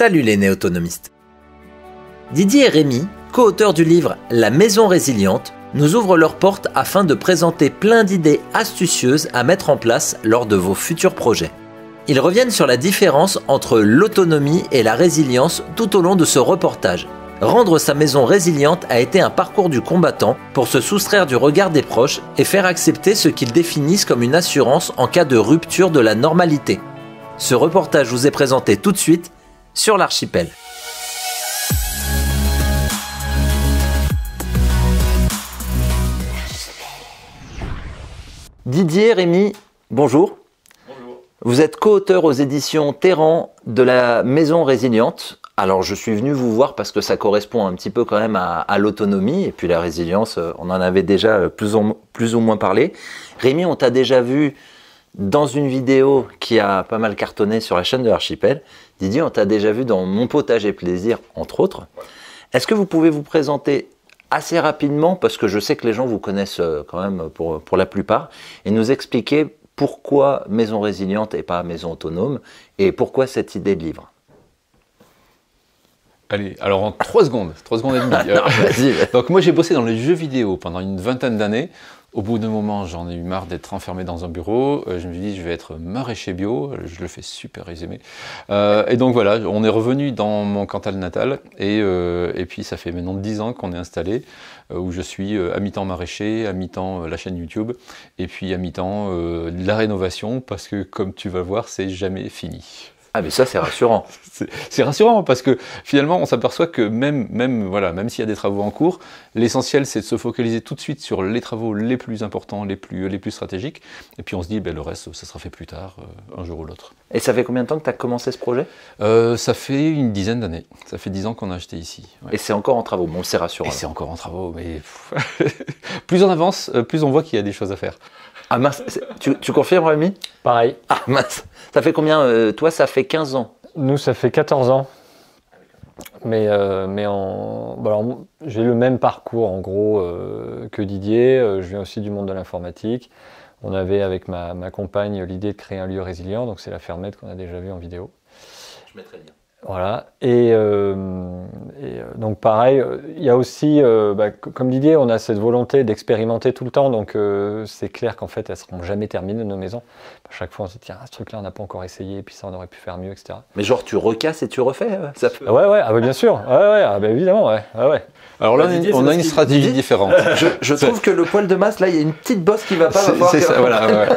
Salut les néo-autonomistes. Didier et Rémi, co-auteurs du livre La Maison Résiliente, nous ouvrent leurs portes afin de présenter plein d'idées astucieuses à mettre en place lors de vos futurs projets. Ils reviennent sur la différence entre l'autonomie et la résilience tout au long de ce reportage. Rendre sa maison résiliente a été un parcours du combattant pour se soustraire du regard des proches et faire accepter ce qu'ils définissent comme une assurance en cas de rupture de la normalité. Ce reportage vous est présenté tout de suite sur l'archipel. Didier, Rémi, bonjour. Bonjour. Vous êtes co-auteur aux éditions Terran de La Maison Résiliente. Alors je suis venu vous voir parce que ça correspond un petit peu quand même à l'autonomie et puis la résilience, on en avait déjà plus ou moins parlé. Rémi, on t'a déjà vu dans une vidéo qui a pas mal cartonné sur la chaîne de l'archipel. Didier, on t'a déjà vu dans Mon potager plaisir, entre autres. Est-ce que vous pouvez vous présenter assez rapidement, parce que je sais que les gens vous connaissent quand même pour la plupart, et nous expliquer pourquoi Maison Résiliente et pas Maison Autonome, et pourquoi cette idée de livre? Allez, alors en 3 secondes et demie. Non, vas-y. Donc moi j'ai bossé dans les jeux vidéo pendant une vingtaine d'années. Au bout d'un moment, j'en ai eu marre d'être enfermé dans un bureau. Je me suis dit, je vais être maraîcher bio. Je le fais super résumé. Et donc voilà, on est revenu dans mon Cantal natal. Et puis ça fait maintenant 10 ans qu'on est installé, où je suis à mi-temps maraîcher, à mi-temps la chaîne YouTube, et puis à mi-temps la rénovation, parce que comme tu vas voir, c'est jamais fini. Ah mais ça c'est rassurant. C'est rassurant parce que finalement on s'aperçoit que même s'il y a des travaux en cours, l'essentiel c'est de se focaliser tout de suite sur les travaux les plus importants, les plus stratégiques, et puis on se dit le reste ça sera fait plus tard, un jour ou l'autre. Et ça fait combien de temps que tu as commencé ce projet? Ça fait une dizaine d'années, ça fait 10 ans qu'on a acheté ici. Ouais. Et c'est encore en travaux, bon c'est rassurant. Et c'est encore en travaux, mais plus on avance, plus on voit qu'il y a des choses à faire. Ah mince, tu confirmes Rémi? Pareil. Ah mince, ça fait combien toi ça fait 15 ans? Nous, ça fait 14 ans. Mais j'ai le même parcours en gros que Didier. Je viens aussi du monde de l'informatique. On avait avec ma compagne l'idée de créer un lieu résilient, donc c'est la fermette qu'on a déjà vue en vidéo. Je mettrai bien. Voilà. Et donc pareil, il y a aussi, comme Didier, on a cette volonté d'expérimenter tout le temps, donc c'est clair qu'en fait elles ne seront jamais terminées nos maisons. À chaque fois on se dit tiens, ce truc-là on n'a pas encore essayé, et puis ça on aurait pu faire mieux, etc. Mais genre tu recasses et tu refais ça peut... Ouais, ah, bien sûr, évidemment, ouais. Alors là on a une stratégie différente. Je trouve que le poil de masse là il y a une petite bosse qui va pas. C'est ça, voilà. Ouais.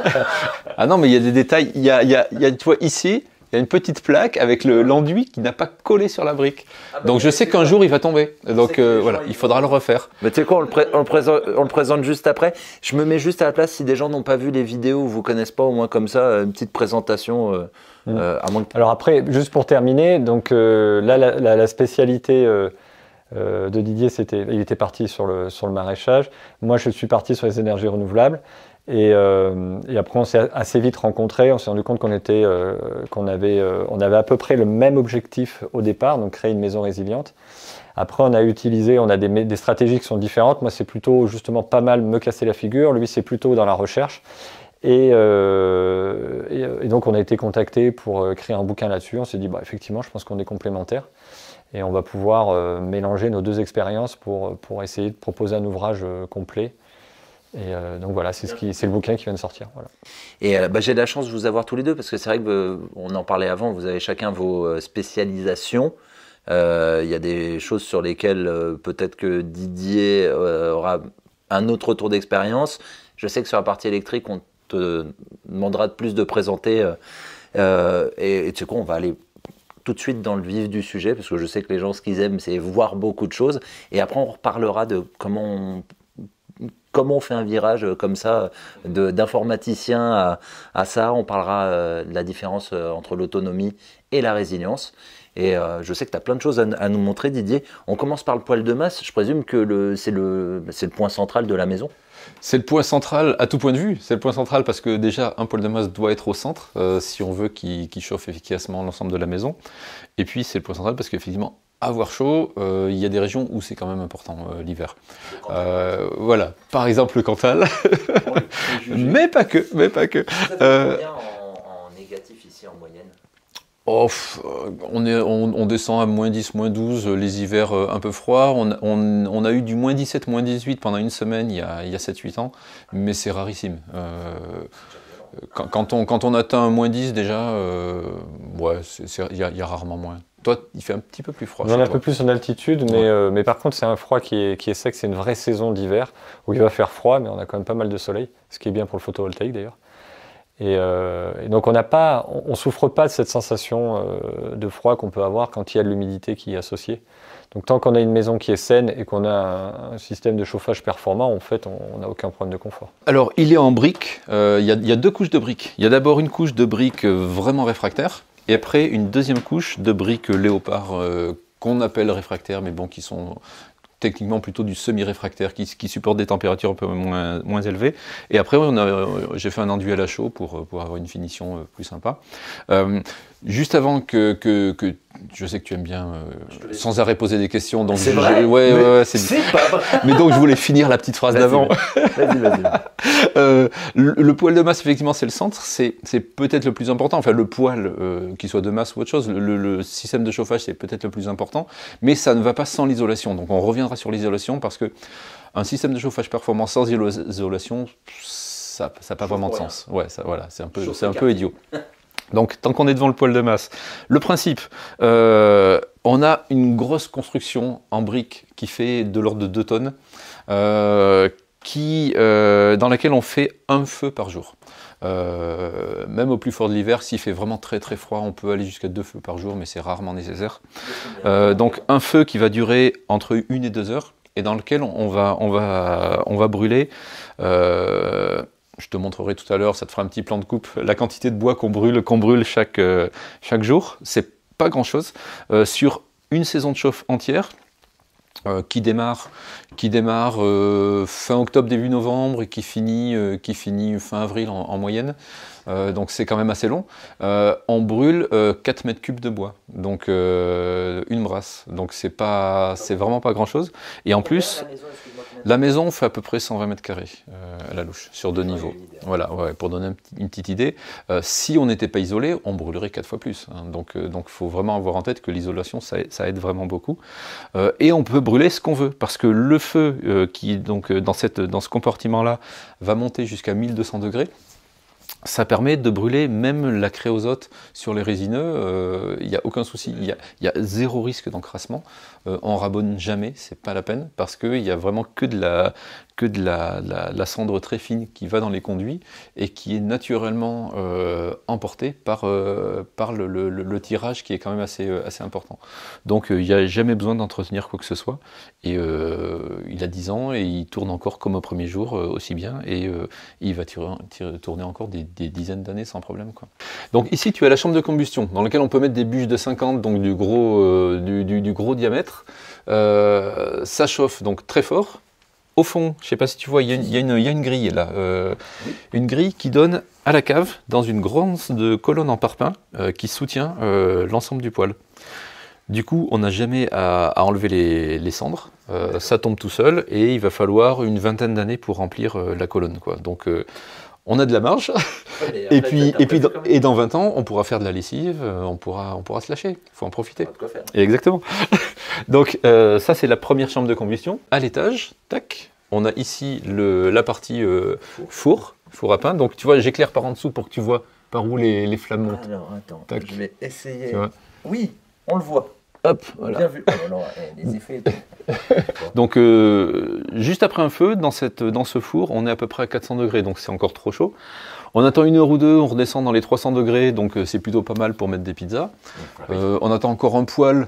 Ah non mais il y a des détails, il y a tu vois ici. Il y a une petite plaque avec l'enduit qui n'a pas collé sur la brique. Donc je sais qu'un jour il va tomber. Donc voilà, il faudra le refaire. Mais tu sais quoi, on le présente juste après. Je me mets juste à la place si des gens n'ont pas vu les vidéos ou vous connaissent pas, au moins comme ça, une petite présentation. À moins que... Alors après, juste pour terminer, donc là la spécialité de Didier, il était parti sur le maraîchage. Moi je suis parti sur les énergies renouvelables. Et après on s'est assez vite rencontrés, on s'est rendu compte qu'on avait à peu près le même objectif au départ, donc créer une maison résiliente. Après on a des stratégies qui sont différentes. Moi c'est plutôt justement pas mal me casser la figure, lui c'est plutôt dans la recherche. Et donc on a été contacté pour créer un bouquin là-dessus. On s'est dit effectivement je pense qu'on est complémentaires. Et on va pouvoir mélanger nos deux expériences pour essayer de proposer un ouvrage complet. Et donc voilà, c'est le bouquin qui vient de sortir. Voilà. Et j'ai de la chance de vous avoir tous les deux parce que c'est vrai qu'on en parlait avant, vous avez chacun vos spécialisations. Il y a des choses sur lesquelles peut-être que Didier aura un autre retour d'expérience. Je sais que sur la partie électrique, on te demandera de plus de présenter. Et tu sais quoi, on va aller tout de suite dans le vif du sujet parce que je sais que les gens, ce qu'ils aiment, c'est voir beaucoup de choses. Et après, on reparlera de comment on fait un virage comme ça, d'informaticien à ça. On parlera de la différence entre l'autonomie et la résilience. Et je sais que tu as plein de choses à nous montrer, Didier. On commence par le poil de masse. Je présume que c'est le point central de la maison. C'est le point central à tout point de vue. C'est le point central parce que déjà, un poêle de masse doit être au centre si on veut qu'il chauffe efficacement l'ensemble de la maison. Et puis, c'est le point central parce qu'effectivement, avoir chaud, il y a des régions où c'est quand même important l'hiver. Voilà, par exemple le Cantal, mais pas que. Ça fait combien en négatif ici en moyenne? Oh, on descend à moins 10, moins 12, les hivers un peu froids. On a eu du moins 17, moins 18 pendant une semaine il y a 7-8 ans, mais c'est rarissime. Quand on atteint un moins 10 déjà, ouais, il y a rarement moins. Toi, il fait un petit peu plus froid. On est un peu plus en altitude, mais par contre, c'est un froid qui est sec. C'est une vraie saison d'hiver où il va faire froid, mais on a quand même pas mal de soleil, ce qui est bien pour le photovoltaïque d'ailleurs. Et donc on souffre pas de cette sensation de froid qu'on peut avoir quand il y a de l'humidité qui est associée. Donc tant qu'on a une maison qui est saine et qu'on a un système de chauffage performant, en fait, on n'a aucun problème de confort. Alors, il est en briques. Il y a 2 couches de briques. Il y a d'abord une couche de briques vraiment réfractaires, et après une deuxième couche de briques léopard qu'on appelle réfractaires, mais bon, qui sont techniquement plutôt du semi-réfractaire, qui supporte des températures un peu moins élevées. Et après, j'ai fait un enduit à la chaux pour avoir une finition plus sympa. Juste avant que je sais que tu aimes bien sans arrêt poser des questions, donc c'est vrai. Ouais, c'est pas vrai. Mais donc je voulais finir la petite phrase d'avant. Vas-y. Le poil de masse, effectivement, c'est le centre, c'est peut-être le plus important. Enfin, le poil, qu'il soit de masse ou autre chose, le système de chauffage, c'est peut-être le plus important, mais ça ne va pas sans l'isolation. Donc on reviendra sur l'isolation parce que un système de chauffage performant sans isolation, ça n'a pas vraiment de sens. Ouais, voilà, c'est un peu idiot. Donc, tant qu'on est devant le poil de masse, le principe, on a une grosse construction en briques qui fait de l'ordre de 2 tonnes, dans laquelle on fait un feu par jour. Même au plus fort de l'hiver, s'il fait vraiment très très froid, on peut aller jusqu'à 2 feux par jour, mais c'est rarement nécessaire. Donc, un feu qui va durer entre 1 et 2 heures, et dans lequel on va brûler. Je te montrerai tout à l'heure, ça te fera un petit plan de coupe, la quantité de bois qu'on brûle chaque jour. C'est pas grand chose. Sur une saison de chauffe entière, qui démarre fin octobre, début novembre, et qui finit fin avril en moyenne, donc c'est quand même assez long, on brûle 4 mètres cubes de bois, donc une brasse, donc c'est vraiment pas grand chose. Et en plus, la maison fait à peu près 120 mètres carrés à la louche, sur 2 niveaux. Voilà, ouais, pour donner une petite idée. Si on n'était pas isolé, on brûlerait 4 fois plus. Hein. Donc faut vraiment avoir en tête que l'isolation, ça aide vraiment beaucoup. Et on peut brûler ce qu'on veut, parce que le feu qui donc dans ce compartiment-là va monter jusqu'à 1200 degrés. Ça permet de brûler même la créosote sur les résineux, il n'y a aucun souci, il y a 0 risque d'encrassement, on rabonne jamais, c'est pas la peine, parce qu'il n'y a vraiment que de la cendre très fine qui va dans les conduits et qui est naturellement emportée par le tirage qui est quand même assez important. Donc il n'y a jamais besoin d'entretenir quoi que ce soit, et il a 10 ans et il tourne encore comme au premier jour aussi bien, et il va tourner encore des dizaines d'années sans problème, quoi. Donc ici tu as la chambre de combustion dans laquelle on peut mettre des bûches de 50, donc du gros diamètre. Ça chauffe donc très fort. Au fond, je ne sais pas si tu vois, il y a une grille là, une grille qui donne à la cave dans une grande colonne en parpaing qui soutient l'ensemble du poêle. Du coup, on n'a jamais à enlever les cendres, ça tombe tout seul, et il va falloir une vingtaine d'années pour remplir la colonne, quoi. Donc on a de la marge, et dans 20 ans, on pourra faire de la lessive, on pourra se lâcher, il faut en profiter. Exactement. Donc ça, c'est la première chambre de combustion. À l'étage, tac, on a ici la partie four à pain. Donc tu vois, j'éclaire par en dessous pour que tu vois par où les flammes montent. Alors attends, tac. Je vais essayer. Oui, on le voit. Hop, voilà. Bien vu. Oh, non, les effets. Donc juste après un feu, dans ce four, on est à peu près à 400 degrés, donc c'est encore trop chaud. On attend 1 heure ou 2, on redescend dans les 300 degrés, donc c'est plutôt pas mal pour mettre des pizzas. On attend encore un poêle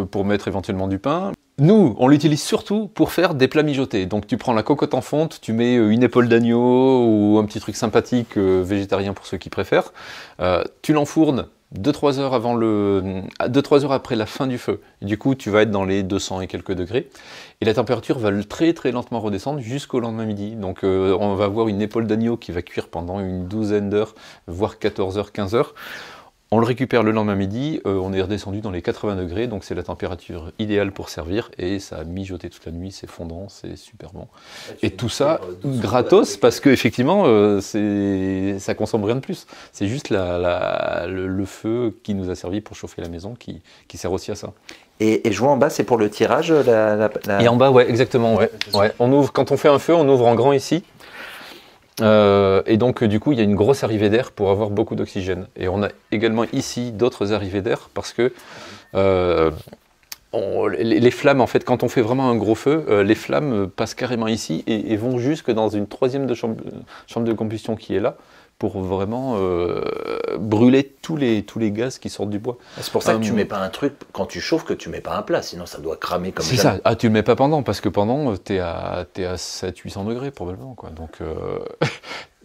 pour mettre éventuellement du pain. Nous, on l'utilise surtout pour faire des plats mijotés. Donc tu prends la cocotte en fonte, tu mets une épaule d'agneau ou un petit truc sympathique végétarien pour ceux qui préfèrent. Tu l'enfournes 2-3 heures 2-3 heures après la fin du feu. Et du coup, tu vas être dans les 200 et quelques degrés. Et la température va très très lentement redescendre jusqu'au lendemain midi. Donc on va avoir une épaule d'agneau qui va cuire pendant une douzaine d'heures, voire 14 heures, 15 heures. On le récupère le lendemain midi, on est redescendu dans les 80 degrés, donc c'est la température idéale pour servir, et ça a mijoté toute la nuit, c'est fondant, c'est super bon. Et tout ça gratos, parce qu'effectivement, ça consomme rien de plus. C'est juste le feu qui nous a servi pour chauffer la maison, qui sert aussi à ça. Et je vois en bas, c'est pour le tirage Et en bas, ouais, exactement. Ouais. On ouvre, quand on fait un feu, on ouvre en grand ici. Et donc du coup il y a une grosse arrivée d'air pour avoir beaucoup d'oxygène, et on a également ici d'autres arrivées d'air parce que les flammes, en fait, quand on fait vraiment un gros feu, les flammes passent carrément ici et vont jusque dans une troisième chambre de combustion qui est là, pour vraiment brûler tous les gaz qui sortent du bois. C'est pour ça que tu mets pas un truc, quand tu chauffes, que tu mets pas un plat, sinon ça doit cramer comme ça. C'est ça, tu le mets pas pendant, parce que pendant, tu es à 700-800 degrés probablement, quoi. Donc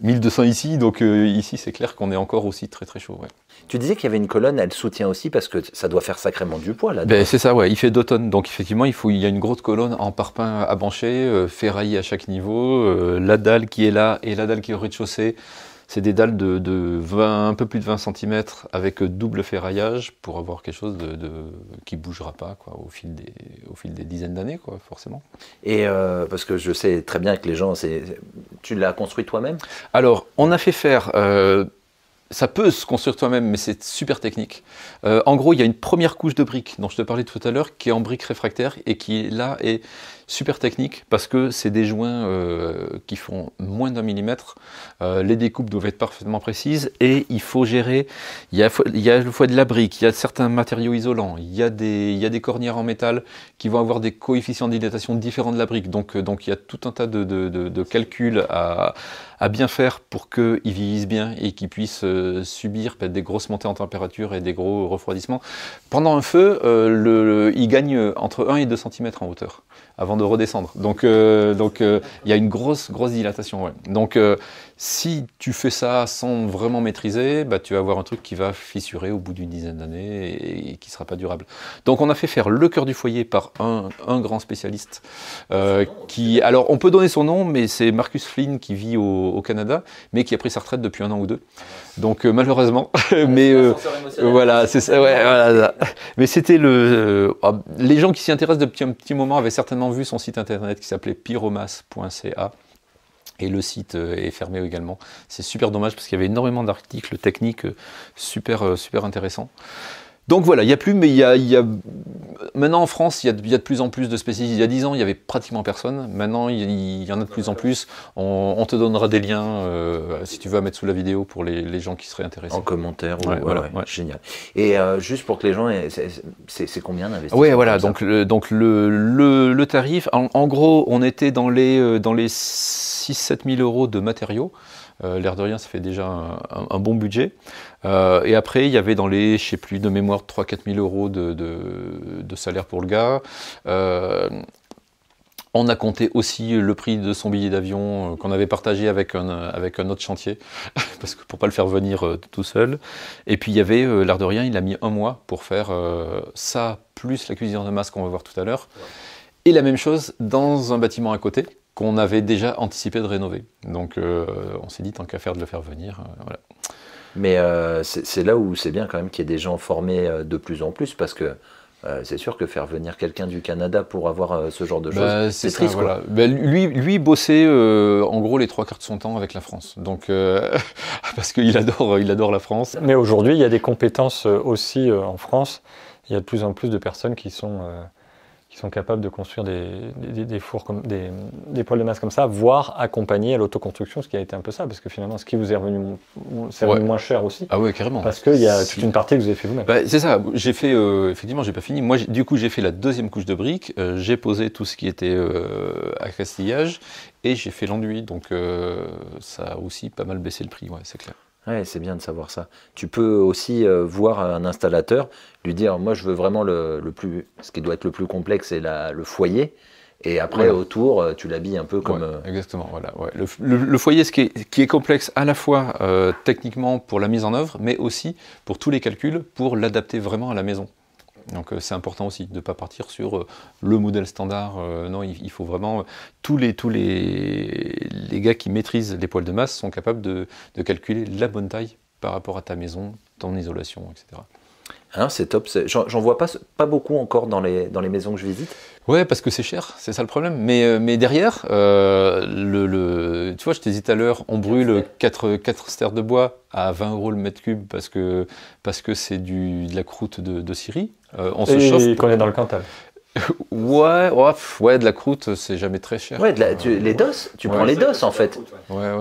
1200 ici, donc ici c'est clair qu'on est encore aussi très très chaud. Ouais. Tu disais qu'il y avait une colonne, elle soutient aussi, parce que ça doit faire sacrément du poids là. C'est ça, ouais, il fait 2 tonnes, donc effectivement il y a une grosse colonne en parpaing à bancher, ferraillée à chaque niveau, la dalle qui est là et la dalle qui est au rez-de-chaussée. C'est des dalles de 20, un peu plus de 20 cm avec double ferraillage pour avoir quelque chose qui ne bougera pas, quoi, au fil des dizaines d'années, quoi, forcément. Et parce que je sais très bien que les gens, tu l'as construit toi-même? Alors, on a fait faire... ça peut se construire toi-même, mais c'est super technique. En gros, il y a une première couche de briques dont je te parlais tout à l'heure, qui est en briques réfractaires et qui, là, est super technique parce que c'est des joints qui font moins d'1 millimètre. Les découpes doivent être parfaitement précises et il faut gérer. Il y a à la fois de la brique, il y a certains matériaux isolants, il y a des cornières en métal qui vont avoir des coefficients de dilatation différents de la brique. Donc il y a tout un tas de calculs à bien faire pour qu'ils vieillissent bien et qu'ils puissent subir des grosses montées en température et des gros refroidissements. Pendant un feu, il gagne entre 1 et 2 cm en hauteur avant de redescendre. Donc il y a une grosse dilatation. Ouais. Donc si tu fais ça sans vraiment maîtriser, tu vas avoir un truc qui va fissurer au bout d'une dizaine d'années et qui ne sera pas durable. Donc on a fait faire le cœur du foyer par un grand spécialiste alors on peut donner son nom, mais c'est Marcus Flynn qui vit au Canada, mais qui a pris sa retraite depuis 1 an ou 2. Donc malheureusement, mais voilà, c'est ça. Ouais, voilà. Mais c'était les gens qui s'y intéressent depuis un petit moment avaient certainement vu son site internet qui s'appelait pyromas.ca. Et le site est fermé également. C'est super dommage parce qu'il y avait énormément d'articles techniques super intéressants. Donc voilà, il n'y a plus, mais il y a maintenant en France, il y a de plus en plus de spécialistes. Il y a 10 ans, il n'y avait pratiquement personne. Maintenant, il y en a de plus en plus. On te donnera des liens, si tu veux, à mettre sous la vidéo pour les gens qui seraient intéressés. En commentaire, ouais. Génial. Et juste pour que les gens, c'est combien d'investissement? Oui, voilà, donc le tarif, en gros, on était dans les 6-7 000 euros de matériaux. L'air de rien, ça fait déjà un bon budget. Et après, il y avait dans les, je sais plus, de mémoire, 3-4 000 euros de salaire pour le gars. On a compté aussi le prix de son billet d'avion qu'on avait partagé avec un autre chantier, parce que pour pas le faire venir tout seul. Et puis il y avait, l'air de rien, il a mis 1 mois pour faire ça, plus la cuisine de masse qu'on va voir tout à l'heure. Et la même chose dans un bâtiment à côté, qu'on avait déjà anticipé de rénover. Donc on s'est dit, tant qu'à faire de le faire venir, voilà. Mais c'est là où c'est bien quand même qu'il y ait des gens formés de plus en plus, parce que c'est sûr que faire venir quelqu'un du Canada pour avoir ce genre de choses, c'est triste. Voilà. Lui bossait en gros les 3/4 de son temps avec la France. Donc, parce qu'il adore la France. Mais aujourd'hui, il y a des compétences aussi en France. Il y a de plus en plus de personnes qui sont capables de construire des fours, des poêles de masse comme ça, voire accompagner à l'autoconstruction, ce qui a été un peu ça, parce que finalement, ce qui vous est revenu, revenu moins cher aussi. Ah ouais, carrément. Parce qu'il y a toute une partie que vous avez fait vous-même. C'est ça, j'ai fait, effectivement, j'ai pas fini. Moi, du coup, j'ai fait la 2e couche de briques, j'ai posé tout ce qui était accastillage, et j'ai fait l'enduit, donc ça a aussi pas mal baissé le prix, ouais, c'est clair. Ouais, c'est bien de savoir ça. Tu peux aussi voir un installateur, lui dire, moi je veux vraiment ce qui doit être le plus complexe, c'est le foyer. Et après, autour, tu l'habilles un peu comme... exactement, voilà. Ouais. Le foyer, ce qui est complexe à la fois techniquement pour la mise en œuvre, mais aussi pour tous les calculs, pour l'adapter vraiment à la maison. Donc c'est important aussi de ne pas partir sur le modèle standard. Non, il faut vraiment... Tous les gars qui maîtrisent les poêles de masse sont capables de calculer la bonne taille par rapport à ta maison, ton isolation, etc. Hein, c'est top. J'en vois pas beaucoup encore dans les maisons que je visite. Ouais, parce que c'est cher, c'est ça le problème. Mais derrière, tu vois, je t'ai dit tout à l'heure, on brûle 4 stères de bois à 20 € le mètre cube parce que c'est de la croûte de Syrie. On se chauffe. Et qu'on est dans le Cantal. Ouais, de la croûte, c'est jamais très cher. Ouais, les DOS, tu prends les DOS en fait. Ouais.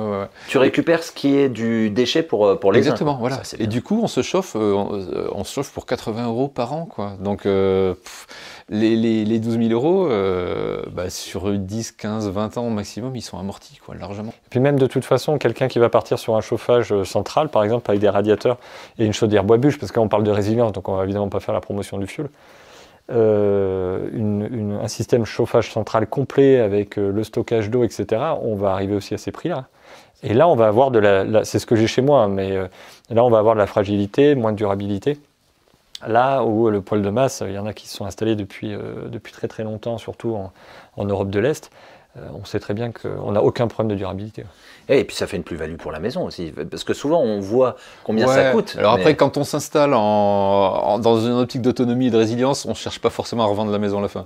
Tu récupères ce qui est du déchet pour les Exactement, uns. voilà. Ça, et du coup, on se chauffe pour 80 € par an, quoi. Donc, les 12 000 €, sur 10, 15, 20 ans maximum, ils sont amortis, quoi, largement. Et puis même de toute façon, quelqu'un qui va partir sur un chauffage central, par exemple, avec des radiateurs et une chaudière bois-bûche, parce qu'on parle de résilience, donc on va évidemment pas faire la promotion du fioul. Un système chauffage central complet avec le stockage d'eau, etc., on va arriver aussi à ces prix-là. Et là, on va avoir c'est ce que j'ai chez moi, hein, mais là, on va avoir de la fragilité, moins de durabilité. Là où le poêle de masse, il y en a qui se sont installés depuis très très longtemps, surtout en Europe de l'Est. On sait très bien qu'on n'a aucun problème de durabilité. Et puis ça fait une plus-value pour la maison aussi, parce que souvent on voit combien ça coûte. Alors après, quand on s'installe dans une optique d'autonomie et de résilience, on ne cherche pas forcément à revendre la maison à la fin.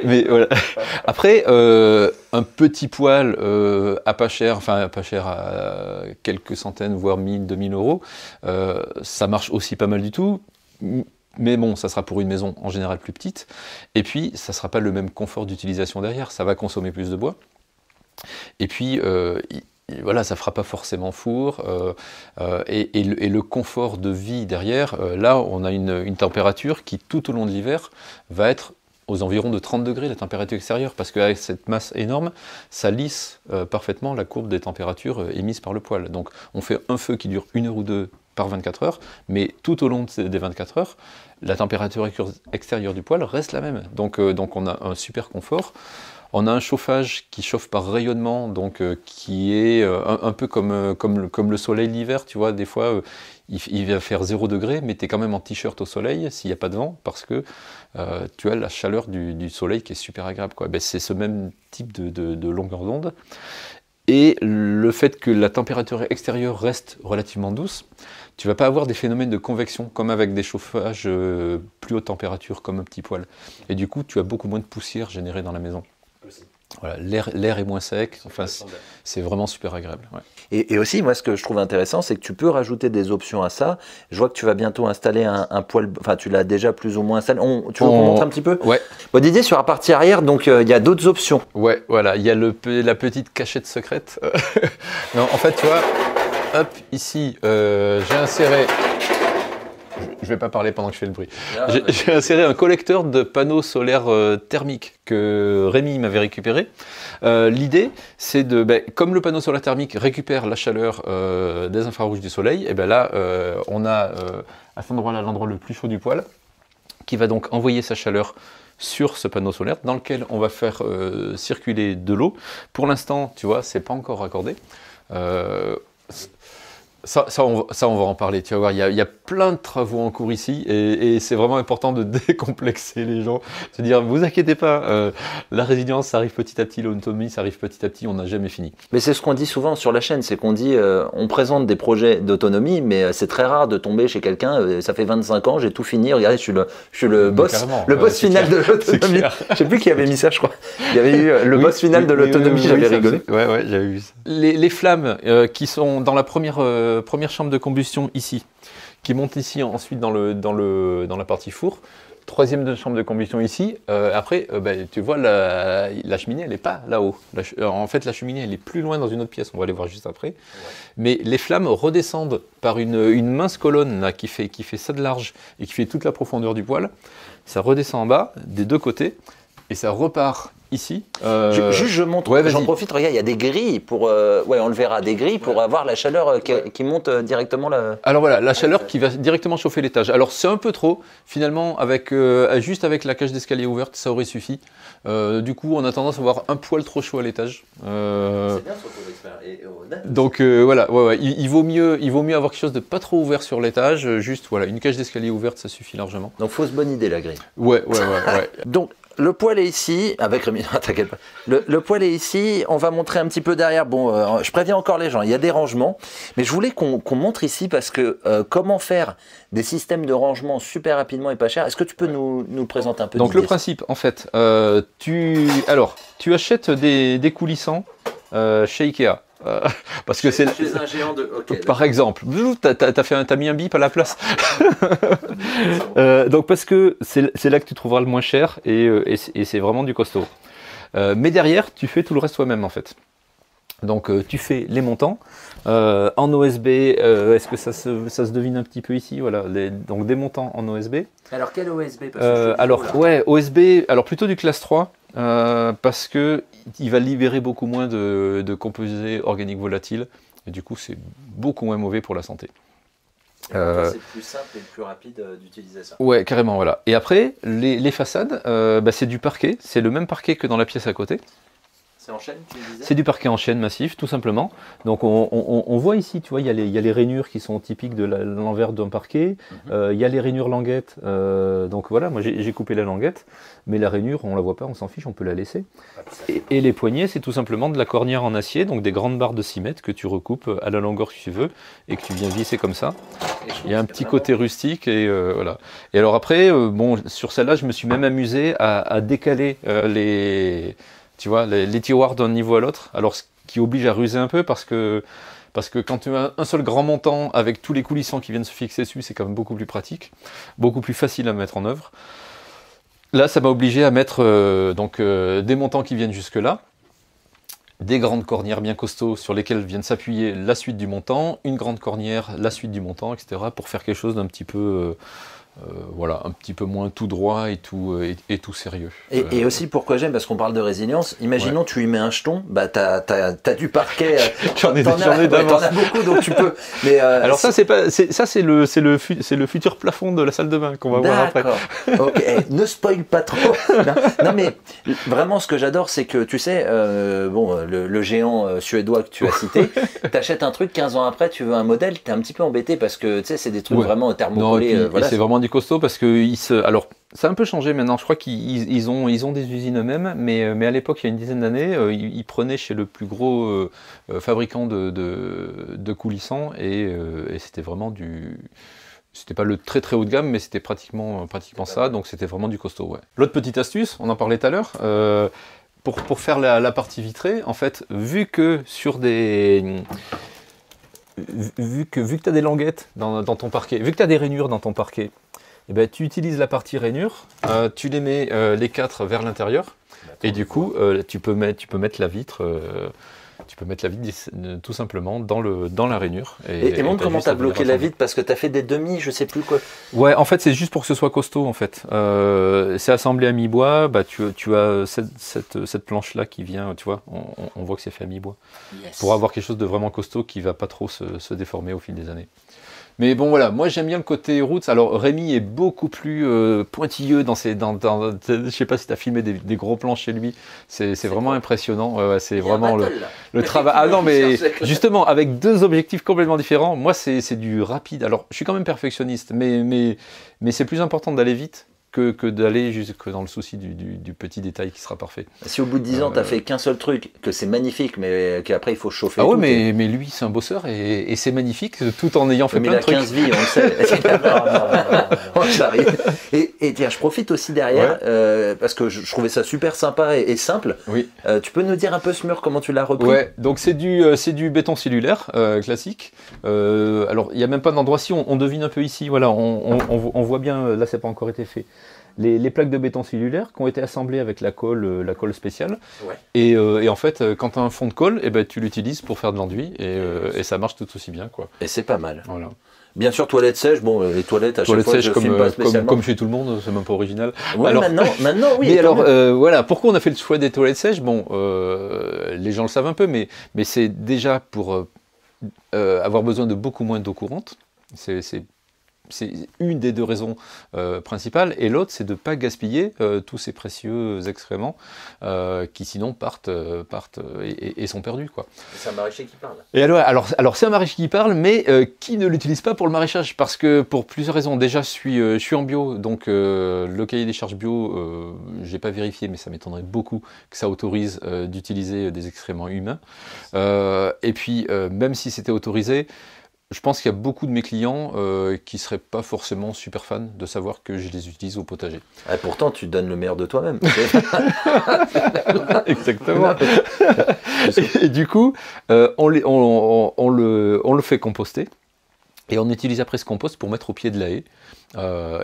Mais voilà. Après, un petit poêle à pas cher, à quelques centaines, voire 1000, 2000 €, ça marche aussi pas mal du tout. Mais bon, ça sera pour une maison en général plus petite. Et puis, ça ne sera pas le même confort d'utilisation derrière. Ça va consommer plus de bois. Et puis, voilà, ça ne fera pas forcément four. Et le confort de vie derrière, là, on a une température qui, tout au long de l'hiver, va être aux environs de 30 degrés, la température extérieure, parce qu'avec cette masse énorme, ça lisse parfaitement la courbe des températures émises par le poêle. Donc, on fait un feu qui dure 1 heure ou 2 par 24 heures, mais tout au long des 24 heures, la température extérieure du poêle reste la même. Donc on a un super confort. On a un chauffage qui chauffe par rayonnement, donc qui est un peu comme le soleil l'hiver, tu vois, des fois il va faire 0 degré, mais tu es quand même en t-shirt au soleil s'il n'y a pas de vent, parce que tu as la chaleur du soleil qui est super agréable, quoi. Ben, c'est ce même type de longueur d'onde. Et le fait que la température extérieure reste relativement douce, tu ne vas pas avoir des phénomènes de convection comme avec des chauffages plus haute température comme un petit poêle. Et du coup, tu as beaucoup moins de poussière générée dans la maison. Voilà, l'air est moins sec, enfin, c'est vraiment super agréable. Ouais. Et aussi, moi, ce que je trouve intéressant, c'est que tu peux rajouter des options à ça. Je vois que tu vas bientôt installer un poêle, enfin, tu l'as déjà plus ou moins installé. Tu veux qu'on montre un petit peu? Ouais. Bon, Didier, sur la partie arrière, donc il y a d'autres options. Ouais, voilà, il y a la petite cachette secrète. Non, en fait, tu vois, hop, ici, j'ai inséré... Je ne vais pas parler pendant que je fais le bruit. J'ai inséré un collecteur de panneaux solaires thermiques que Rémi m'avait récupéré. L'idée, c'est comme le panneau solaire thermique récupère la chaleur des infrarouges du soleil, et ben là, on a à cet endroit-là l'endroit le plus chaud du poêle, qui va donc envoyer sa chaleur sur ce panneau solaire, dans lequel on va faire circuler de l'eau. Pour l'instant, tu vois, c'est pas encore raccordé. Ça, on va en parler, tu vas voir, il y a plein de travaux en cours ici, et c'est vraiment important de décomplexer les gens, se dire, vous inquiétez pas, la résilience, ça arrive petit à petit, l'autonomie, ça arrive petit à petit, on n'a jamais fini. Mais c'est ce qu'on dit souvent sur la chaîne, c'est qu'on dit, on présente des projets d'autonomie, mais c'est très rare de tomber chez quelqu'un, ça fait 25 ans, j'ai tout fini, regardez, je suis le boss, boss final de l'autonomie. Je sais plus qui avait mis ça, je crois. Il y avait eu le boss final de l'autonomie, j'avais rigolé. Ouais, j'avais vu ça. Les flammes qui sont dans la première chambre de combustion ici, qui monte ici ensuite dans la partie four, troisième chambre de combustion ici, après tu vois la cheminée elle n'est pas là-haut, en fait la cheminée elle est plus loin dans une autre pièce, on va aller voir juste après, mais les flammes redescendent par une mince colonne là, qui fait ça de large et qui fait toute la profondeur du poêle, ça redescend en bas des deux côtés et ça repart ici. Juste je montre, j'en profite, regarde, il y a des grilles pour, on le verra, des grilles pour avoir la chaleur qui monte directement là. Alors voilà, la chaleur qui va directement chauffer l'étage. Alors c'est un peu trop, finalement, juste avec la cage d'escalier ouverte, ça aurait suffi. Du coup, on a tendance à avoir un poil trop chaud à l'étage. C'est bien sur ton expérience. Donc voilà, il vaut mieux avoir quelque chose de pas trop ouvert sur l'étage, juste voilà, une cage d'escalier ouverte, ça suffit largement. Donc fausse bonne idée la grille. Ouais. Donc le poêle est ici, avec Rémi, non, t'inquiète pas. Le poêle est ici, on va montrer un petit peu derrière. Bon, je préviens encore les gens, il y a des rangements, mais je voulais qu'on montre ici parce que comment faire des systèmes de rangement super rapidement et pas cher. Est-ce que tu peux nous le présenter un peu? Donc le principe, en fait, tu achètes des coulissants chez Ikea. Parce que c'est chez un géant de... Okay, par exemple, t'as mis un bip à la place. Donc parce que c'est là que tu trouveras le moins cher et c'est vraiment du costaud. Mais derrière, tu fais tout le reste toi-même en fait. Donc tu fais les montants en OSB. Est-ce que ça se devine un petit peu ici? Voilà, donc des montants en OSB. Alors quel OSB? Ouais, OSB, alors plutôt du classe 3. Parce que il va libérer beaucoup moins de composés organiques volatiles et du coup c'est beaucoup moins mauvais pour la santé. C'est plus simple et plus rapide d'utiliser ça. Ouais, carrément, voilà. Et après, les façades, c'est du parquet, c'est le même parquet que dans la pièce à côté. C'est en chaîne, tu disais? C'est du parquet en chaîne massif, tout simplement. Donc on voit ici, tu vois, il y a les rainures qui sont typiques de l'envers d'un parquet. Il y a les rainures languettes. Donc voilà, moi j'ai coupé la languette, mais la rainure, on la voit pas, on s'en fiche, on peut la laisser. Et les poignées, c'est tout simplement de la cornière en acier, donc des grandes barres de 6 mètres que tu recoupes à la longueur que tu veux et que tu viens visser comme ça. Il y a un petit côté rustique et voilà. Et alors après, bon, sur celle-là, je me suis même amusé à décaler tu vois, les tiroirs d'un niveau à l'autre, alors ce qui oblige à ruser un peu parce que quand tu as un seul grand montant avec tous les coulissants qui viennent se fixer dessus, c'est quand même beaucoup plus pratique, beaucoup plus facile à mettre en œuvre. Là, ça m'a obligé à mettre des montants qui viennent jusque là, des grandes cornières bien costauds sur lesquelles viennent s'appuyer la suite du montant, une grande cornière, la suite du montant, etc. pour faire quelque chose d'un petit peu... voilà, un petit peu moins tout droit et tout sérieux. Et aussi, pourquoi j'aime, parce qu'on parle de résilience, imaginons tu y mets un jeton, bah t'as du parquet, t'en ai t'en as beaucoup, donc tu peux. Mais alors ça, c'est le futur plafond de la salle de bain qu'on va voir après. D'accord. Ok, ne spoil pas trop. Non, mais vraiment, ce que j'adore, c'est que tu sais, le géant suédois que tu as cité, t'achètes un truc, 15 ans après, tu veux un modèle, t'es un petit peu embêté parce que tu sais, c'est des trucs vraiment thermocollés. Voilà, c'est vraiment costaud parce que alors ça a un peu changé maintenant, je crois qu'ils ont des usines eux-mêmes, mais à l'époque, il y a une dizaine d'années, ils prenaient chez le plus gros fabricant de coulissants et c'était vraiment c'était pas le très très haut de gamme, mais c'était pratiquement ça, donc c'était vraiment du costaud. Ouais. L'autre petite astuce, on en parlait tout à l'heure, pour faire la partie vitrée, en fait, vu que tu as des languettes dans ton parquet, vu que tu as des rainures dans ton parquet, eh ben, tu utilises la partie rainure, tu les mets les 4 vers l'intérieur, et du coup, tu peux mettre la vitre tout simplement dans la rainure. Et montre comment tu as bloqué la vitre, parce que tu as fait des demi, je sais plus quoi. Ouais, en fait, c'est juste pour que ce soit costaud, en fait. C'est assemblé à mi-bois, bah, tu as cette planche-là qui vient, tu vois, on voit que c'est fait à mi-bois. Yes. Pour avoir quelque chose de vraiment costaud qui va pas trop se déformer au fil des années. Mais bon voilà, moi j'aime bien le côté roots. Alors Rémi est beaucoup plus pointilleux je sais pas si tu as filmé des gros plans chez lui, c'est vraiment impressionnant. Ouais, c'est vraiment le travail. Ah non mais justement avec 2 objectifs complètement différents, moi c'est du rapide. Alors je suis quand même perfectionniste, mais c'est plus important d'aller vite que d'aller jusque dans le souci du petit détail qui sera parfait. Si au bout de 10 ans, tu n'as fait qu'un seul truc, que c'est magnifique, mais qu'après il faut chauffer. Ah ouais, mais lui, c'est un bosseur et c'est magnifique tout en ayant fait plein de trucs. Mais il a 15 vies, on le sait. Et tiens, je profite aussi derrière, parce que je trouvais ça super sympa et simple. Oui. Tu peux nous dire un peu ce mur, comment tu l'as repris? Ouais, donc c'est du béton cellulaire classique. Alors, il n'y a même pas d'endroit, si on devine un peu ici, voilà, on voit bien, là, ça n'a pas encore été fait. Les plaques de béton cellulaire qui ont été assemblées avec la colle spéciale. Ouais. Et en fait, quand tu as un fond de colle, eh ben, tu l'utilises pour faire de l'enduit et ça marche tout aussi bien, quoi. Et c'est pas mal. Voilà. Bien sûr, toilettes sèches. Bon, les toilettes, à chaque fois, je filme pas spécialement. Comme chez tout le monde, c'est même pas original. Ouais, alors, maintenant, oui. Mais alors, voilà, pourquoi on a fait le choix des toilettes sèches? Bon, les gens le savent un peu, mais c'est déjà pour avoir besoin de beaucoup moins d'eau courante. C'est c'est une des deux raisons principales. Et l'autre, c'est de ne pas gaspiller tous ces précieux excréments qui sinon partent et sont perdus, quoi. C'est un maraîcher qui parle. Et alors c'est un maraîcher qui parle, mais qui ne l'utilise pas pour le maraîchage, parce que pour plusieurs raisons. Déjà, je suis en bio, donc le cahier des charges bio, j'ai pas vérifié, mais ça m'étonnerait beaucoup que ça autorise d'utiliser des excréments humains. Et puis, même si c'était autorisé, je pense qu'il y a beaucoup de mes clients qui ne seraient pas forcément super fans de savoir que je les utilise au potager. Ah, pourtant, tu donnes le meilleur de toi-même. Exactement. Et du coup, on le fait composter. Et on utilise après ce compost pour mettre au pied de la haie.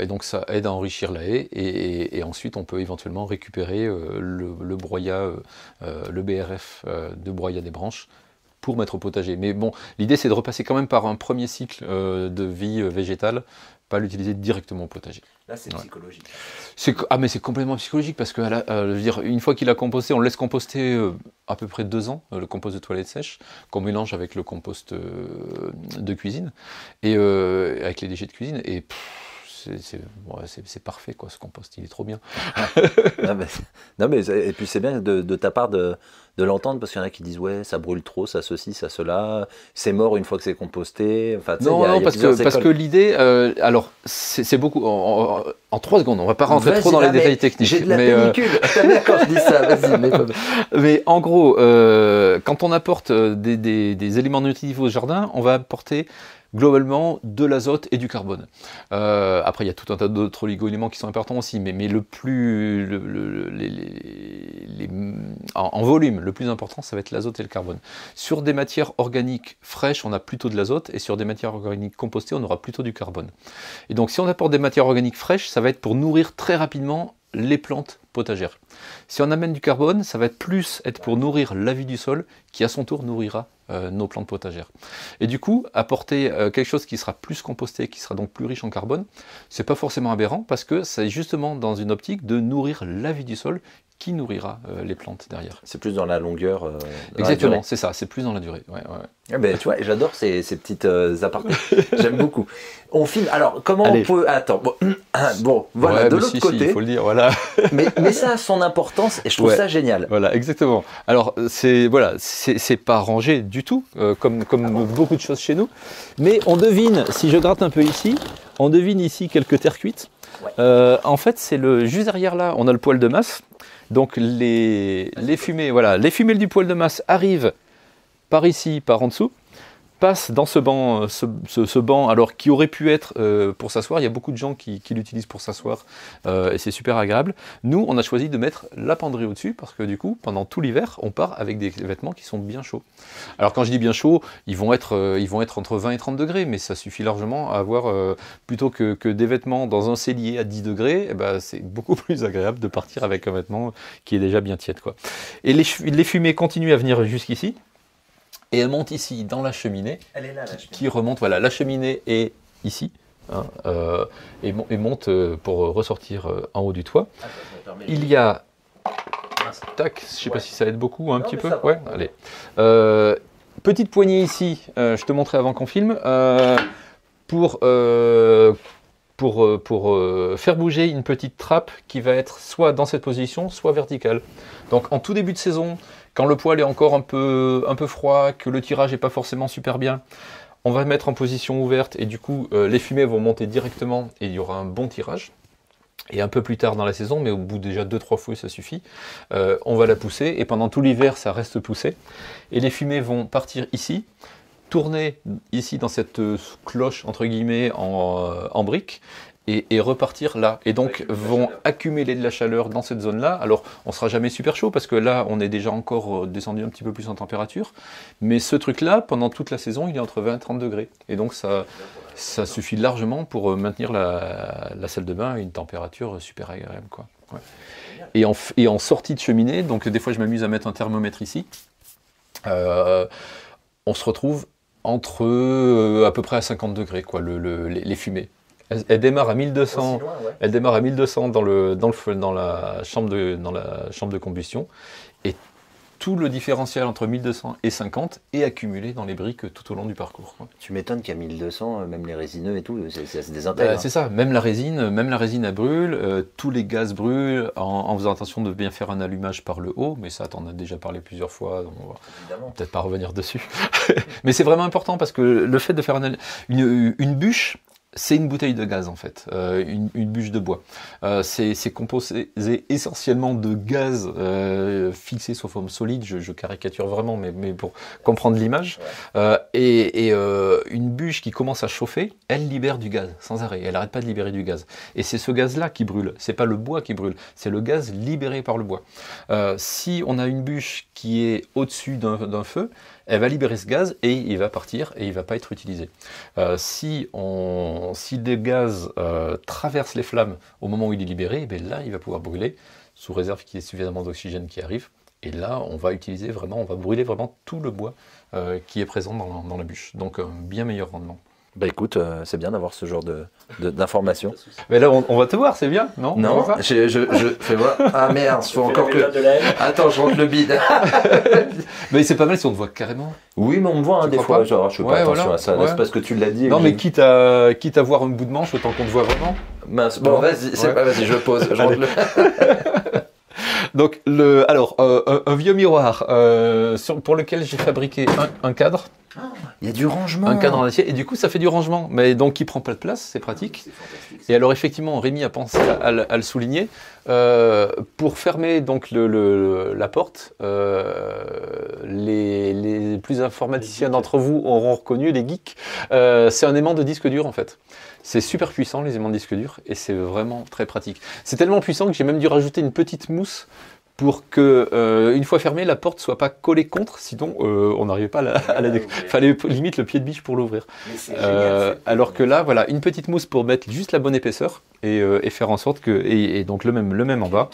Et donc ça aide à enrichir la haie. Et ensuite, on peut éventuellement récupérer le broyat, le BRF de broyat des branches, pour mettre au potager. Mais bon, l'idée c'est de repasser quand même par un premier cycle de vie végétale, pas l'utiliser directement au potager. Là c'est psychologique. Mais c'est complètement psychologique, parce que je veux dire, une fois qu'il a composté, on le laisse composter à peu près 2 ans, le compost de toilette sèche, qu'on mélange avec le compost de cuisine, et avec les déchets de cuisine, et c'est parfait, quoi, ce compost, il est trop bien. non mais et puis c'est bien de ta part de l'entendre, parce qu'il y en a qui disent ouais, ça brûle trop, ça ceci, ça cela, c'est mort une fois que c'est composté. Enfin, non, parce que l'idée, alors c'est beaucoup en 3 secondes, on va pas rentrer trop dans les détails techniques. J'ai de la pellicule. Quand je dis ça, vas-y. Mais en gros, quand on apporte des éléments nutritifs au jardin, on va apporter globalement de l'azote et du carbone. Après, il y a tout un tas d'autres oligo-éléments qui sont importants aussi, mais en volume, le plus important, ça va être l'azote et le carbone. Sur des matières organiques fraîches, on a plutôt de l'azote, et sur des matières organiques compostées, on aura plutôt du carbone. Et donc, si on apporte des matières organiques fraîches, ça va être pour nourrir très rapidement les plantes potagères. Si on amène du carbone, ça va être pour nourrir la vie du sol, qui à son tour nourrira nos plantes potagères. Et du coup, apporter quelque chose qui sera plus composté, qui sera donc plus riche en carbone, c'est pas forcément aberrant, parce que c'est justement dans une optique de nourrir la vie du sol, qui nourrira les plantes derrière. C'est plus dans la longueur. Exactement, c'est ça, c'est plus dans la durée. Ouais. Ah ben, tu vois, j'adore ces petites apartés. J'aime beaucoup. On filme. Alors, comment on peut. Attends. Bon voilà, de l'autre côté. Il faut le dire, voilà. mais ça a son importance, et je trouve ça génial. Voilà, exactement. Alors, c'est pas rangé du tout, comme beaucoup de choses chez nous. Mais on devine, si je gratte un peu ici, on devine ici quelques terres cuites. Ouais. En fait, c'est juste derrière là, on a le poêle de masse. Donc les fumées du poêle de masse arrivent par ici, par en dessous, passent dans ce banc, alors qui aurait pu être pour s'asseoir. Il y a beaucoup de gens qui l'utilisent pour s'asseoir, et c'est super agréable. Nous, on a choisi de mettre la penderie au-dessus, parce que du coup, pendant tout l'hiver, on part avec des vêtements qui sont bien chauds. Alors quand je dis bien chauds, ils vont être entre 20 et 30 degrés, mais ça suffit largement à avoir, plutôt que des vêtements dans un cellier à 10 degrés, c'est beaucoup plus agréable de partir avec un vêtement qui est déjà bien tiède, quoi. Et les fumées continuent à venir jusqu'ici. Et elle monte ici dans la cheminée. Elle est là, la cheminée. Qui remonte, voilà, la cheminée est ici, hein, et monte pour ressortir en haut du toit. Il y a, tac, je ne sais pas si ça aide beaucoup, un petit peu. Ouais, allez. Petite poignée ici, je te montrais avant qu'on filme, pour faire bouger une petite trappe qui va être soit dans cette position, soit verticale. Donc en tout début de saison, quand le poêle est encore un peu froid, que le tirage n'est pas forcément super bien, on va mettre en position ouverte, et du coup les fumées vont monter directement et il y aura un bon tirage. Et un peu plus tard dans la saison, mais au bout déjà 2-3 fois ça suffit, on va la pousser, et pendant tout l'hiver ça reste poussé. Et les fumées vont partir ici, tourner ici dans cette cloche entre guillemets en briques, et repartir là, et donc vont accumuler de la chaleur dans cette zone-là. Alors on ne sera jamais super chaud, parce que là on est déjà encore descendu un petit peu plus en température, mais ce truc-là, pendant toute la saison, il est entre 20 et 30 degrés, et donc ça suffit largement pour maintenir la salle de bain à une température super agréable, quoi. Ouais. Et en sortie de cheminée, donc des fois je m'amuse à mettre un thermomètre ici, on se retrouve entre à peu près à 50 degrés, quoi, les fumées. Elle démarre à 1200. Loin, ouais. Elle démarre à 1200 dans la chambre de combustion, et tout le différentiel entre 1200 et 50 est accumulé dans les briques tout au long du parcours, quoi. Tu m'étonnes qu'à 1200, même les résineux et tout, c'est désintègre. C'est ça, même la résine elle brûle, tous les gaz brûlent en faisant attention de bien faire un allumage par le haut, mais ça t'en as déjà parlé plusieurs fois, donc on va peut-être pas revenir dessus. Mais c'est vraiment important parce que le fait de faire une bûche, c'est une bouteille de gaz en fait, une bûche de bois. C'est composé essentiellement de gaz fixé sous forme solide, je caricature vraiment, mais pour comprendre l'image. Une bûche qui commence à chauffer, elle libère du gaz sans arrêt, elle n'arrête pas de libérer du gaz. Et c'est ce gaz-là qui brûle, c'est pas le bois qui brûle, c'est le gaz libéré par le bois. Si on a une bûche qui est au-dessus d'un feu, elle va libérer ce gaz et il va partir et il ne va pas être utilisé. Si le gaz traverse les flammes au moment où il est libéré, eh bien là il va pouvoir brûler, sous réserve qu'il y ait suffisamment d'oxygène qui arrive. Et là on va brûler vraiment tout le bois qui est présent dans la bûche. Donc un bien meilleur rendement. Bah écoute, c'est bien d'avoir ce genre d'informations. Mais là, on va te voir, c'est bien, non? Non, je fais voir. Ah merde, faut encore que... Attends, je rentre le bide. Mais c'est pas mal si on te voit carrément. Oui, mais on me voit des fois, genre, je fais pas attention à ça, c'est parce que tu l'as dit. Non, mais quitte à voir un bout de manche, autant qu'on te voit vraiment. Mince, bon, vas-y, je pose, je rentre le... Donc, un vieux miroir pour lequel j'ai fabriqué un cadre. Il y a du rangement. Un cadre en acier, et du coup ça fait du rangement, mais donc qui prend pas de place, c'est pratique. Et alors effectivement, Rémi a pensé à le souligner, pour fermer donc la porte, les plus informaticiens d'entre vous auront reconnu, les geeks, c'est un aimant de disque dur en fait. C'est super puissant les aimants de disque dur, et c'est vraiment très pratique. C'est tellement puissant que j'ai même dû rajouter une petite mousse pour que, une fois fermée, la porte ne soit pas collée contre, sinon on n'arrivait pas à la découvrir. Il fallait limite le pied de biche pour l'ouvrir. Alors que là, voilà, une petite mousse pour mettre juste la bonne épaisseur et faire en sorte que, et donc le même en bas,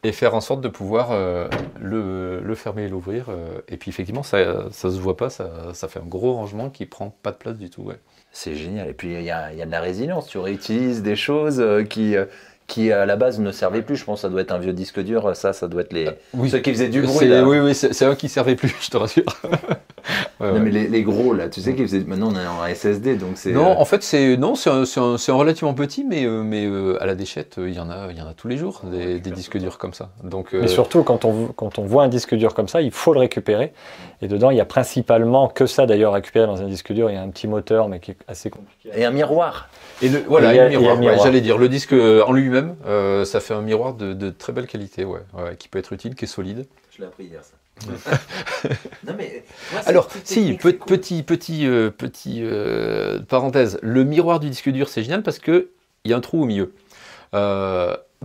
et faire en sorte de pouvoir le fermer et l'ouvrir. Et puis effectivement, ça se voit pas, ça fait un gros rangement qui prend pas de place du tout. Ouais. C'est génial. Et puis il y a de la résilience. Tu réutilises des choses qui à la base ne servaient plus. Je pense que ça doit être un vieux disque dur, ça doit être ceux qui faisaient du bruit. Oui, c'est un qui ne servait plus, je te rassure. Non, mais les gros là, tu sais qu'ils faisaient. Maintenant on est en SSD, donc c'est. Non, en fait c'est un relativement petit, mais à la déchette il y en a tous les jours des disques durs comme ça. Donc. Mais surtout quand on voit un disque dur comme ça, il faut le récupérer. Et dedans il y a principalement que ça d'ailleurs à récupérer dans un disque dur. Il y a un petit moteur, mais qui est assez compliqué. Et un miroir. Un miroir. Ouais, j'allais dire le disque en lui-même, ça fait un miroir de très belle qualité, qui peut être utile, qui est solide. Je l'ai appris hier ça. Non, mais, alors, si, petit parenthèse, le miroir du disque dur c'est génial parce qu'il y a un trou au milieu.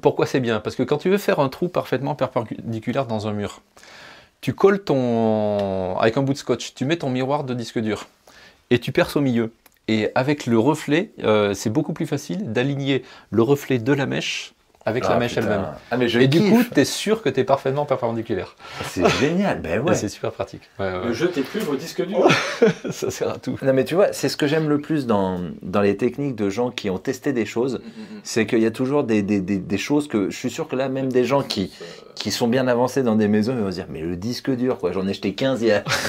Pourquoi c'est bien? Parce que quand tu veux faire un trou parfaitement perpendiculaire dans un mur, tu colles avec un bout de scotch, tu mets ton miroir de disque dur et tu perces au milieu. Et avec le reflet, c'est beaucoup plus facile d'aligner le reflet de la mèche avec la mèche elle-même. Et du coup, tu es sûr que tu es parfaitement perpendiculaire. C'est génial, ben ouais. C'est super pratique. Ne jetez plus vos disques durs. Ça sert à tout. Non mais tu vois, c'est ce que j'aime le plus dans les techniques de gens qui ont testé des choses, c'est qu'il y a toujours des choses que je suis sûr que là, même des gens qui sont bien avancés dans des maisons, ils vont se dire, mais le disque dur, quoi, j'en ai acheté 15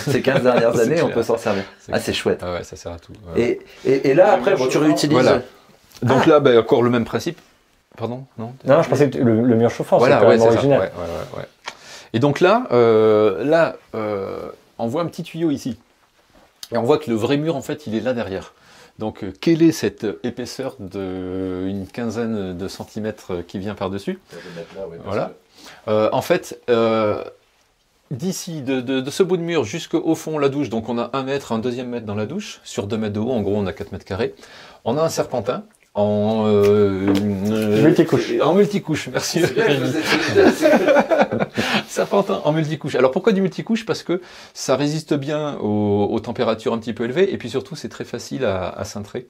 ces 15 dernières années, on peut s'en servir. C'est chouette. Ah ouais, ça sert à tout. Et là, après, tu réutilises... Voilà. Donc là, encore le même principe. Pardon? Non, je pensais que le mur chauffant, voilà, c'est quand même original. Ouais. Et donc là, on voit un petit tuyau ici. Et on voit que le vrai mur, en fait, il est là derrière. Donc, quelle est cette épaisseur d'une quinzaine de centimètres qui vient par-dessus? Voilà. En fait, d'ici, de ce bout de mur jusqu'au fond, la douche, donc on a 1 mètre, un deuxième mètre dans la douche, sur 2 mètres de haut, en gros on a 4 mètres carrés. On a un serpentin en multicouche. En multicouche, merci. Serpentin en multicouche. Alors pourquoi du multicouche? Parce que ça résiste bien aux températures un petit peu élevées, et puis surtout c'est très facile à cintrer.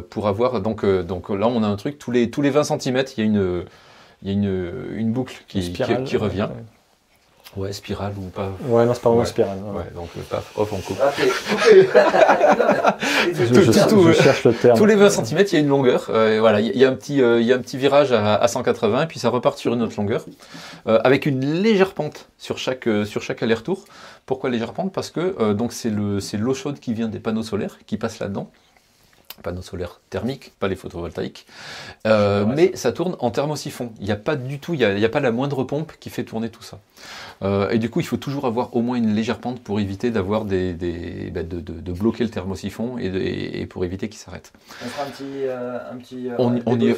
Pour avoir donc là on a un truc tous les 20 cm, il y a une boucle qui revient. Ouais, spirale ou pas. Ouais, non, c'est pas vraiment Ouais. spirale. Non. Ouais, donc paf, hop, on coupe. Je cherche le terme. Tous les 20 cm, il y a une longueur. Voilà, il y a un petit virage à 180, et puis ça repart sur une autre longueur, avec une légère pente sur chaque aller-retour. Pourquoi légère pente? Parce que donc c'est l'eau chaude qui vient des panneaux solaires qui passe là-dedans. Panneaux solaires thermiques, pas les photovoltaïques, mais ça tourne en thermosiphon. Il n'y a pas du tout, il n'y a pas la moindre pompe qui fait tourner tout ça. Et du coup, il faut toujours avoir au moins une légère pente pour éviter d'avoir de bloquer le thermosiphon et pour éviter qu'il s'arrête. On fera un petit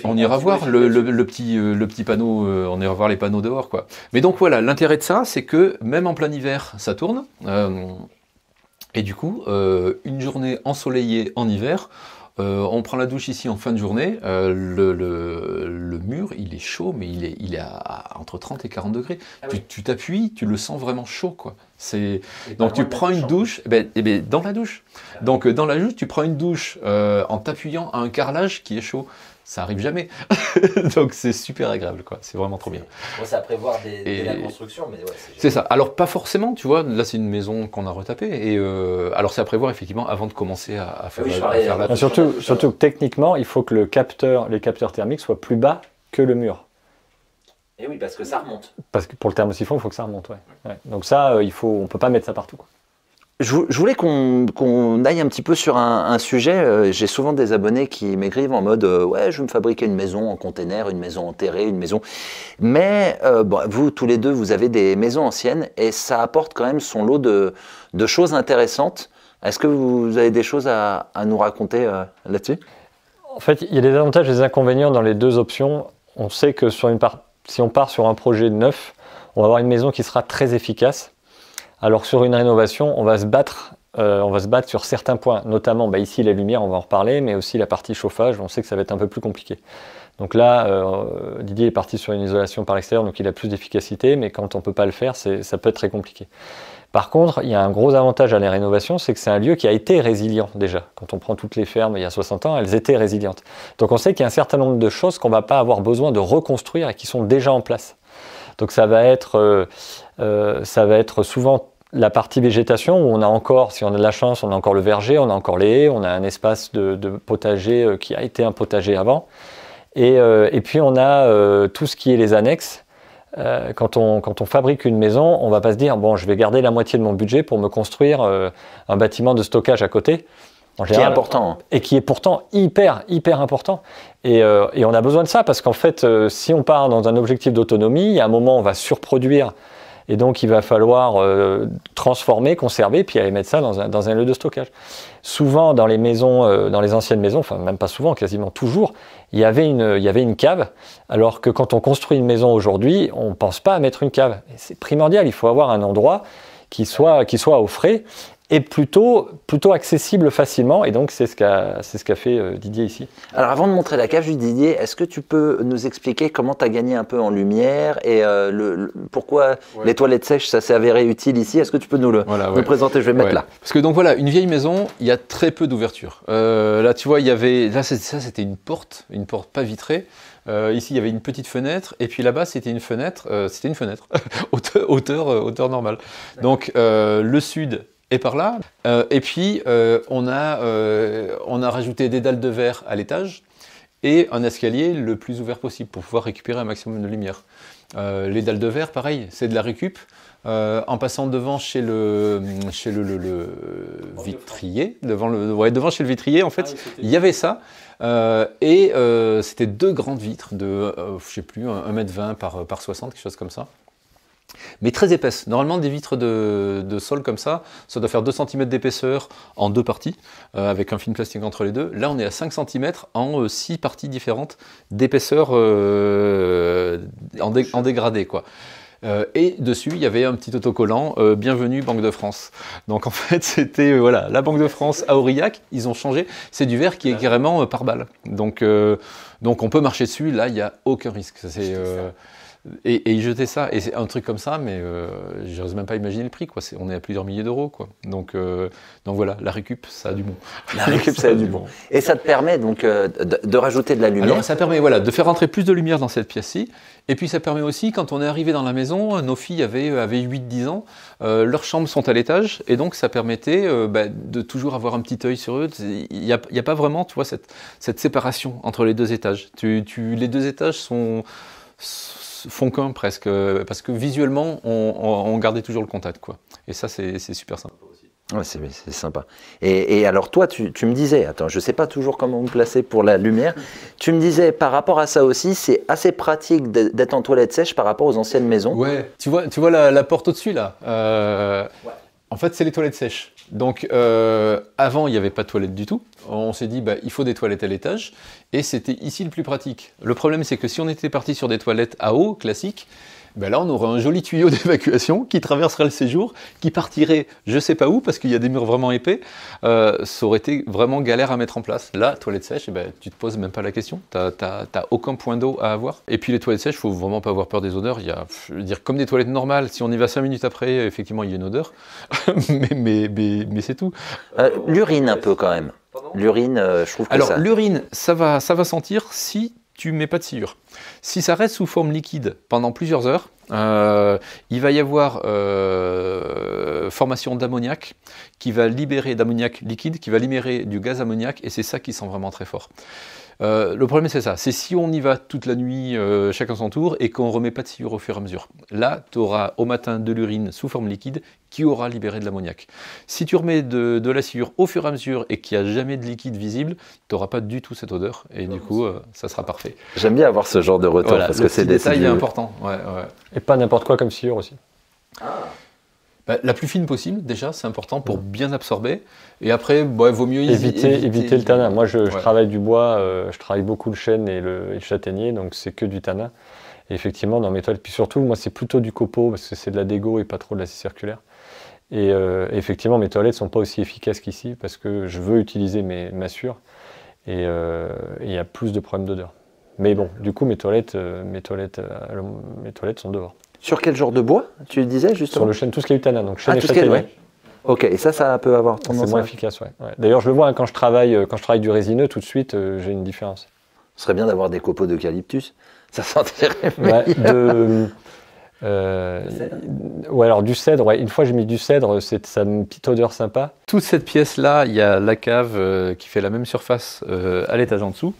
On ira voir le petit panneau, on ira voir les panneaux dehors, quoi. Mais donc voilà, l'intérêt de ça, c'est que même en plein hiver, ça tourne. Et du coup, une journée ensoleillée en hiver, on prend la douche ici en fin de journée, le mur il est chaud, mais il est entre 30 et 40 degrés. Ah oui. Tu t'appuies, tu le sens vraiment chaud, quoi. Donc tu prends une douche, dans la douche. Donc dans la douche, tu prends une douche en t'appuyant à un carrelage qui est chaud. Ça arrive jamais. Donc c'est super agréable, quoi. C'est vraiment trop bien. Bon, c'est à prévoir dès la construction, mais ouais, c'est ça. Alors pas forcément, tu vois. Là c'est une maison qu'on a retapée. Et alors c'est à prévoir effectivement avant de commencer à faire, faire la. Surtout que techniquement, il faut que les capteurs thermiques soient plus bas que le mur. Et oui, parce que ça remonte. Parce que pour le thermosiphon, il faut que ça remonte. Ouais. Ouais. Donc ça, on peut pas mettre ça partout, quoi. Je voulais qu'on aille un petit peu sur un sujet. J'ai souvent des abonnés qui m'écrivent en mode ouais, je veux me fabriquer une maison en container, une maison enterrée, une maison. Mais bon, vous, tous les deux, vous avez des maisons anciennes et ça apporte quand même son lot de choses intéressantes. Est-ce que vous avez des choses à nous raconter là-dessus? En fait, il y a des avantages et des inconvénients dans les deux options. On sait que si on part sur un projet neuf, on va avoir une maison qui sera très efficace. Alors sur une rénovation, on va se battre sur certains points, notamment ici la lumière, on va en reparler, mais aussi la partie chauffage, on sait que ça va être un peu plus compliqué. Donc là, Didier est parti sur une isolation par l'extérieur, donc il a plus d'efficacité, mais quand on ne peut pas le faire, ça peut être très compliqué. Par contre, il y a un gros avantage à la rénovation, c'est que c'est un lieu qui a été résilient déjà. Quand on prend toutes les fermes il y a 60 ans, elles étaient résilientes. Donc on sait qu'il y a un certain nombre de choses qu'on ne va pas avoir besoin de reconstruire et qui sont déjà en place. Donc ça va être souvent la partie végétation où on a encore, si on a de la chance, on a encore le verger, on a encore les haies, on a un espace de potager qui a été un potager avant. Et puis on a tout ce qui est les annexes. Quand on fabrique une maison, on ne va pas se dire bon, je vais garder la moitié de mon budget pour me construire un bâtiment de stockage à côté. En général, qui est important. Et qui est pourtant hyper important. Et on a besoin de ça parce qu'en fait, si on part dans un objectif d'autonomie, il y a un moment où on va surproduire. Et donc, il va falloir transformer, conserver, puis aller mettre ça dans un lieu de stockage. Souvent, dans les maisons, dans les anciennes maisons, enfin même pas souvent, quasiment toujours, il y avait une cave, alors que quand on construit une maison aujourd'hui, on ne pense pas à mettre une cave. Et c'est primordial, il faut avoir un endroit qui soit au frais et plutôt accessible facilement, et donc c'est ce qu'a fait Didier ici. Alors avant de montrer la cave, Didier, est-ce que tu peux nous expliquer comment tu as gagné un peu en lumière et pourquoi les toilettes sèches, ça s'est avéré utile ici? Est-ce que tu peux nous le présenter? Je vais mettre là. Parce que donc voilà, une vieille maison, il y a très peu d'ouverture. Là tu vois, c'était une porte pas vitrée. Ici, il y avait une petite fenêtre, et puis là-bas, c'était une fenêtre, hauteur normale. Donc le sud est par là, et puis on a rajouté des dalles de verre à l'étage et un escalier le plus ouvert possible pour pouvoir récupérer un maximum de lumière. Les dalles de verre, pareil, c'est de la récup. En passant devant chez le vitrier, devant chez le vitrier, en fait, il y avait ça. Et c'était deux grandes vitres de, je sais plus, 1,20 m par 60, quelque chose comme ça. Mais très épaisses. Normalement, des vitres de sol comme ça doit faire 2 cm d'épaisseur en 2 parties, avec un film plastique entre les deux. Là, on est à 5 cm en 6 parties différentes d'épaisseur en dégradé, quoi. Et dessus, il y avait un petit autocollant « Bienvenue Banque de France ». Donc en fait, c'était la Banque de France à Aurillac, ils ont changé. C'est du verre qui est carrément par balle. Donc on peut marcher dessus, là, il n'y a aucun risque. Et ils jetaient ça, et c'est un truc comme ça, mais je n'ose même pas imaginer le prix, quoi. On est à plusieurs milliers d'euros, quoi. Donc voilà, la récup, ça a du bon. La récup, ça a du bon. Et ça te permet donc de rajouter de la lumière. Alors ça permet voilà, de faire rentrer plus de lumière dans cette pièce-ci, et puis ça permet aussi, quand on est arrivé dans la maison, nos filles avaient 8-10 ans, leurs chambres sont à l'étage, et donc ça permettait de toujours avoir un petit œil sur eux. Il n'y a pas vraiment, tu vois, cette séparation entre les deux étages. Les deux étages font qu'un presque, parce que visuellement, on gardait toujours le contact, quoi. Et ça, c'est super sympa aussi. Ouais, c'est sympa. Et alors toi, tu me disais, attends, je ne sais pas toujours comment me placer pour la lumière, tu me disais par rapport à ça aussi, c'est assez pratique d'être en toilette sèche par rapport aux anciennes maisons. Ouais, tu vois la porte au-dessus là ouais. En fait, c'est les toilettes sèches. Donc, avant, il n'y avait pas de toilettes du tout. On s'est dit, il faut des toilettes à l'étage. Et c'était ici le plus pratique. Le problème, c'est que si on était parti sur des toilettes à eau, classiques, là, on aurait un joli tuyau d'évacuation qui traverserait le séjour, qui partirait je ne sais pas où, parce qu'il y a des murs vraiment épais. Ça aurait été vraiment galère à mettre en place. Là, toilette sèche, tu ne te poses même pas la question. Tu n'as aucun point d'eau à avoir. Et puis les toilettes sèches, il ne faut vraiment pas avoir peur des odeurs. Il y a, je veux dire, comme des toilettes normales, si on y va 5 minutes après, effectivement, il y a une odeur. mais c'est tout. L'urine un peu quand même. L'urine, je trouve que alors, ça... l'urine, ça va sentir si tu mets pas de sciure. Si ça reste sous forme liquide pendant plusieurs heures, il va y avoir formation d'ammoniac qui va libérer d'ammoniac liquide, qui va libérer du gaz ammoniac, et c'est ça qui sent vraiment très fort. Le problème c'est ça, c'est si on y va toute la nuit, chacun son tour, et qu'on ne remet pas de sciure au fur et à mesure. Là, tu auras au matin de l'urine sous forme liquide qui aura libéré de l'ammoniac. Si tu remets de la sciure au fur et à mesure et qu'il n'y a jamais de liquide visible, tu n'auras pas du tout cette odeur, et du coup, ça sera parfait. J'aime bien avoir ce genre de retour, voilà, parce que c'est des détails importants. Ouais. Et pas n'importe quoi comme sciure aussi. La plus fine possible, déjà, c'est important pour bien absorber. Et après, vaut mieux éviter le tanin. Moi, je travaille du bois, je travaille beaucoup le chêne et le châtaignier, donc c'est que du tanin. Et effectivement, dans mes toilettes, puis surtout, moi, c'est plutôt du copeaux, parce que c'est de la dégo et pas trop de la scie circulaire. Et effectivement, mes toilettes ne sont pas aussi efficaces qu'ici, parce que je veux utiliser ma sciure, et il y a plus de problèmes d'odeur. Mais bon, du coup, mes toilettes sont dehors. Sur quel genre de bois, tu disais justement? Sur le chêne, tout ce qui est du tanin, donc chêne et châtaignier. Ouais. Ok, et ça peut avoir tendance. C'est moins efficace, ouais. D'ailleurs, je le vois quand je travaille du résineux, tout de suite, j'ai une différence. Ce serait bien d'avoir des copeaux d'eucalyptus, ça sentirait mieux. Alors du cèdre, une fois j'ai mis du cèdre, ça a une petite odeur sympa. Toute cette pièce-là, il y a la cave qui fait la même surface à l'étage en dessous.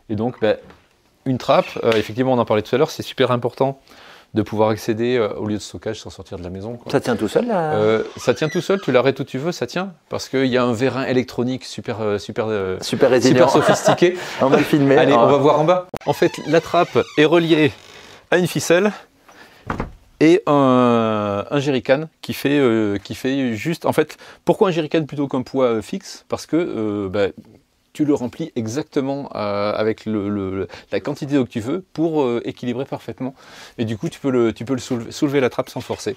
Et donc, une trappe, effectivement, on en parlait tout à l'heure, c'est super important de pouvoir accéder au lieu de stockage sans sortir de la maison, quoi. Ça tient tout seul là? Ça tient tout seul, tu l'arrêtes où tu veux, ça tient. Parce qu'il y a un vérin électronique super résilient, super sophistiqué. On va le filmer. Allez, on va voir en bas. En fait, la trappe est reliée à une ficelle et un jerrycan qui fait juste... En fait, pourquoi un jerrycan plutôt qu'un poids fixe? Parce que... tu le remplis exactement avec la quantité d'eau que tu veux pour équilibrer parfaitement. Et du coup, tu peux le soulever la trappe sans forcer.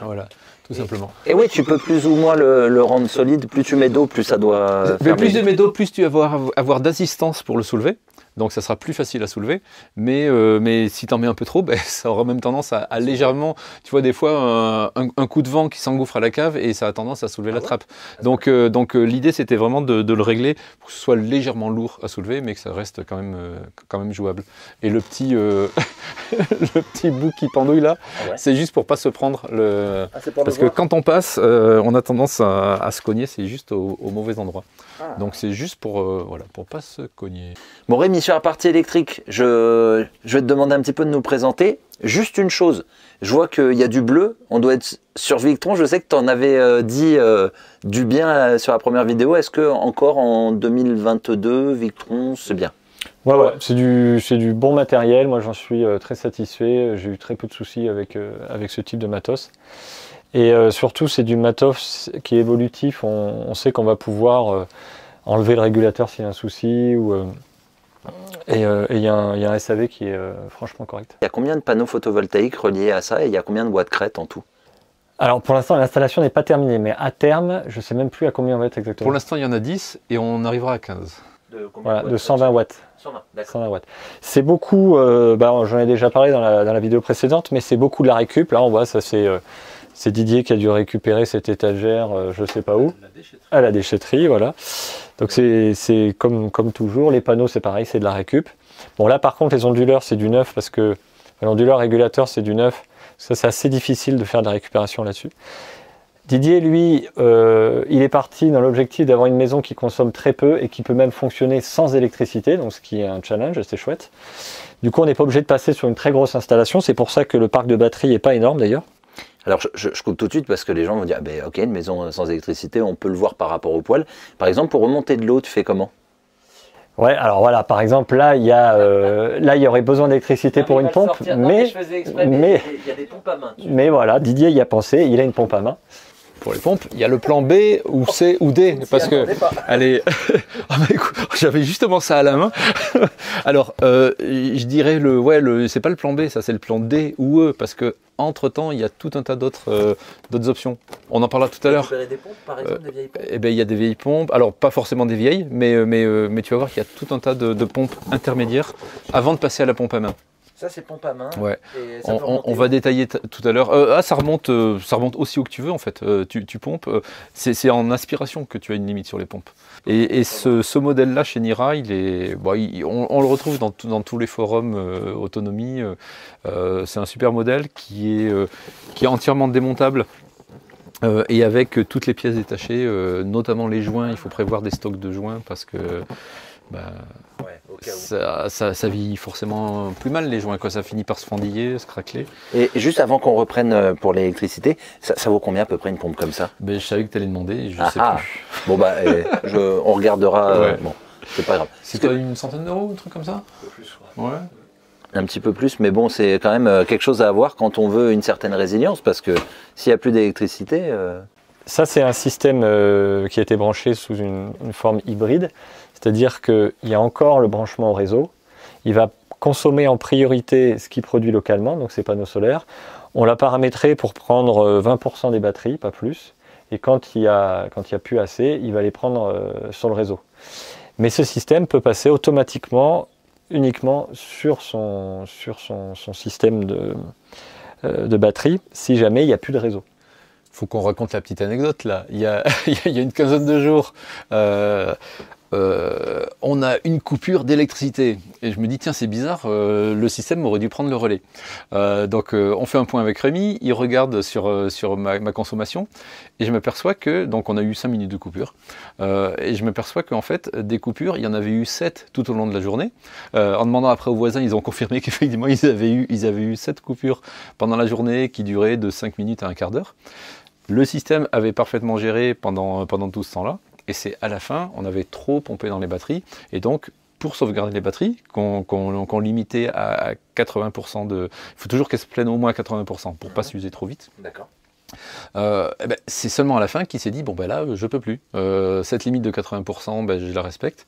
Voilà, tout simplement. Et oui, tu peux plus ou moins le rendre solide. Plus tu mets d'eau, plus ça doit... Plus tu mets d'eau, plus tu vas avoir d'assistance pour le soulever. Donc ça sera plus facile à soulever, mais si tu en mets un peu trop, ça aura même tendance à légèrement, tu vois des fois un coup de vent qui s'engouffre à la cave et ça a tendance à soulever la trappe. Donc l'idée c'était vraiment de le régler pour que ce soit légèrement lourd à soulever, mais que ça reste quand même jouable. Et le petit, le petit bout qui pendouille là, c'est juste pour pas se prendre parce que quand on passe, on a tendance à se cogner, c'est juste au mauvais endroit. Donc c'est juste pour pas se cogner. Bon Rémi, sur la partie électrique, je vais te demander un petit peu de nous présenter. Juste une chose, je vois qu'il y a du bleu, on doit être sur Victron, je sais que tu en avais dit du bien sur la première vidéo. Est-ce que encore en 2022, Victron, c'est bien? Ouais, c'est du bon matériel, moi j'en suis très satisfait, j'ai eu très peu de soucis avec ce type de matos. Et surtout, c'est du matos qui est évolutif. On sait qu'on va pouvoir enlever le régulateur s'il y a un souci. Et il y a un SAV qui est franchement correct. Il y a combien de panneaux photovoltaïques reliés à ça et il y a combien de bois de crête en tout? Alors pour l'instant, l'installation n'est pas terminée, mais à terme, je ne sais même plus à combien on va être exactement. Pour l'instant, il y en a 10 et on arrivera à 15. De 120 watts. d'accord. 120 watts. C'est beaucoup, j'en ai déjà parlé dans la vidéo précédente, mais c'est beaucoup de la récup. Là, on voit, ça c'est Didier qui a dû récupérer cette étagère, je ne sais pas où, à la déchetterie, voilà. Donc c'est comme toujours, les panneaux c'est pareil, c'est de la récup. Bon là par contre les onduleurs c'est du neuf, parce que l'onduleur régulateur c'est du neuf, ça c'est assez difficile de faire de la récupération là-dessus. Didier lui, il est parti dans l'objectif d'avoir une maison qui consomme très peu et qui peut même fonctionner sans électricité, donc ce qui est un challenge, c'est chouette. Du coup on n'est pas obligé de passer sur une très grosse installation, c'est pour ça que le parc de batterie n'est pas énorme d'ailleurs. Alors je coupe tout de suite parce que les gens vont dire ok, une maison sans électricité, on peut le voir par rapport au poêle. Par exemple, pour remonter de l'eau, tu fais comment? Ouais, alors voilà, par exemple là il y aurait besoin d'électricité pour une pompe, mais il y a des pompes à main. Mais voilà, Didier y a pensé, il a une pompe à main. Pour les pompes, il y a le plan B ou C ou D, parce que allez, j'avais justement ça à la main. Alors, je dirais c'est pas le plan B, ça c'est le plan D ou E, parce que entre temps, il y a tout un tas d'autres options. On en parlera tout à l'heure. Des pompes, par exemple, des vieilles pompes. Eh ben, il y a des vieilles pompes. Alors, pas forcément des vieilles, mais tu vas voir qu'il y a tout un tas de pompes intermédiaires avant de passer à la pompe à main. Ça, c'est pompe à main. Ouais. Et on va détailler tout à l'heure. Ça remonte aussi où que tu veux en fait. Tu pompes. C'est en aspiration que tu as une limite sur les pompes. Et ce modèle-là chez Nira, on le retrouve dans tous les forums autonomie. C'est un super modèle qui est entièrement démontable. Et avec toutes les pièces détachées, notamment les joints. Il faut prévoir des stocks de joints parce que ça vieillit forcément plus mal les joints, quand ça finit par se fendiller, se craqueler. Et juste avant qu'on reprenne pour l'électricité, ça vaut combien à peu près une pompe comme ça? Je savais que tu allais demander, je sais plus. Bon on regardera, bon, c'est pas grave. C'est quoi, une centaine d'euros, un truc comme ça? Un peu plus, ouais. Un petit peu plus, mais bon, c'est quand même quelque chose à avoir quand on veut une certaine résilience, parce que s'il n'y a plus d'électricité... Ça, c'est un système qui a été branché sous une forme hybride, c'est-à-dire qu'il y a encore le branchement au réseau. Il va consommer en priorité ce qu'il produit localement, donc ces panneaux solaires. On l'a paramétré pour prendre 20% des batteries, pas plus. Et quand il y a plus assez, il va les prendre sur le réseau. Mais ce système peut passer automatiquement, uniquement sur son système de batterie, si jamais il n'y a plus de réseau. Faut qu'on raconte la petite anecdote là. Il y a une quinzaine de jours, on a une coupure d'électricité. Et je me dis, tiens, c'est bizarre, le système aurait dû prendre le relais. Donc on fait un point avec Rémi, il regarde sur ma consommation, et je m'aperçois que, donc on a eu 5 minutes de coupure, et je m'aperçois qu'en fait, des coupures, il y en avait eu 7 tout au long de la journée. En demandant après aux voisins, ils ont confirmé qu'effectivement, ils avaient eu 7 coupures pendant la journée qui duraient de 5 minutes à un quart d'heure. Le système avait parfaitement géré pendant tout ce temps-là, et c'est à la fin, on avait trop pompé dans les batteries, et donc pour sauvegarder les batteries, qu'on limitait à 80% il faut toujours qu'elles se plaignent au moins à 80% pour pas s'user trop vite. D'accord. C'est seulement à la fin qu'il s'est dit, là, je peux plus. Cette limite de 80%, je la respecte.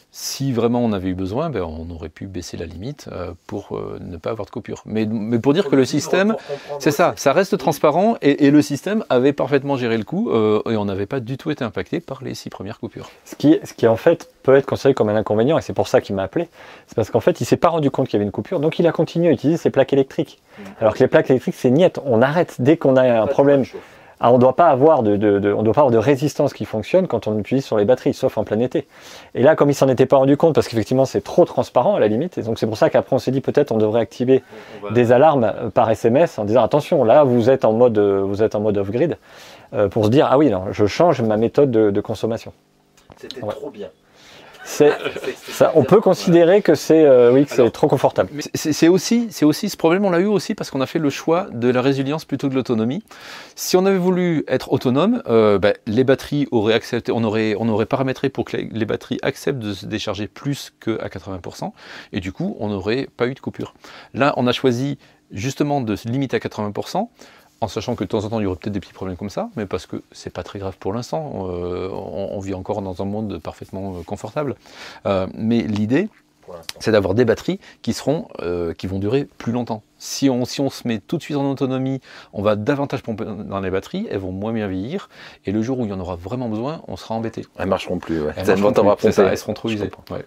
Si vraiment on avait eu besoin, on aurait pu baisser la limite pour ne pas avoir de coupure. Mais pour dire que le système, c'est ça reste transparent, et le système avait parfaitement géré le coup, et on n'avait pas du tout été impacté par les 6 premières coupures. Ce qui en fait peut être considéré comme un inconvénient, et c'est pour ça qu'il m'a appelé, c'est parce qu'en fait il ne s'est pas rendu compte qu'il y avait une coupure, donc il a continué à utiliser ses plaques électriques. Alors que les plaques électriques c'est niette, on arrête dès qu'on a un problème. Alors, on ne doit pas avoir de résistance qui fonctionne quand on utilise sur les batteries, sauf en plein été. Et là, comme il s'en était pas rendu compte, parce qu'effectivement c'est trop transparent à la limite, et donc c'est pour ça qu'après on s'est dit peut-être on devrait activer des alarmes par SMS en disant attention, là vous êtes en mode off-grid, pour se dire ah oui non, je change ma méthode de consommation. C'était trop bien. On peut considérer que c'est trop confortable. C'est aussi ce problème, on l'a eu aussi parce qu'on a fait le choix de la résilience plutôt que de l'autonomie. Si on avait voulu être autonome, les batteries auraient accepté, on aurait paramétré pour que les batteries acceptent de se décharger plus qu'à 80%, et du coup on n'aurait pas eu de coupure. Là on a choisi justement de se limiter à 80%, en sachant que de temps en temps il y aurait peut-être des petits problèmes comme ça, mais parce que c'est pas très grave pour l'instant, on vit encore dans un monde parfaitement confortable. Mais l'idée, c'est d'avoir des batteries qui vont durer plus longtemps. Si on se met tout de suite en autonomie, on va davantage pomper dans les batteries, elles vont moins bien vieillir, et le jour où il y en aura vraiment besoin, on sera embêté. Elles marcheront plus, ouais. Elles seront trop usées. Ouais.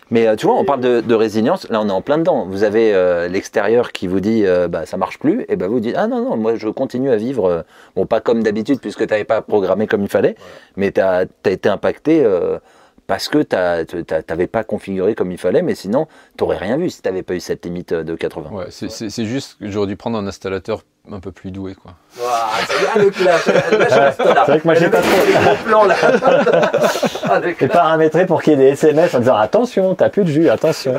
Mais tu vois, on parle de résilience, là on est en plein dedans. Vous avez l'extérieur qui vous dit bah, ça marche plus, et bah, vous dites ah non, moi je continue à vivre, bon pas comme d'habitude puisque tu n'avais pas programmé comme il fallait, mais tu as été impacté parce que tu n'avais pas configuré comme il fallait, mais sinon tu n'aurais rien vu si tu n'avais pas eu cette limite de 80. Ouais, c'est juste que j'aurais dû prendre un installateur un peu plus doué, quoi. Le clash, c'est vrai que moi j'ai pas trop plan là. et paramétré pour qu'il y ait des SMS en disant attention, t'as plus de jus, attention.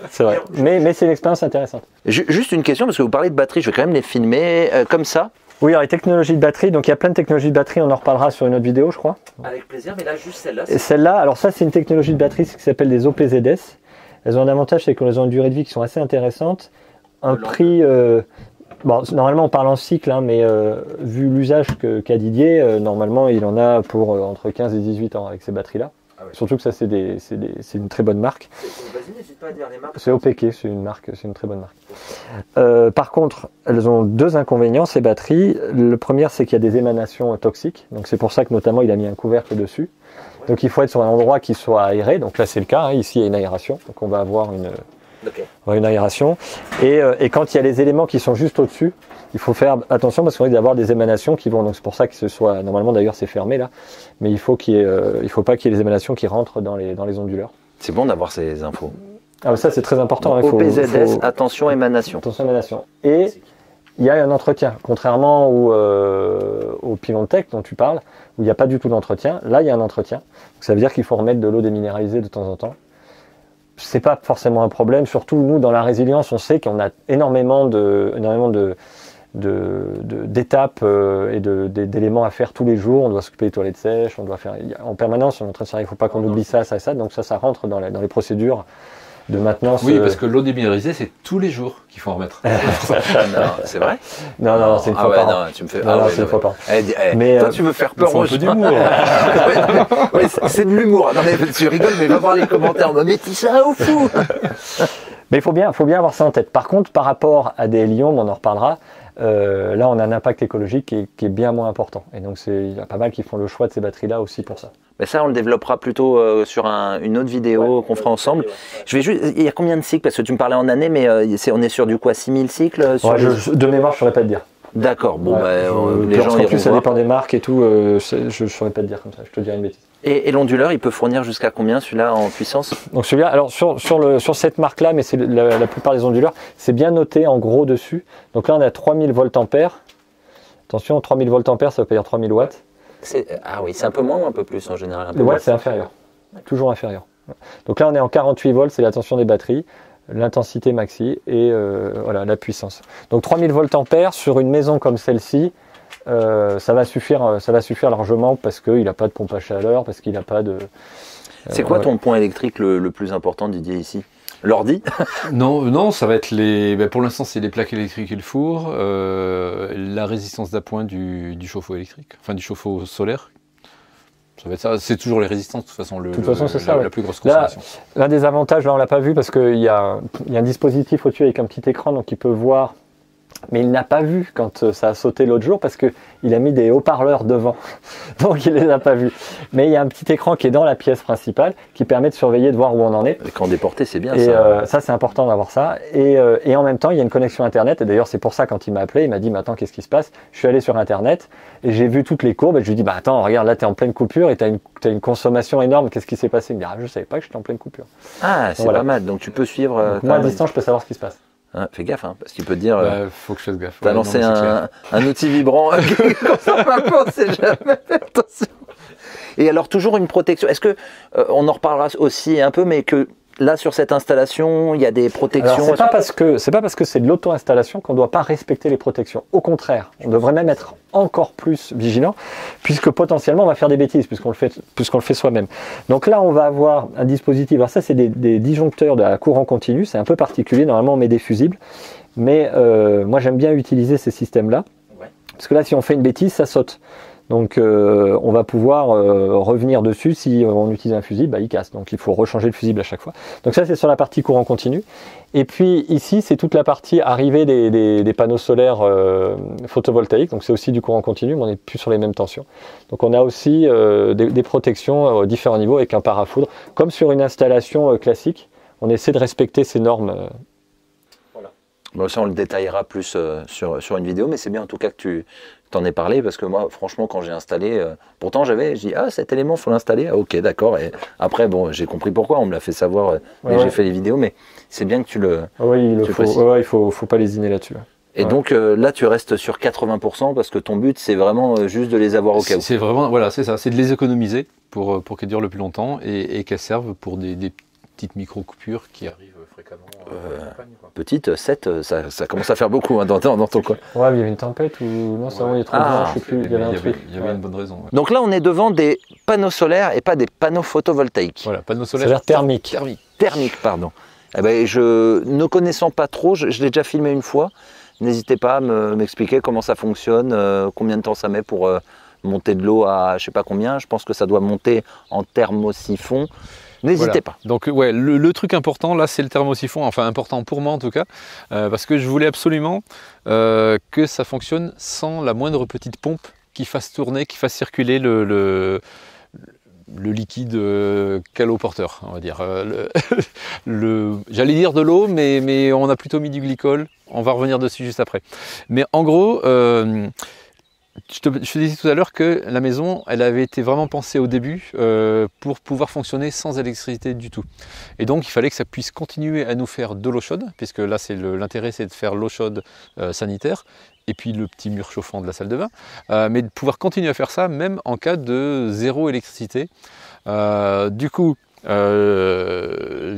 C'est vrai. Mais c'est une expérience intéressante. Juste une question, parce que vous parlez de batterie, je vais quand même les filmer comme ça. Oui, alors les technologies de batterie, donc il y a plein de technologies de batterie, on en reparlera sur une autre vidéo, je crois. Avec plaisir, mais là, juste celle-là. Et celle-là, alors ça, c'est une technologie de batterie qui s'appelle des OPZS. Elles ont un avantage, c'est qu'elles ont une durée de vie qui sont assez intéressantes. Un prix, bon, normalement, on parle en cycle, hein, mais vu l'usage qu'a Didier, normalement, il en a pour entre 15 et 18 ans avec ces batteries-là. Ah oui. Surtout que ça, c'est une très bonne marque. Vas-y, n'hésite pas à dire les marques. C'est OPK, c'est une marque, c'est une très bonne marque. Par contre, elles ont deux inconvénients, ces batteries. Le premier, c'est qu'il y a des émanations toxiques. Donc c'est pour ça que notamment, il a mis un couvercle dessus. Donc il faut être sur un endroit qui soit aéré. Donc là, c'est le cas. Hein. Ici, il y a une aération. Donc on va avoir une aération. Et quand il y a les éléments qui sont juste au-dessus, il faut faire attention parce qu'on risque d'avoir des émanations qui vont. Donc c'est pour ça que ce soit. Normalement d'ailleurs c'est fermé là, mais il faut pas qu'il y ait les émanations qui rentrent dans les onduleurs. C'est bon d'avoir ces infos. Ah ça c'est très important. Donc, OPZS, attention émanation. Attention émanation. Et il y a un entretien, contrairement au Pylon Tech dont tu parles, où il n'y a pas du tout d'entretien. Là il y a un entretien. Donc, ça veut dire qu'il faut remettre de l'eau déminéralisée de temps en temps. C'est pas forcément un problème. Surtout nous dans la résilience, on sait qu'on a énormément d'étapes et d'éléments à faire tous les jours. On doit s'occuper des toilettes sèches, on doit faire en permanence, on est en train de faire, il ne faut pas qu'on oublie ça, donc ça rentre dans les procédures de maintenance. Oui, parce que l'eau déminéralisée, c'est tous les jours qu'il faut en remettre. C'est vrai? Non, c'est une fois par an. Non, tu me fais... c'est une fois par an. Mais toi, tu veux faire peur aux gens. C'est de l'humour. Non, mais tu rigoles, mais va voir les commentaires. Mais tu ça au fou. Mais il faut bien avoir ça en tête. Par contre, par rapport à des Lyon, on en reparlera, là on a un impact écologique qui est bien moins important. Et donc il y a pas mal qui font le choix de ces batteries-là aussi pour ça. Mais ça, on le développera plutôt sur une autre vidéo qu'on fera ensemble. Je vais juste, il y a combien de cycles? Parce que tu me parlais en années, mais on est sur du quoi, 6000 cycles de mémoire, je ne saurais pas te dire. D'accord, bon, les gens iront ça dépend des marques et tout, je ne saurais pas te dire comme ça, je te dirais une bêtise. Et l'onduleur, il peut fournir jusqu'à combien celui-là en puissance? Donc celui-là, alors sur cette marque-là, mais c'est la plupart des onduleurs, c'est bien noté en gros dessus. Donc là, on a 3000 voltampères. Attention, 3000 voltampères, ça veut pas dire 3000 watts. Ah oui, c'est un peu moins ou un peu plus en général? Le watt, c'est inférieur, toujours inférieur. Donc là, on est en 48 volts, c'est la tension des batteries, l'intensité maxi et voilà, la puissance. Donc 3000 voltampères sur une maison comme celle-ci, ça va suffire largement parce qu'il n'a pas de pompe à chaleur, parce qu'il n'a pas de... C'est quoi ton point électrique le plus important, Didier, ici? L'ordi? Non, ça va être pour l'instant, c'est les plaques électriques et le four, la résistance d'appoint du chauffe-eau électrique, enfin du chauffe-eau solaire. Ça va être ça. C'est toujours les résistances, de toute façon, la plus grosse consommation. L'un des avantages, là on l'a pas vu parce qu'il y a un dispositif au-dessus avec un petit écran, donc il peut voir. Mais il n'a pas vu quand ça a sauté l'autre jour parce qu'il a mis des haut-parleurs devant, donc il ne les a pas vus. Mais il y a un petit écran qui est dans la pièce principale qui permet de surveiller, de voir où on en est. L'écran déporté, c'est bien et ça. Ça, c'est important d'avoir ça. Et en même temps, il y a une connexion Internet. Et d'ailleurs, c'est pour ça, quand il m'a appelé, il m'a dit, mais attends, qu'est-ce qui se passe? Je suis allé sur Internet et j'ai vu toutes les courbes. Et je lui ai dit, bah attends, regarde, là, tu es en pleine coupure et tu as une consommation énorme. Qu'est-ce qui s'est passé? Il me dit, ah, je ne savais pas que j'étais en pleine coupure. Ah, c'est pas mal. Donc tu peux suivre. Moi, à distance, je peux savoir ce qui se passe. Hein, fais gaffe, hein, parce qu'il peut te dire. Faut que je fasse gaffe. T'as lancé un outil vibrant. Quand ça va pas, on sait jamais. Attention. Et alors, toujours une protection. Est-ce que, on en reparlera aussi un peu, mais que là, sur cette installation, il y a des protections? Alors, c'est pas parce que c'est de l'auto-installation qu'on ne doit pas respecter les protections. Au contraire, on devrait même être encore plus vigilant, puisque potentiellement, on va faire des bêtises, puisqu'on le fait soi-même. Donc là, on va avoir un dispositif. Alors ça, c'est des disjoncteurs de courant continu. C'est un peu particulier. Normalement, on met des fusibles. Mais moi, j'aime bien utiliser ces systèmes-là. Ouais. Parce que là, si on fait une bêtise, ça saute. Donc on va pouvoir revenir dessus. Si on utilise un fusible, il casse. Donc il faut rechanger le fusible à chaque fois. Donc ça, c'est sur la partie courant continu. Et puis ici, c'est toute la partie arrivée des panneaux solaires photovoltaïques. Donc c'est aussi du courant continu, mais on n'est plus sur les mêmes tensions. Donc on a aussi des protections à différents niveaux avec un parafoudre, comme sur une installation classique. on essaie de respecter ces normes. Bon, ça, on le détaillera plus sur une vidéo, mais c'est bien en tout cas que tu t'en aies parlé, parce que moi, franchement, quand j'ai installé, pourtant je dis, ah, cet élément, il faut l'installer, ah, ok, d'accord, et après, bon, j'ai compris pourquoi, on me l'a fait savoir, dès que j'ai fait les vidéos, mais c'est bien que tu le Il faut pas lésiner là-dessus. Et donc là, tu restes sur 80% parce que ton but, c'est vraiment juste de les avoir au cas où. C'est vraiment, voilà, c'est ça, c'est de les économiser pour qu'elles durent le plus longtemps et qu'elles servent pour des petites micro-coupures qui arrivent fréquemment. Petite, 7, ça commence à faire beaucoup dans ton coin. Ouais, mais il y avait une tempête ou non, c'est vraiment il est trop blanc, je sais plus, il y avait un truc. Il y avait une bonne raison. Ouais. Donc là, on est devant des panneaux solaires et pas des panneaux photovoltaïques. Voilà, panneaux solaires. Solaire thermique. Thermique, pardon. Eh ben, ne connaissant pas trop, je l'ai déjà filmé une fois. N'hésitez pas à m'expliquer comment ça fonctionne, combien de temps ça met pour monter de l'eau à je sais pas combien. Je pense que ça doit monter en thermosiphon. N'hésitez pas. Donc ouais, le truc important là, c'est le thermosiphon, enfin important pour moi en tout cas, parce que je voulais absolument que ça fonctionne sans la moindre petite pompe qui fasse tourner, qui fasse circuler le liquide caloporteur, on va dire. J'allais dire de l'eau, mais on a plutôt mis du glycol. On va revenir dessus juste après. Mais en gros, je te disais tout à l'heure que la maison, elle avait été vraiment pensée au début pour pouvoir fonctionner sans électricité du tout. Et donc, il fallait que ça puisse continuer à nous faire de l'eau chaude, puisque là, l'intérêt, c'est de faire l'eau chaude sanitaire, et puis le petit mur chauffant de la salle de bain, mais de pouvoir continuer à faire ça même en cas de zéro électricité. Du coup, je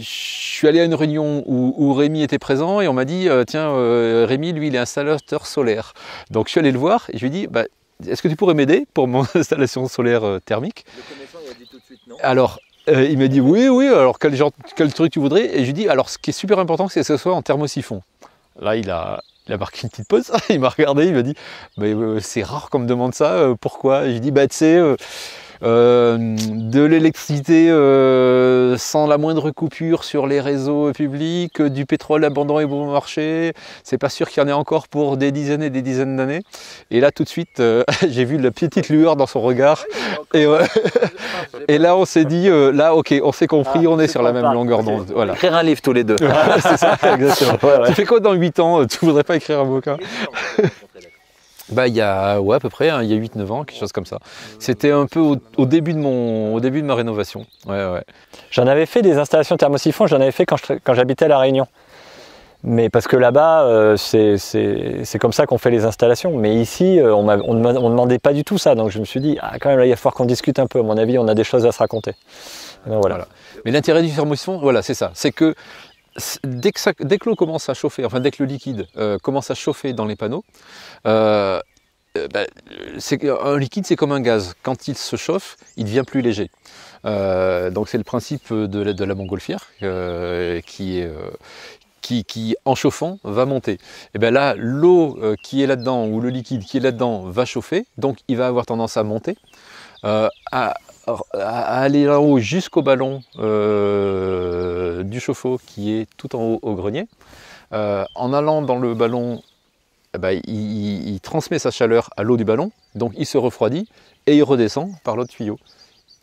suis allé à une réunion où Rémi était présent et on m'a dit tiens, Rémi, lui, il est installateur solaire. Donc je suis allé le voir et je lui ai dit est-ce que tu pourrais m'aider pour mon installation solaire thermique? Le connaissant, il a dit tout de suite non. Alors, il m'a dit oui, alors quel truc tu voudrais? Et je lui ai dit alors ce qui est super important, c'est que ce soit en thermosiphon. Là, il a marqué une petite pause, il m'a regardé, il m'a dit c'est rare qu'on me demande ça, pourquoi? Et j'ai dit tu sais, de l'électricité sans la moindre coupure sur les réseaux publics, du pétrole abondant et bon marché, c'est pas sûr qu'il y en ait encore pour des dizaines et des dizaines d'années. Et là tout de suite j'ai vu la petite lueur dans son regard et là on s'est dit là ok, on s'est compris, on est sur la même longueur d'onde. Voilà. Écrire un livre tous les deux. C'est ça, exactement. Tu fais quoi dans 8 ans? Tu voudrais pas écrire un bouquin? Il y a à peu près, il y a 8-9 ans, quelque chose comme ça. C'était un peu au début de ma rénovation. Ouais. J'en avais fait des installations thermosiphon, j'en avais fait quand j'habitais à La Réunion. Mais parce que là-bas, c'est comme ça qu'on fait les installations. Mais ici, on ne demandait pas du tout ça. Donc je me suis dit, quand même, là, il va falloir qu'on discute un peu. À mon avis, on a des choses à se raconter. Donc, voilà. Mais l'intérêt du thermosiphon, voilà, c'est ça. C'est que dès que l'eau commence à chauffer, enfin dès que le liquide commence à chauffer dans les panneaux, un liquide c'est comme un gaz. Quand il se chauffe, il devient plus léger. Donc c'est le principe de la montgolfière qui en chauffant va monter. Et bien là, l'eau qui est là-dedans ou le liquide qui est là-dedans va chauffer, donc il va avoir tendance à monter, à aller là-haut jusqu'au ballon du chauffe-eau qui est tout en haut au grenier. En allant dans le ballon, il transmet sa chaleur à l'eau du ballon, donc il se refroidit et il redescend par l'autre tuyau.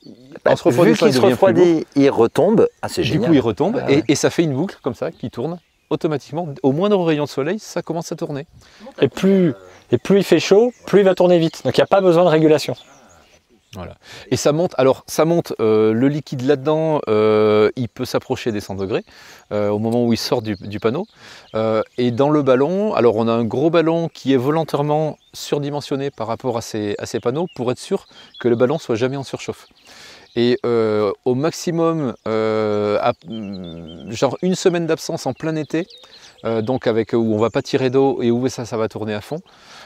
Vu qu'il se refroidit, il retombe. C'est génial. Du coup, il retombe et ça fait une boucle comme ça qui tourne automatiquement. Au moindre rayon de soleil, ça commence à tourner. Et plus il fait chaud, plus il va tourner vite. Donc il n'y a pas besoin de régulation. Voilà. Et ça monte, le liquide là-dedans, il peut s'approcher des 100 degrés au moment où il sort du panneau. Et dans le ballon, alors on a un gros ballon qui est volontairement surdimensionné par rapport à ces panneaux pour être sûr que le ballon soit jamais en surchauffe. Et au maximum, genre une semaine d'absence en plein été, donc où on ne va pas tirer d'eau et où ça va tourner à fond,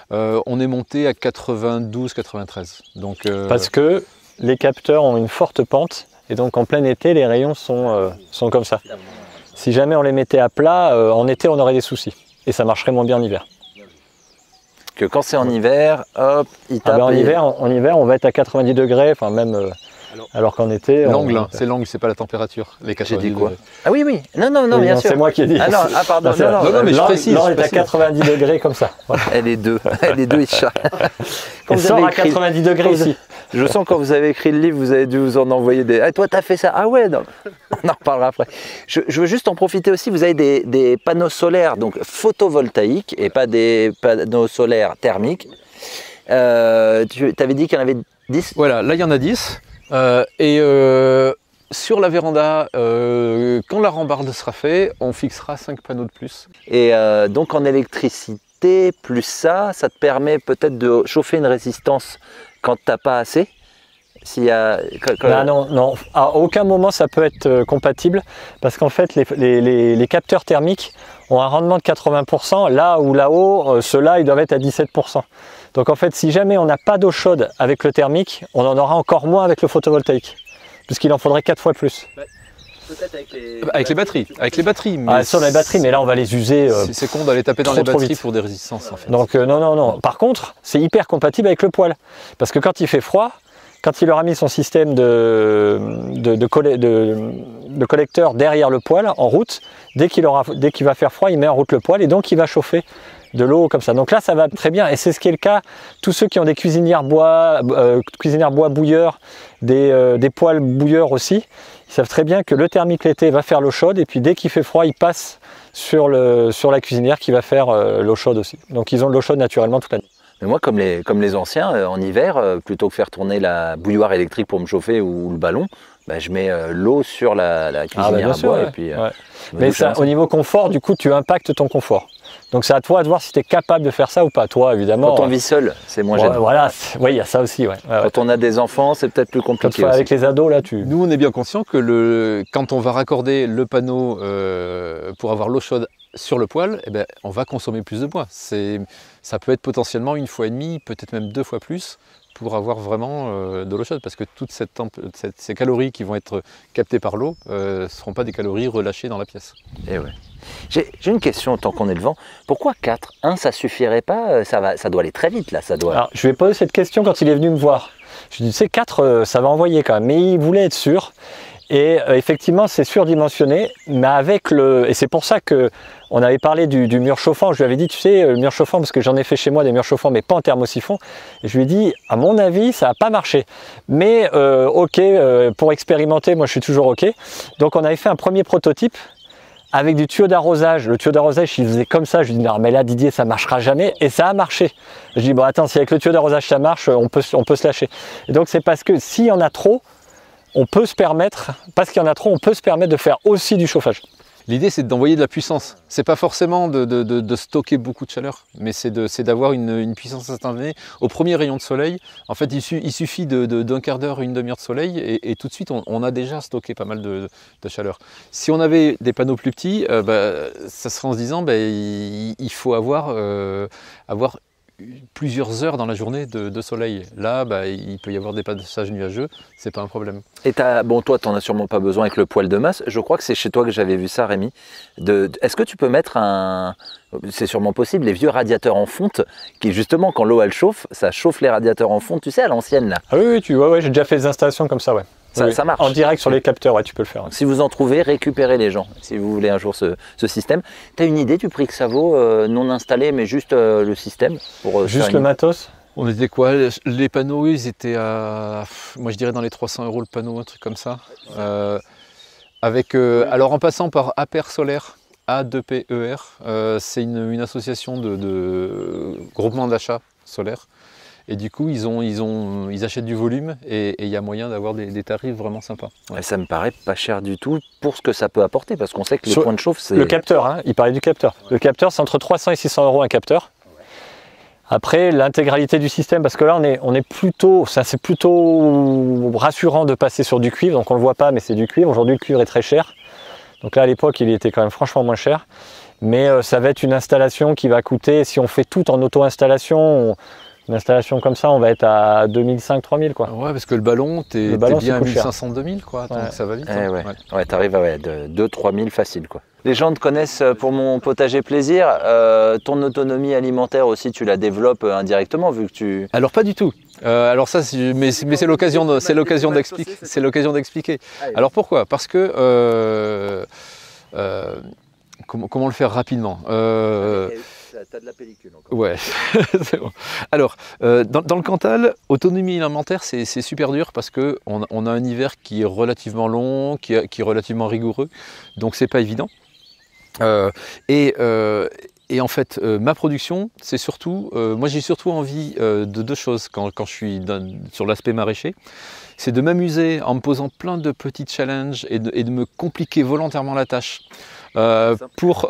on est monté à 92-93. Parce que les capteurs ont une forte pente et donc en plein été, les rayons sont comme ça. Si jamais on les mettait à plat, en été, on aurait des soucis et ça marcherait moins bien en hiver. Que quand c'est en hiver, hop, il tape. En hiver, on va être à 90 degrés, enfin même. Alors qu'en été. L'angle, c'est l'angle, c'est pas la température. Les 90 J'ai dit quoi degrés. Ah oui, non, bien sûr. C'est moi qui ai dit. Pardon. Non, mais je précise. L'angle est à 90 degrés comme ça. Voilà. Elle est deux, Isha. Elle sort à 90 degrés ici. Je sens quand vous avez écrit le livre, vous avez dû vous en envoyer des. Ah, toi, t'as fait ça. Ah ouais, non. On en reparlera après. Je veux juste en profiter aussi. Vous avez des panneaux solaires, donc photovoltaïques, et pas des panneaux solaires thermiques. Tu avais dit qu'il y en avait 10. Voilà, là il y en a 10. Sur la véranda, quand la rambarde sera faite, on fixera 5 panneaux de plus. Et donc en électricité, plus ça te permet peut-être de chauffer une résistance quand tu n'as pas assez. Non, à aucun moment ça peut être compatible parce qu'en fait les capteurs thermiques ont un rendement de 80%, là où là-haut, ceux-là ils doivent être à 17%. Donc en fait, si jamais on n'a pas d'eau chaude avec le thermique, on en aura encore moins avec le photovoltaïque, puisqu'il en faudrait 4 fois plus. Peut-être avec les batteries. Mais sur les batteries, mais là on va les user. C'est con d'aller taper dans les batteries pour des résistances en fait. Donc non. Par contre, c'est hyper compatible avec le poêle. Parce que quand il fait froid, quand il aura mis son système de collecteur derrière le poêle en route, dès qu'il va faire froid, il met en route le poêle et donc il va chauffer de l'eau comme ça. Donc là, ça va très bien et c'est ce qui est le cas. Tous ceux qui ont des cuisinières bois bouilleurs, des poêles bouilleurs aussi, ils savent très bien que le thermique l'été va faire l'eau chaude et puis dès qu'il fait froid, il passe sur la cuisinière qui va faire l'eau chaude aussi. Donc ils ont de l'eau chaude naturellement toute l'année. Mais moi, comme les anciens, en hiver, plutôt que faire tourner la bouilloire électrique pour me chauffer ou le ballon, je mets l'eau sur la cuisinière à bois. Ouais. Et puis, mais ça, au niveau confort, du coup, tu impactes ton confort. Donc c'est à toi de voir si tu es capable de faire ça ou pas. Toi, évidemment. Quand on vit seul, c'est moins gênant. Voilà, oui, il y a ça aussi. Quand on a des enfants, c'est peut-être plus compliqué. Avec les ados, là, Nous, on est bien conscient que quand on va raccorder le panneau pour avoir l'eau chaude sur le poêle, on va consommer plus de bois. Ça peut être potentiellement 1,5 fois, peut-être même 2 fois plus pour avoir vraiment de l'eau chaude, parce que toutes ces calories qui vont être captées par l'eau ne seront pas des calories relâchées dans la pièce. Et ouais. J'ai une question tant qu'on est devant. Pourquoi 4 1, ça suffirait pas? Ça doit aller très vite là. Alors, je lui ai posé cette question quand il est venu me voir. Je lui ai dit, tu sais, 4, ça va envoyer quand même. Mais il voulait être sûr. Et effectivement, c'est surdimensionné, mais et c'est pour ça que on avait parlé du mur chauffant. Je lui avais dit, tu sais, le mur chauffant, parce que j'en ai fait chez moi des murs chauffants, mais pas en thermosiphon. Et je lui ai dit, à mon avis, ça n'a pas marché. Mais ok, pour expérimenter, moi je suis toujours ok. Donc on avait fait un premier prototype avec du tuyau d'arrosage. Le tuyau d'arrosage, il faisait comme ça. Je lui ai dit, non mais là Didier, ça marchera jamais. Et ça a marché. Je lui ai dit, bon attends, si avec le tuyau d'arrosage ça marche, on peut se lâcher. Et donc c'est parce que s'il y en a trop, on peut se permettre de faire aussi du chauffage. L'idée, c'est d'envoyer de la puissance. C'est pas forcément de stocker beaucoup de chaleur, mais c'est d'avoir une puissance instantanée. Au premier rayon de soleil, en fait, il suffit d'un quart d'heure, une demi-heure de soleil, et tout de suite, on a déjà stocké pas mal de chaleur. Si on avait des panneaux plus petits, ça serait en se disant, il faut avoir plusieurs heures dans la journée de soleil. Là, il peut y avoir des passages nuageux, c'est pas un problème. Et toi, t'en as sûrement pas besoin avec le poêle de masse. Je crois que c'est chez toi que j'avais vu ça, Rémi. Est-ce que tu peux mettre c'est sûrement possible, les vieux radiateurs en fonte, qui justement, quand l'eau elle chauffe, ça chauffe les radiateurs en fonte, tu sais, à l'ancienne là. Ah oui, j'ai déjà fait des installations comme ça, ouais. Ça marche. En direct sur les capteurs, ouais, tu peux le faire. Si vous en trouvez, récupérez les gens, si vous voulez un jour ce système. Tu as une idée du prix que ça vaut, non installé, mais juste le système juste le matos? On était quoi? Les panneaux, ils étaient à, moi je dirais dans les 300 € le panneau, un truc comme ça. Alors en passant par Aper Solaire, A2PER, c'est une association de groupement d'achat solaire. Et du coup, ils achètent du volume et il y a moyen d'avoir des tarifs vraiment sympas. Ouais. Ça me paraît pas cher du tout pour ce que ça peut apporter, parce qu'on sait que les points de chauffe, c'est... Le capteur, hein, il parlait du capteur. Le capteur, c'est entre 300 et 600 € un capteur. Après, l'intégralité du système, parce que là, c'est plutôt rassurant de passer sur du cuivre, donc on ne le voit pas, mais c'est du cuivre. Aujourd'hui, le cuivre est très cher. Donc là, à l'époque, il était quand même franchement moins cher. Mais ça va être une installation qui va coûter, si on fait tout en auto-installation, une installation comme ça, on va être à 2005-3000 quoi. Ouais, parce que le ballon, t'es bien à 1500-2000 quoi, donc ça va vite. Ouais, t'arrives à de 2-3000 facile quoi. Les gens te connaissent pour mon potager plaisir. Ton autonomie alimentaire aussi, tu la développes indirectement vu que tu... Alors pas du tout. Alors ça, mais c'est l'occasion d'expliquer. Alors pourquoi? Parce que comment le faire rapidement? T'as de la pellicule encore. Ouais, c'est bon. Alors, dans le Cantal, autonomie alimentaire, c'est super dur parce qu'on a un hiver qui est relativement long, qui est relativement rigoureux, donc c'est pas évident. Et en fait, ma production, c'est surtout, moi j'ai surtout envie de deux choses quand je suis sur l'aspect maraîcher. C'est de m'amuser en me posant plein de petits challenges et de me compliquer volontairement la tâche pour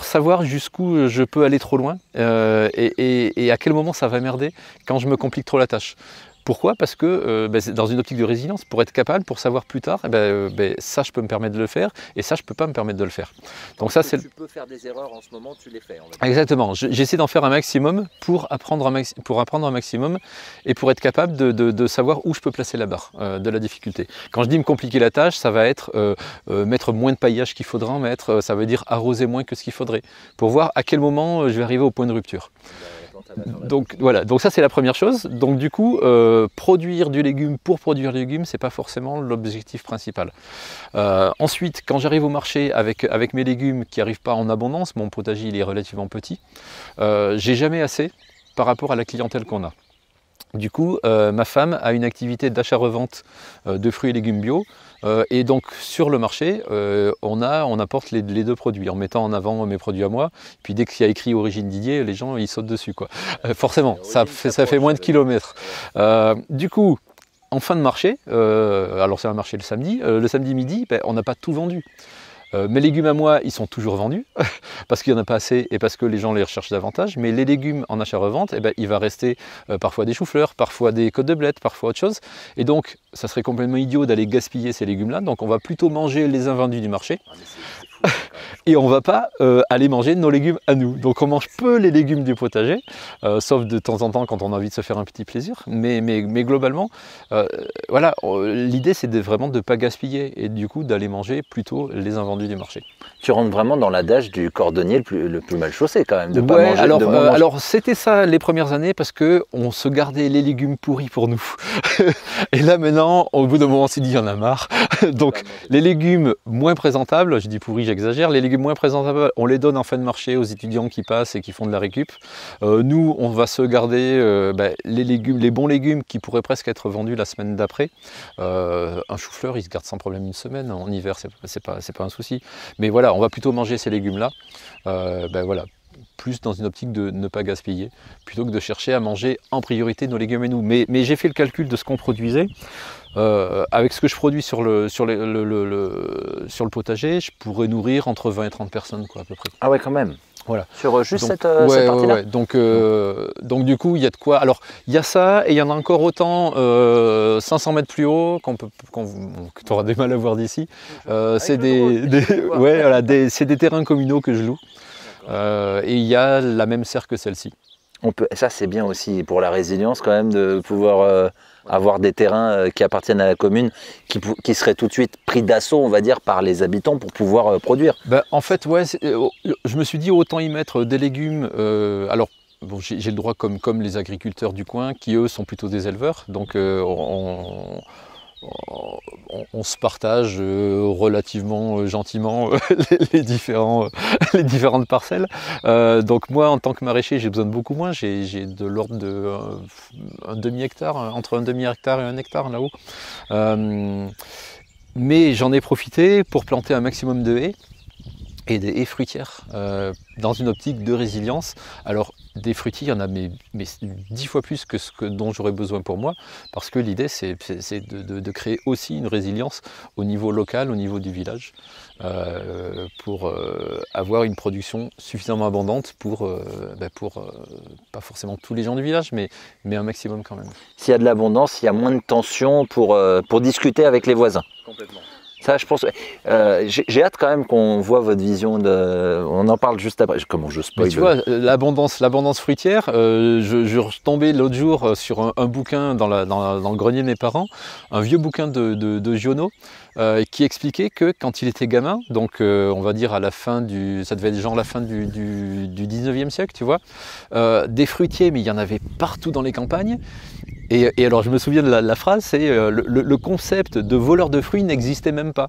savoir jusqu'où je peux aller trop loin et à quel moment ça va merder quand je me complique trop la tâche. Pourquoi? Parce que c'est dans une optique de résilience, pour être capable, pour savoir plus tard, ça je peux me permettre de le faire et ça je peux pas me permettre de le faire. Donc ça, c'est tu peux faire des erreurs en ce moment, tu les fais. Exactement, j'essaie d'en faire un maximum pour apprendre un maximum et pour être capable de savoir où je peux placer la barre de la difficulté. Quand je dis me compliquer la tâche, ça va être mettre moins de paillage qu'il faudra en mettre, ça veut dire arroser moins que ce qu'il faudrait, pour voir à quel moment je vais arriver au point de rupture. Donc voilà, donc ça c'est la première chose. Donc du coup, produire du légume pour produire du légume, c'est pas forcément l'objectif principal. Ensuite, quand j'arrive au marché avec mes légumes qui n'arrivent pas en abondance, mon potager il est relativement petit, j'ai jamais assez par rapport à la clientèle qu'on a. Du coup, ma femme a une activité d'achat-revente de fruits et légumes bio. Et donc sur le marché, on apporte les deux produits en mettant en avant mes produits à moi. Puis dès qu'il y a écrit Origine Didier, les gens ils sautent dessus, quoi. Forcément, ça fait moins de kilomètres. Du coup, en fin de marché, alors c'est un marché le samedi midi, on n'a pas tout vendu. Mes légumes à moi, ils sont toujours vendus, parce qu'il n'y en a pas assez et parce que les gens les recherchent davantage, mais les légumes en achat-revente, il va rester parfois des choux-fleurs, parfois des côtes de blettes, parfois autre chose, et donc ça serait complètement idiot d'aller gaspiller ces légumes-là, donc on va plutôt manger les invendus du marché, et on ne va pas aller manger nos légumes à nous. Donc on mange peu les légumes du potager, sauf de temps en temps quand on a envie de se faire un petit plaisir, mais globalement, voilà, l'idée c'est vraiment de ne pas gaspiller, et du coup d'aller manger plutôt les invendus du marché. Tu rentres vraiment dans l'adage du cordonnier le plus mal chaussé quand même, de pas manger. Alors c'était ça les premières années parce qu'on se gardait les légumes pourris pour nous. Et là maintenant, au bout d'un moment on s'est dit il y en a marre. Donc les légumes moins présentables, je dis pourris j'exagère, les légumes moins présentables on les donne en fin de marché aux étudiants qui passent et qui font de la récup. Nous on va se garder les bons légumes qui pourraient presque être vendus la semaine d'après. Un chou-fleur il se garde sans problème une semaine, en hiver c'est pas un souci. Mais voilà, on va plutôt manger ces légumes-là, voilà, plus dans une optique de ne pas gaspiller, plutôt que de chercher à manger en priorité nos légumes et nous. Mais j'ai fait le calcul de ce qu'on produisait. Avec ce que je produis sur le potager, je pourrais nourrir entre 20 et 30 personnes, quoi, à peu près. Ah ouais, quand même. Voilà. Sur juste cette partie-là. Ouais. Donc du coup, il y a de quoi. Alors, il y a ça, et il y en a encore autant 500 mètres plus haut, que tu auras du mal à voir d'ici. C'est des terrains communaux que je loue. Et il y a la même serre que celle-ci. Ça, c'est bien aussi pour la résilience, quand même, de pouvoir avoir des terrains qui appartiennent à la commune, qui seraient tout de suite pris d'assaut, on va dire, par les habitants pour pouvoir produire. En fait, ouais, je me suis dit autant y mettre des légumes. Alors, bon, j'ai le droit comme les agriculteurs du coin, qui eux sont plutôt des éleveurs, donc on se partage relativement gentiment les différentes parcelles. Donc moi, en tant que maraîcher, j'ai besoin de beaucoup moins. J'ai de l'ordre d'un demi-hectare, entre un demi-hectare et un hectare là-haut. Mais j'en ai profité pour planter un maximum de haies et des haies fruitières dans une optique de résilience. Alors des fruitiers, il y en a mais 10 fois plus que dont j'aurais besoin pour moi, parce que l'idée c'est de créer aussi une résilience au niveau local, au niveau du village, pour avoir une production suffisamment abondante pour pas forcément tous les gens du village, mais un maximum quand même. S'il y a de l'abondance, il y a moins de tension pour discuter avec les voisins. Complètement. Ça, je pense. J'ai hâte quand même qu'on voit votre vision on en parle juste après. Comment je spoil. Tu vois, l'abondance fruitière. Je retombais l'autre jour sur un bouquin dans le grenier de mes parents, un vieux bouquin de Giono, qui expliquait que quand il était gamin, donc on va dire à la fin ça devait être genre la fin du 19e siècle, tu vois, des fruitiers, mais il y en avait partout dans les campagnes. Et alors je me souviens de la phrase, c'est le concept de voleur de fruits n'existait même pas.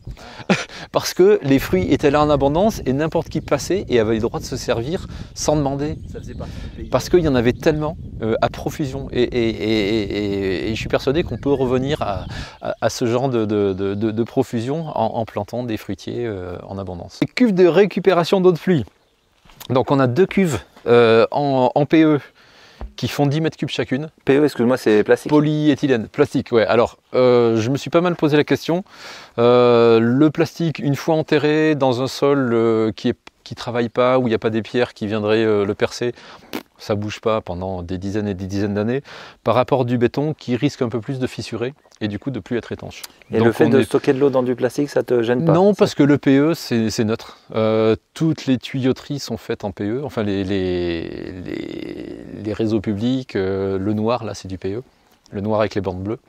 parce que les fruits étaient là en abondance et n'importe qui passait et avait le droit de se servir sans demander. Ça faisait partie du pays. Parce qu'il y en avait tellement à profusion. Et je suis persuadé qu'on peut revenir à ce genre de profusion en plantant des fruitiers en abondance. Les cuves de récupération d'eau de pluie. Donc on a 2 cuves en PE qui font 10 mètres cubes chacune. PE, excuse-moi, c'est plastique. Polyéthylène, plastique, ouais. Alors, je me suis pas mal posé la question. Le plastique, une fois enterré dans un sol qui travaille pas, où il n'y a pas des pierres qui viendraient le percer, ça bouge pas pendant des dizaines et des dizaines d'années, par rapport du béton qui risque un peu plus de fissurer et du coup de plus être étanche. Et donc, le fait de stocker de l'eau dans du plastique, ça te gêne pas? Non, parce que le PE, c'est neutre. Toutes les tuyauteries sont faites en PE, enfin les réseaux publics, le noir, là, c'est du PE, le noir avec les bandes bleues.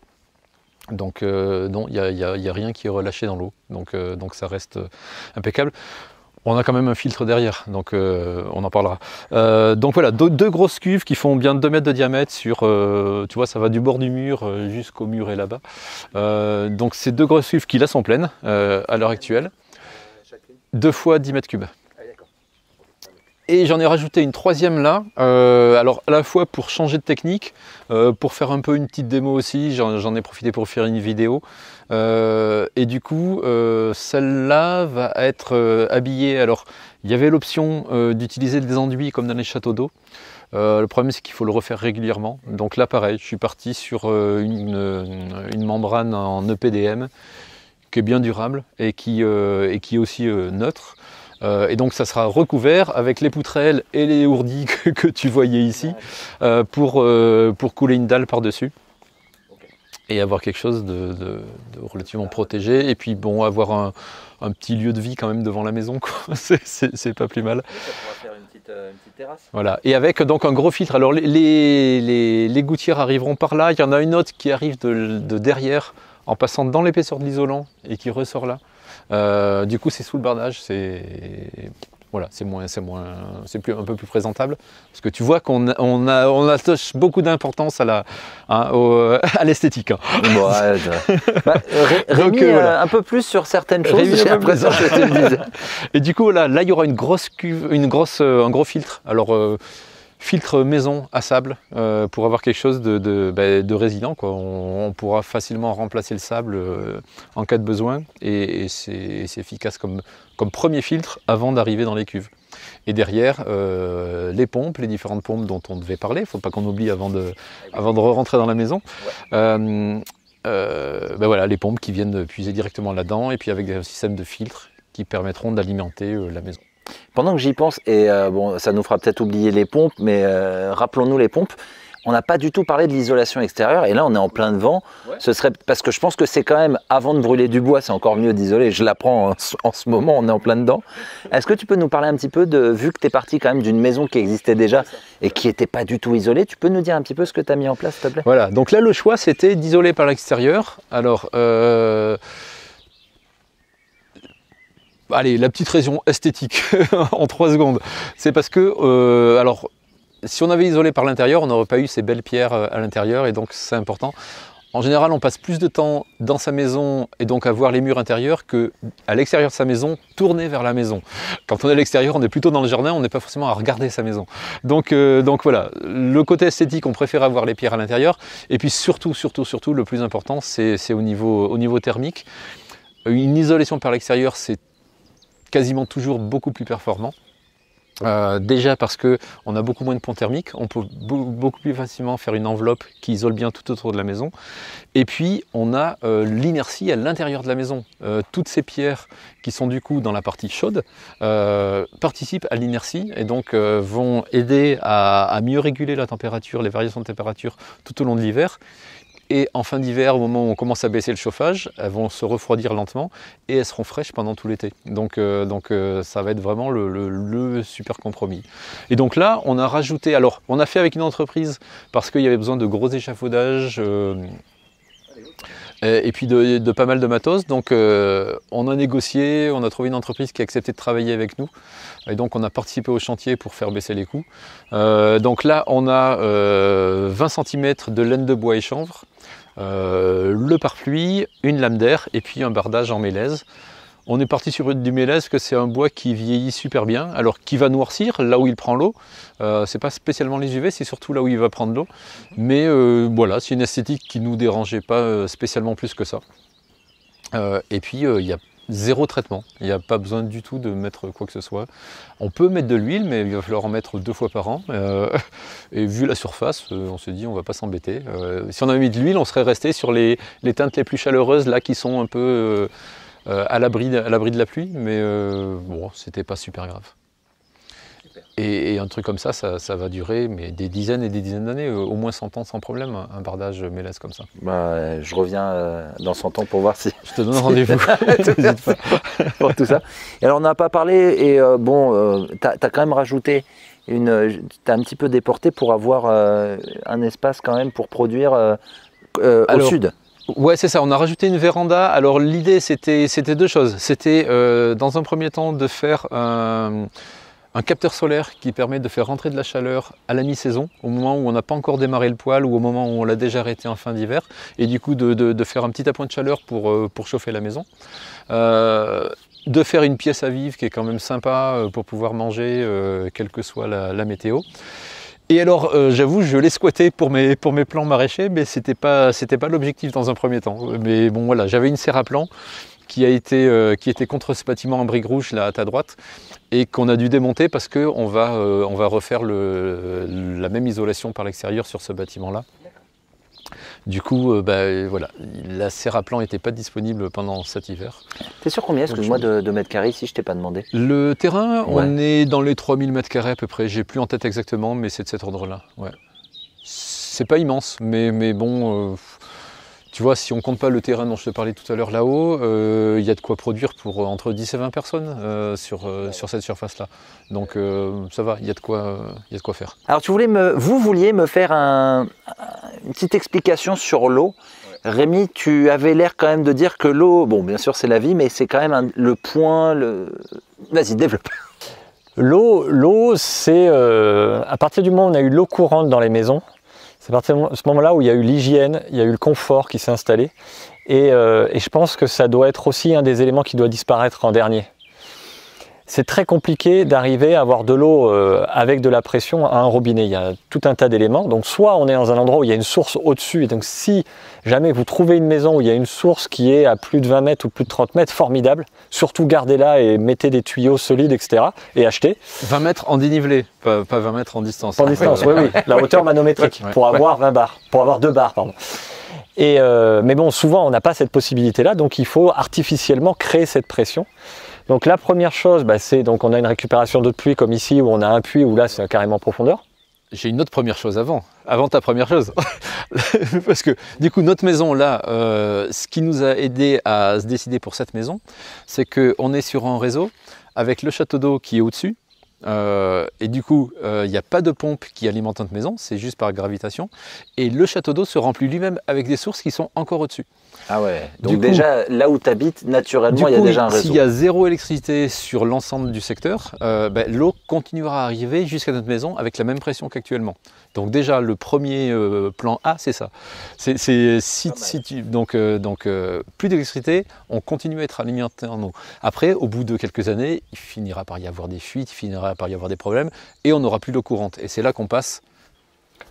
Donc non, il n'y a rien qui est relâché dans l'eau, donc ça reste impeccable. On a quand même un filtre derrière, donc on en parlera. Donc voilà, 2 grosses cuves qui font bien 2 mètres de diamètre sur, tu vois, ça va du bord du mur jusqu'au mur et là-bas. Donc ces 2 grosses cuves qui là sont pleines à l'heure actuelle. 2 fois 10 mètres cubes. Et j'en ai rajouté une 3e là, alors à la fois pour changer de technique, pour faire un peu une petite démo aussi, j'en ai profité pour faire une vidéo. Et du coup, celle-là va être habillée. Alors, il y avait l'option d'utiliser des enduits comme dans les châteaux d'eau. Le problème, c'est qu'il faut le refaire régulièrement. Donc là, pareil, je suis parti sur une membrane en EPDM qui est bien durable et qui est aussi neutre. Et donc ça sera recouvert avec les poutrelles et les ourdis que tu voyais ici pour couler une dalle par-dessus et avoir quelque chose de relativement protégé et puis bon, avoir un petit lieu de vie quand même devant la maison, c'est pas plus mal. Ça pourra faire une petite terrasse. Voilà, et avec donc un gros filtre. Alors les gouttières arriveront par là, il y en a une autre qui arrive de derrière en passant dans l'épaisseur de l'isolant et qui ressort là. Du coup, c'est sous le bardage, voilà, c'est un peu plus présentable, parce que tu vois qu'on attache beaucoup d'importance à l'esthétique. Hein. Ouais, Rémi, donc, voilà. Un peu plus sur certaines choses. J'ai l'impression que je te le disais. Et du coup, là, il y aura une grosse cuve, un gros filtre. Alors, filtre maison à sable pour avoir quelque chose de résilient, quoi. On pourra facilement remplacer le sable en cas de besoin et c'est efficace comme premier filtre avant d'arriver dans les cuves. Et derrière, les pompes, les différentes pompes dont on devait parler, il ne faut pas qu'on oublie avant de rentrer dans la maison. Ouais. Voilà, les pompes qui viennent puiser directement là-dedans et puis avec des systèmes de filtres qui permettront d'alimenter la maison. Pendant que j'y pense, et bon, ça nous fera peut-être oublier les pompes, mais rappelons-nous les pompes, on n'a pas du tout parlé de l'isolation extérieure, et là on est en plein devant. Ouais. Ce serait, parce que je pense que c'est quand même, avant de brûler du bois, c'est encore mieux d'isoler, je l'apprends en ce moment, on est en plein dedans. Est-ce que tu peux nous parler un petit peu vu que tu es parti quand même d'une maison qui existait déjà et qui n'était pas du tout isolée, tu peux nous dire un petit peu ce que tu as mis en place, s'il te plaît? Voilà, donc là le choix c'était d'isoler par l'extérieur. Alors, allez, la petite raison esthétique en 3 secondes, c'est parce que, alors, si on avait isolé par l'intérieur, on n'aurait pas eu ces belles pierres à l'intérieur et donc c'est important. En général, on passe plus de temps dans sa maison et donc à voir les murs intérieurs qu'à l'extérieur de sa maison, tourné vers la maison. Quand on est à l'extérieur, on est plutôt dans le jardin, on n'est pas forcément à regarder sa maison. Donc voilà, le côté esthétique, on préfère avoir les pierres à l'intérieur. Et puis surtout, le plus important, c'est au niveau thermique. Une isolation par l'extérieur, c'est quasiment toujours beaucoup plus performant. Déjà parce qu'on a beaucoup moins de pont thermique, on peut beaucoup plus facilement faire une enveloppe qui isole bien tout autour de la maison. Et puis on a l'inertie à l'intérieur de la maison. Toutes ces pierres qui sont du coup dans la partie chaude participent à l'inertie et donc vont aider à mieux réguler la température, les variations de température tout au long de l'hiver. Et en fin d'hiver, au moment où on commence à baisser le chauffage, elles vont se refroidir lentement et elles seront fraîches pendant tout l'été. Donc ça va être vraiment le super compromis. Et donc là, on a rajouté, alors on a fait avec une entreprise parce qu'il y avait besoin de gros échafaudages et puis de pas mal de matos. Donc on a négocié, on a trouvé une entreprise qui a accepté de travailler avec nous. Et donc on a participé au chantier pour faire baisser les coûts. Donc là, on a 20 cm de laine de bois et chanvre. Le pare-pluie, une lame d'air et puis un bardage en mélèze. On est parti sur du mélèze, que c'est un bois qui vieillit super bien, alors qui va noircir là où il prend l'eau. C'est pas spécialement les UV, c'est surtout là où il va prendre l'eau. Mais voilà, c'est une esthétique qui nous dérangeait pas spécialement plus que ça. Et puis il y a zéro traitement, il n'y a pas besoin du tout de mettre quoi que ce soit. On peut mettre de l'huile, mais il va falloir en mettre 2 fois par an. Et vu la surface, on se dit on va pas s'embêter. Si on avait mis de l'huile, on serait resté sur les teintes les plus chaleureuses, là qui sont un peu à l'abri de la pluie, mais bon, c'était pas super grave. Et un truc comme ça va durer mais des dizaines et des dizaines d'années, au moins 100 ans sans problème, un bardage mélèze comme ça. Bah, je reviens dans 100 ans pour voir si... Je te donne rendez-vous. pour tout ça. Et alors on n'a pas parlé, et bon, tu as quand même rajouté, t'as un petit peu déporté pour avoir un espace quand même pour produire au sud. Ouais, c'est ça, on a rajouté une véranda. Alors l'idée c'était 2 choses. C'était dans un premier temps de faire un capteur solaire qui permet de faire rentrer de la chaleur à la mi-saison, au moment où on n'a pas encore démarré le poêle ou au moment où on l'a déjà arrêté en fin d'hiver, et du coup de faire un petit appoint de chaleur pour chauffer la maison. De faire une pièce à vivre qui est quand même sympa pour pouvoir manger, quelle que soit la météo. Et alors, j'avoue, je l'ai squatté pour mes plants maraîchers, mais c'était pas l'objectif dans un premier temps. Mais bon, voilà, j'avais une serre à plants qui était contre ce bâtiment en briques rouges là à ta droite et qu'on a dû démonter parce qu'on va refaire la même isolation par l'extérieur sur ce bâtiment-là. Du coup, voilà, la serre à plants n'était pas disponible pendant cet hiver. T'es sur combien, excuse-moi, de mètres carrés ici, je t'ai pas demandé? Le terrain, on est dans les 3000 mètres carrés à peu près. J'ai plus en tête exactement, mais c'est de cet ordre-là. Ouais. C'est pas immense, mais bon, tu vois, si on compte pas le terrain dont je te parlais tout à l'heure là-haut, il y a de quoi produire pour entre 10 et 20 personnes sur cette surface-là. Donc ça va, il y a de quoi faire. Alors vous vouliez me faire une petite explication sur l'eau. Ouais. Rémi, tu avais l'air quand même de dire que l'eau, bon bien sûr c'est la vie, mais c'est quand même le point... Vas-y, développe. L'eau, c'est à partir du moment où on a eu l'eau courante dans les maisons, c'est à partir de ce moment-là où il y a eu l'hygiène, il y a eu le confort qui s'est installé. Et je pense que ça doit être aussi un des éléments qui doit disparaître en dernier. C'est très compliqué d'arriver à avoir de l'eau avec de la pression à un robinet. Il y a tout un tas d'éléments. Donc soit on est dans un endroit où il y a une source au-dessus. Et donc si jamais vous trouvez une maison où il y a une source qui est à plus de 20 mètres ou plus de 30 mètres, formidable. Surtout gardez-la et mettez des tuyaux solides, etc. Et achetez. 20 mètres en dénivelé, pas 20 mètres en distance. En distance, oui. La hauteur manométrique, pour avoir 20 bars. Pour avoir 2 bars, pardon. Mais bon, souvent on n'a pas cette possibilité-là. Donc il faut artificiellement créer cette pression. Donc la première chose, c'est donc on a une récupération d'eau de pluie comme ici où on a un puits où là c'est carrément profondeur. J'ai une autre première chose avant ta première chose. Parce que du coup notre maison là, ce qui nous a aidé à se décider pour cette maison, c'est qu'on est sur un réseau avec le château d'eau qui est au-dessus. Et du coup, il n'y a pas de pompe qui alimente notre maison, c'est juste par gravitation. Et le château d'eau se remplit lui-même avec des sources qui sont encore au-dessus. Ah ouais, donc déjà là où tu habites, naturellement, il y a déjà un réseau. S'il y a zéro électricité sur l'ensemble du secteur, l'eau continuera à arriver jusqu'à notre maison avec la même pression qu'actuellement. Donc déjà, le premier plan A, c'est ça. Donc plus d'électricité, on continue à être alimenté en eau. Après, au bout de quelques années, il finira par y avoir des fuites, il finira par y avoir des problèmes, et on n'aura plus d'eau courante. Et c'est là qu'on passe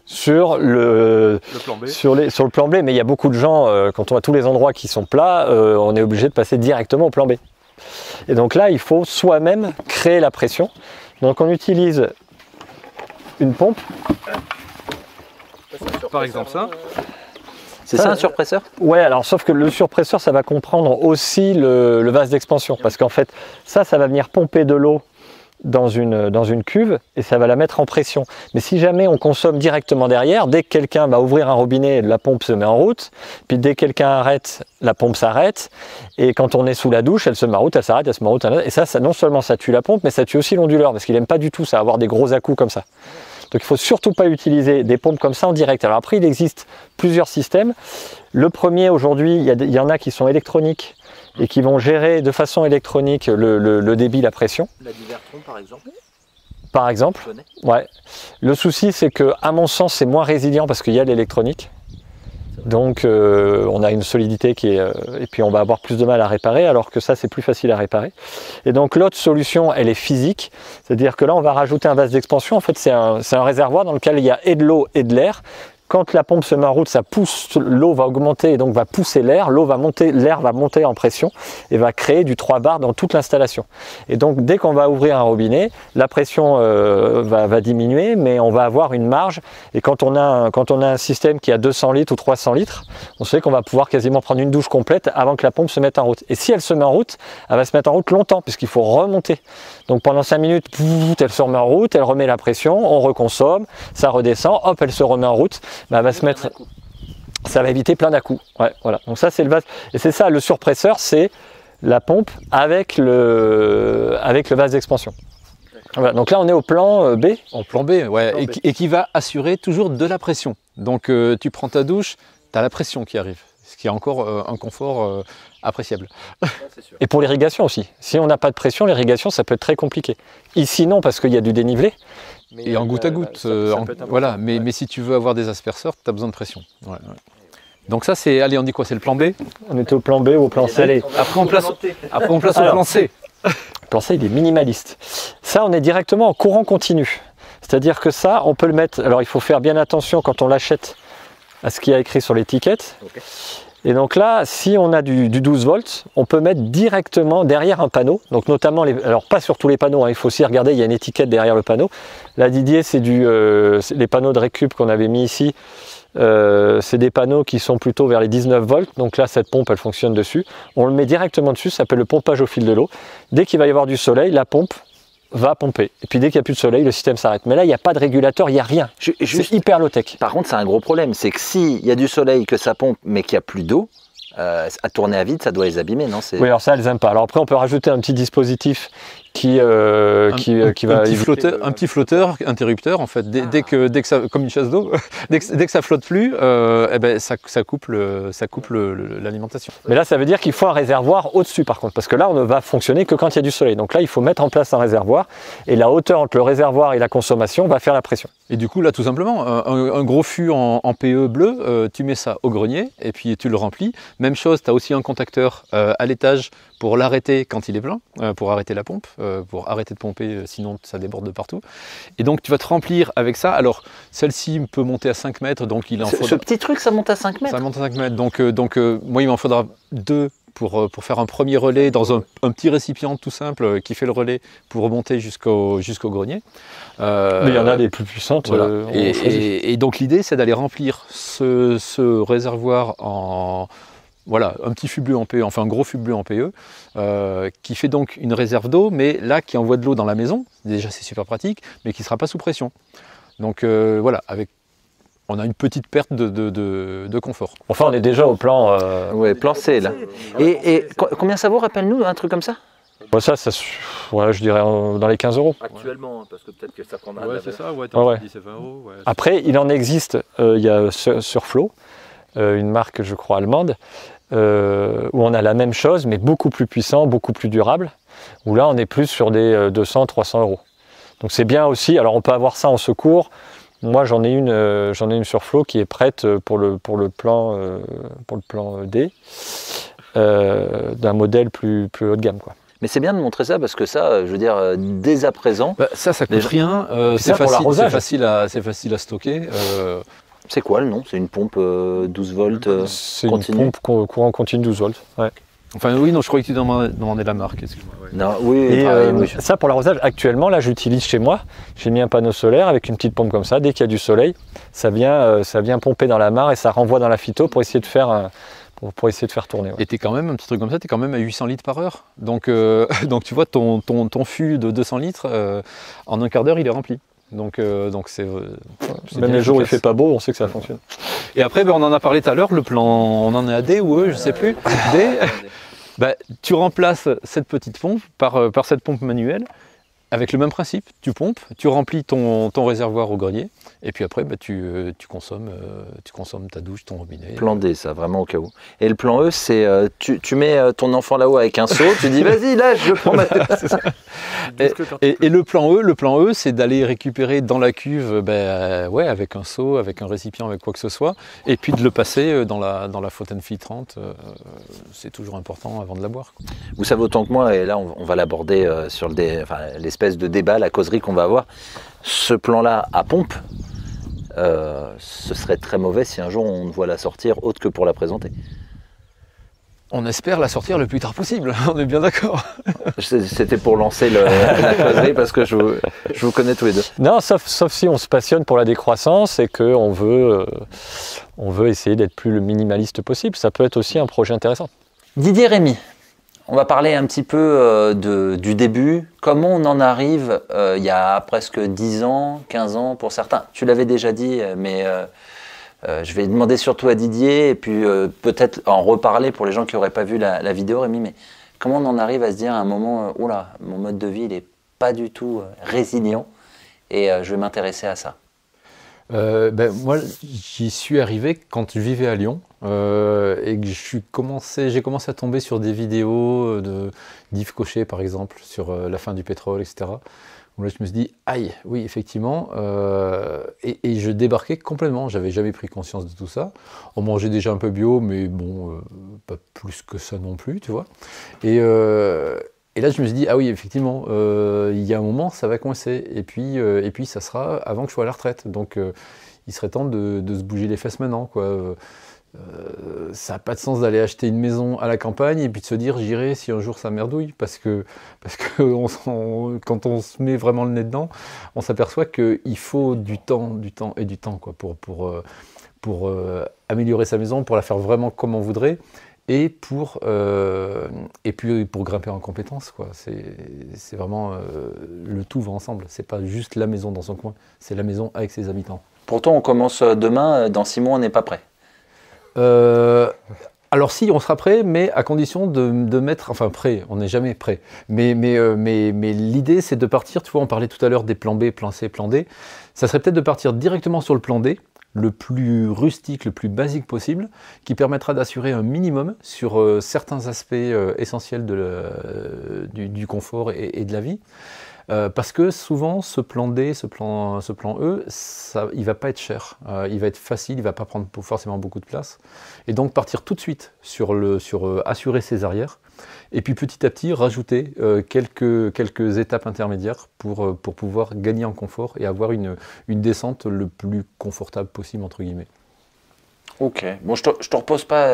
sur le plan B. Sur le plan B, mais il y a beaucoup de gens, quand on voit tous les endroits qui sont plats, on est obligé de passer directement au plan B. Et donc là, il faut soi-même créer la pression. Donc on utilise une pompe. Par exemple ça. C'est ça un surpresseur? Ouais, alors sauf que le surpresseur, ça va comprendre aussi le vase d'expansion. Parce qu'en fait, ça va venir pomper de l'eau dans une cuve et ça va la mettre en pression. Mais si jamais on consomme directement derrière, dès que quelqu'un va ouvrir un robinet, la pompe se met en route, puis dès que quelqu'un arrête, la pompe s'arrête, et quand on est sous la douche, elle se met en route, elle s'arrête, elle se met en route, et ça non seulement ça tue la pompe, mais ça tue aussi l'onduleur, parce qu'il n'aime pas du tout ça, avoir des gros à-coups comme ça. Donc il ne faut surtout pas utiliser des pompes comme ça en direct. Alors après, il existe plusieurs systèmes. Le premier, aujourd'hui, il y en a qui sont électroniques, et qui vont gérer de façon électronique le débit, la pression. La Divertron par exemple. Par exemple, ouais. Le souci c'est que, à mon sens, c'est moins résilient parce qu'il y a l'électronique. Donc on a une solidité qui est... et puis on va avoir plus de mal à réparer, alors que ça c'est plus facile à réparer. Et donc l'autre solution, elle est physique, c'est-à-dire que là on va rajouter un vase d'expansion. En fait c'est un réservoir dans lequel il y a et de l'eau et de l'air. Quand la pompe se met en route, ça pousse, l'eau va augmenter et donc va pousser l'air, l'eau va monter, l'air va monter en pression et va créer du 3 bar dans toute l'installation. Et donc dès qu'on va ouvrir un robinet, la pression va diminuer, mais on va avoir une marge. Et quand on a un système qui a 200 litres ou 300 litres, on sait qu'on va pouvoir quasiment prendre une douche complète avant que la pompe se mette en route. Et si elle se met en route, elle va se mettre en route longtemps puisqu'il faut remonter. Donc pendant 5 minutes, elle se remet en route, elle remet la pression, on reconsomme, ça redescend, hop, elle se remet en route. Bah, elle va se mettre, ça va éviter plein d'à-coups. Ouais, voilà. Donc ça c'est le vase. Et c'est ça, le surpresseur, c'est la pompe avec le vase d'expansion. Voilà. Donc là on est au plan B. En plan B, ouais, et qui va assurer toujours de la pression. Donc tu prends ta douche, tu as la pression qui arrive, ce qui est encore un confort appréciable. Et pour l'irrigation aussi. Si on n'a pas de pression, l'irrigation ça peut être très compliqué. Ici non, parce qu'il y a du dénivelé. Et en goutte à goutte, voilà. Mais si tu veux avoir des asperceurs, tu as besoin de pression. Ouais, ouais. Donc ça c'est, allez on dit quoi, c'est le plan B? On était au plan B ou au plan C. Allez, après on place au plan C. Le plan C il est minimaliste. Ça on est directement en courant continu. C'est-à-dire que ça on peut le mettre, alors il faut faire bien attention quand on l'achète à ce qu'il y a écrit sur l'étiquette. Okay. Et donc là, si on a du 12 volts, on peut mettre directement derrière un panneau. Donc notamment, alors pas sur tous les panneaux, hein, il faut aussi regarder, il y a une étiquette derrière le panneau. Là Didier, c'est les panneaux de récup qu'on avait mis ici. C'est des panneaux qui sont plutôt vers les 19 volts. Donc là, cette pompe, elle fonctionne dessus. On le met directement dessus, ça s'appelle le pompage au fil de l'eau. Dès qu'il va y avoir du soleil, la pompe va pomper. Et puis dès qu'il n'y a plus de soleil, le système s'arrête. Mais là, il n'y a pas de régulateur, il n'y a rien. C'est hyper low-tech. Par contre, c'est un gros problème. C'est que s'il y a du soleil, que ça pompe, mais qu'il n'y a plus d'eau, à tourner à vide, ça doit les abîmer, non? Oui, alors ça, elles n'aiment pas. Alors après, on peut rajouter un petit dispositif qui va... Un petit flotteur, interrupteur, en fait. Dès que ça, comme une chasse d'eau, dès que ça flotte plus, eh ben, ça coupe l'alimentation. Mais là, ça veut dire qu'il faut un réservoir au-dessus, par contre. Parce que là, on ne va fonctionner que quand il y a du soleil. Donc là, il faut mettre en place un réservoir. Et la hauteur entre le réservoir et la consommation va faire la pression. Et du coup, là, tout simplement, un gros fût en PE bleu, tu mets ça au grenier et puis tu le remplis. Même chose, tu as aussi un contacteur à l'étage pour l'arrêter quand il est plein, pour arrêter la pompe, pour arrêter de pomper, sinon ça déborde de partout. Et donc tu vas te remplir avec ça. Alors celle-ci peut monter à 5 mètres, donc il en faudra... Ce petit truc, ça monte à 5 mètres? Ça monte à 5 mètres, donc moi il m'en faudra 2 pour faire un premier relais dans un petit récipient tout simple qui fait le relais pour remonter jusqu'au grenier. Mais il y en a des plus puissantes. Voilà. Et donc l'idée c'est d'aller remplir ce réservoir en... Voilà, un petit fût bleu en PE, enfin un gros fût bleu en PE, qui fait donc une réserve d'eau, mais là qui envoie de l'eau dans la maison, déjà c'est super pratique, mais qui ne sera pas sous pression. Donc voilà, on a une petite perte de confort. Enfin on est déjà au plan... Ouais, plan C là. Et combien ça vaut, rappelle-nous, un truc comme ça? Bon, ça ouais, je dirais dans les 15 €. Actuellement, parce que peut-être que ça prendra... Ouais, c'est ça, ouais, ouais. 10 et 20 €. Ouais, après, il en existe, il y a Surflow, une marque je crois allemande, où on a la même chose mais beaucoup plus puissant, beaucoup plus durable, où là on est plus sur des 200-300 €. Donc c'est bien aussi, alors on peut avoir ça en secours. Moi j'en ai une Surflow qui est prête pour le plan D, d'un modèle plus haut de gamme, quoi. Mais c'est bien de montrer ça parce que ça, je veux dire, dès à présent... Bah, ça coûte rien, c'est facile à stocker. C'est quoi le nom? C'est une pompe 12 volts c'est une pompe courant continu 12 volts. Ouais. Enfin oui, non, je croyais que tu demandais la marque. Excuse-moi. Ouais. Non, oui, et ça pour l'arrosage, actuellement, là j'utilise chez moi, j'ai mis un panneau solaire avec une petite pompe comme ça, dès qu'il y a du soleil, ça vient pomper dans la mare et ça renvoie dans la phyto pour essayer de faire... Pour essayer de faire tourner. Ouais. Et t'es quand même, un petit truc comme ça, tu es quand même à 800 litres par heure. Donc tu vois, ton fût de 200 litres, en un quart d'heure, il est rempli. Donc c'est... Même les jours où il fait pas beau, on sait que ça fonctionne. Et après, on en a parlé tout à l'heure, le plan, on en est à D ou E, je sais plus. D, tu remplaces cette petite pompe par cette pompe manuelle. avec le même principe, tu pompes, tu remplis ton réservoir au grenier, et puis après tu consommes ta douche, ton robinet. Plan D, ça, vraiment au cas où. Et le plan E, c'est tu mets ton enfant là-haut avec un seau, tu dis vas-y, là, je prends ma... Et le plan E, c'est d'aller récupérer dans la cuve, ouais, avec un seau, avec un récipient, avec quoi que ce soit, et puis de le passer dans la fontaine filtrante. C'est toujours important avant de la boire, quoi. Vous savez autant que moi, et là, on va l'aborder sur l'espèce de débat, la causerie qu'on va avoir. Ce plan-là à pompe, ce serait très mauvais si un jour on ne voit la sortir autre que pour la présenter. On espère la sortir le plus tard possible, on est bien d'accord. C'était pour lancer la causerie parce que je vous connais tous les deux. Non, sauf si on se passionne pour la décroissance et qu'on veut, essayer d'être plus le minimaliste possible. Ça peut être aussi un projet intéressant. Didier Rémy, on va parler un petit peu du début. Comment on en arrive il y a presque 10 ans, 15 ans pour certains. Tu l'avais déjà dit, mais je vais demander surtout à Didier et puis peut-être en reparler pour les gens qui n'auraient pas vu la vidéo, Rémy. Mais comment on en arrive à se dire à un moment, oula, mon mode de vie, il n'est pas du tout résilient et je vais m'intéresser à ça. Moi, j'y suis arrivé quand je vivais à Lyon et que j'ai commencé à tomber sur des vidéos d'Yves Cochet, par exemple, sur la fin du pétrole, etc. Où là, je me suis dit, aïe, oui, effectivement, et je débarquais complètement. J'avais jamais pris conscience de tout ça. On mangeait déjà un peu bio, mais bon, pas plus que ça non plus, tu vois. Et là, je me suis dit, ah oui, effectivement, il y a un moment, ça va coincer. Et puis ça sera avant que je sois à la retraite. Donc, il serait temps de se bouger les fesses maintenant, quoi. Ça n'a pas de sens d'aller acheter une maison à la campagne et puis de se dire, j'irai si un jour ça merdouille. Parce que quand on se met vraiment le nez dedans, on s'aperçoit qu'il faut du temps et du temps, quoi, pour améliorer sa maison, pour la faire vraiment comme on voudrait. Et puis pour grimper en compétences, quoi. C'est vraiment le tout va ensemble. C'est pas juste la maison dans son coin, c'est la maison avec ses habitants. Pourtant, on commence demain, dans 6 mois, on n'est pas prêt. Alors si, on sera prêt, mais à condition de mettre... Enfin, prêt, on n'est jamais prêt. Mais l'idée, c'est de partir, tu vois, on parlait tout à l'heure des plans B, plan C, plan D. Ça serait peut-être de partir directement sur le plan D, le plus rustique, le plus basique possible, qui permettra d'assurer un minimum sur certains aspects essentiels du confort et de la vie. Parce que souvent, ce plan D, ce plan E, il ne va pas être cher, il va être facile, il ne va pas prendre forcément beaucoup de place. Et donc partir tout de suite sur assurer ses arrières, et puis petit à petit rajouter quelques étapes intermédiaires pour pouvoir gagner en confort et avoir une descente le plus confortable possible, entre guillemets. Ok. Bon, je te repose pas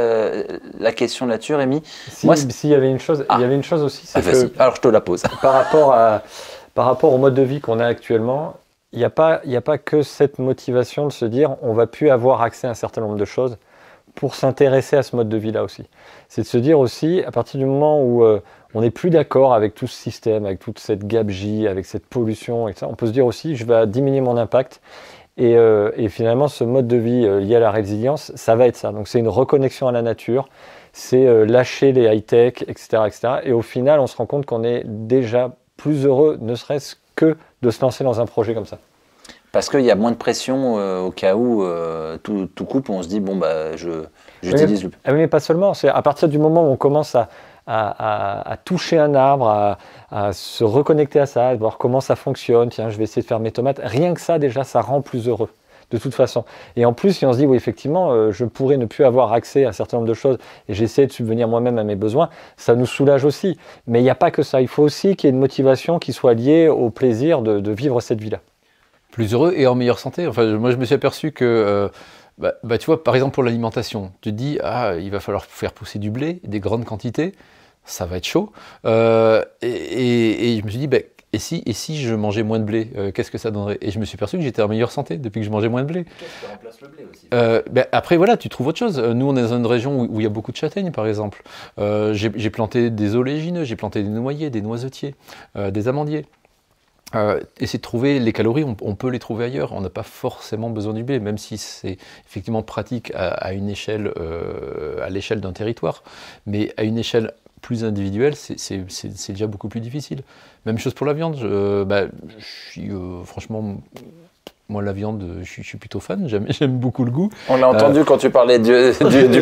la question là-dessus, Rémy. S'il y avait une chose, il y avait une chose aussi, c'est que... Alors je te la pose. Par rapport au mode de vie qu'on a actuellement, il n'y a pas que cette motivation de se dire on va plus avoir accès à un certain nombre de choses pour s'intéresser à ce mode de vie-là aussi. C'est de se dire aussi, à partir du moment où on n'est plus d'accord avec tout ce système, avec toute cette gabegie, avec cette pollution, etc., on peut se dire aussi je vais diminuer mon impact. Et finalement, ce mode de vie lié à la résilience, ça va être ça. Donc c'est une reconnexion à la nature, c'est lâcher les high-tech, etc., etc. Et au final, on se rend compte qu'on est déjà plus heureux, ne serait-ce que de se lancer dans un projet comme ça. Parce qu'il y a moins de pression au cas où tout coupe, on se dit, bon, bah, j'utilise le... Mais pas seulement, c'est à partir du moment où on commence à toucher un arbre, à se reconnecter à ça, à voir comment ça fonctionne, tiens, je vais essayer de faire mes tomates, rien que ça, déjà, ça rend plus heureux, de toute façon. Et en plus, si on se dit, oui, effectivement, je pourrais ne plus avoir accès à un certain nombre de choses et j'essaie de subvenir moi-même à mes besoins, ça nous soulage aussi. Mais il n'y a pas que ça, il faut aussi qu'il y ait une motivation qui soit liée au plaisir de vivre cette vie-là. Plus heureux et en meilleure santé. Enfin, moi, je me suis aperçu que, tu vois, par exemple, pour l'alimentation, tu te dis, il va falloir faire pousser du blé, des grandes quantités, ça va être chaud. Et je me suis dit, et si je mangeais moins de blé, qu'est-ce que ça donnerait? Et je me suis aperçu que j'étais en meilleure santé depuis que je mangeais moins de blé. Qu'est-ce qui remplace le blé aussi? Après, voilà, tu trouves autre chose. Nous, on est dans une région où il y a beaucoup de châtaignes, par exemple. J'ai planté des oléagineux, j'ai planté des noyers, des noisetiers, des amandiers. Essayer de trouver les calories, on peut les trouver ailleurs, on n'a pas forcément besoin du blé, même si c'est effectivement pratique à une échelle, à l'échelle d'un territoire, mais à une échelle plus individuel, c'est déjà beaucoup plus difficile. Même chose pour la viande. Franchement, moi, la viande, je suis plutôt fan, j'aime beaucoup le goût. On l'a entendu quand tu parlais du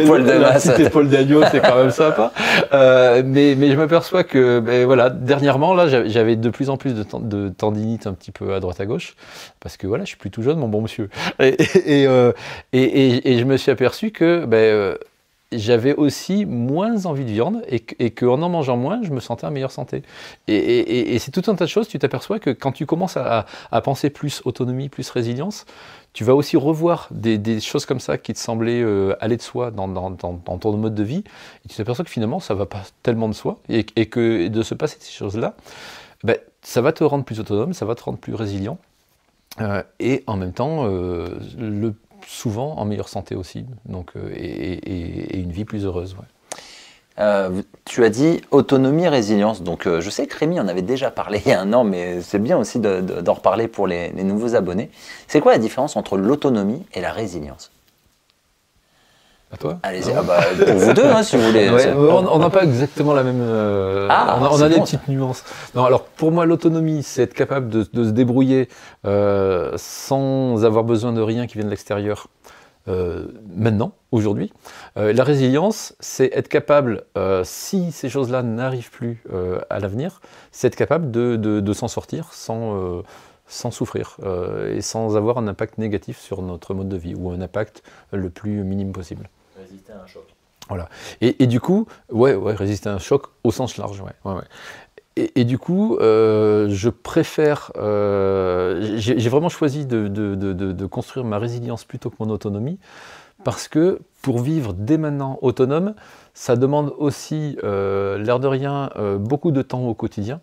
poil de masse. La petite épaule d'agneau, c'est quand même sympa. Mais je m'aperçois que, voilà, dernièrement, là, j'avais de plus en plus de tendinite un petit peu à droite à gauche, parce que voilà, je suis plus tout jeune, mon bon monsieur. Et je me suis aperçu que j'avais aussi moins envie de viande et qu'en en mangeant moins, je me sentais en meilleure santé. Et c'est tout un tas de choses. Tu t'aperçois que quand tu commences à penser plus autonomie, plus résilience, tu vas aussi revoir des choses comme ça qui te semblaient aller de soi dans ton mode de vie. Et tu t'aperçois que finalement, ça ne va pas tellement de soi et que de se passer ces choses-là, ça va te rendre plus autonome, ça va te rendre plus résilient. Et en même temps, souvent en meilleure santé aussi, donc, et une vie plus heureuse. Ouais. Tu as dit autonomie, résilience, donc je sais que Rémi en avait déjà parlé il y a un an, mais c'est bien aussi d'en reparler pour les nouveaux abonnés. C'est quoi la différence entre l'autonomie et la résilience? À toi? Allez-y, pour vous deux, si vous voulez. Ouais, on n'a pas exactement la même... on a des petites nuances. Non, alors pour moi, l'autonomie, c'est être capable de se débrouiller sans avoir besoin de rien qui vienne de l'extérieur maintenant, aujourd'hui. La résilience, c'est être capable, si ces choses-là n'arrivent plus à l'avenir, c'est être capable de s'en sortir sans souffrir et sans avoir un impact négatif sur notre mode de vie ou un impact le plus minime possible. Résister à un choc. Voilà. Et du coup, résister à un choc au sens large. Ouais. Et du coup, je préfère... j'ai vraiment choisi de construire ma résilience plutôt que mon autonomie, parce que pour vivre dès maintenant autonome, ça demande aussi, l'air de rien, beaucoup de temps au quotidien.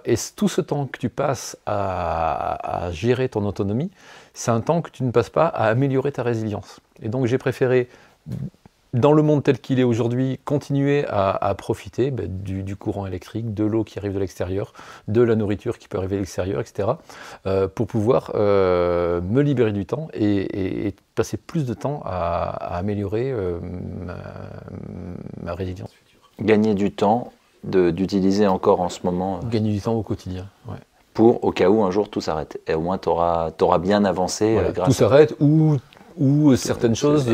Et tout ce temps que tu passes à gérer ton autonomie, c'est un temps que tu ne passes pas à améliorer ta résilience. Et donc j'ai préféré, dans le monde tel qu'il est aujourd'hui, continuer à profiter du courant électrique, de l'eau qui arrive de l'extérieur, de la nourriture qui peut arriver de l'extérieur, etc., pour pouvoir me libérer du temps et passer plus de temps à améliorer ma résilience future. Gagner du temps, d'utiliser encore en ce moment. Gagner du temps au quotidien, ouais. Pour, au cas où un jour tout s'arrête. Et au moins tu auras bien avancé. Voilà, grâce tout s'arrête ou certaines choses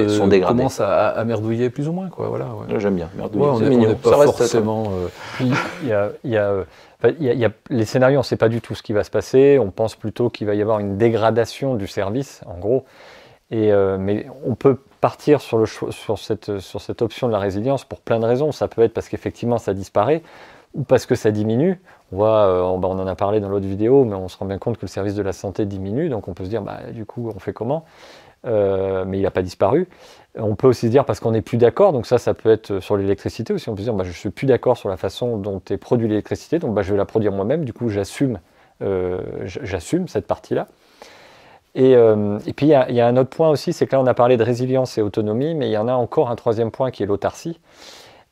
commencent à merdouiller plus ou moins. Quoi, voilà, ouais. J'aime bien, merdouiller, c'est mignon. On n'est pas forcément... Il y a les scénarios, on ne sait pas du tout ce qui va se passer, on pense plutôt qu'il va y avoir une dégradation du service, en gros. Mais on peut partir sur cette option de la résilience pour plein de raisons. Ça peut être parce qu'effectivement ça disparaît, ou parce que ça diminue. On en a parlé dans l'autre vidéo, mais on se rend bien compte que le service de la santé diminue, donc on peut se dire, du coup, on fait comment? Mais il n'a pas disparu. On peut aussi se dire parce qu'on n'est plus d'accord, donc ça peut être sur l'électricité aussi. On peut se dire, je ne suis plus d'accord sur la façon dont est produite l'électricité, donc je vais la produire moi-même, du coup j'assume cette partie-là. Et puis il y a un autre point aussi, c'est que là on a parlé de résilience et autonomie, mais il y en a encore un troisième point qui est l'autarcie.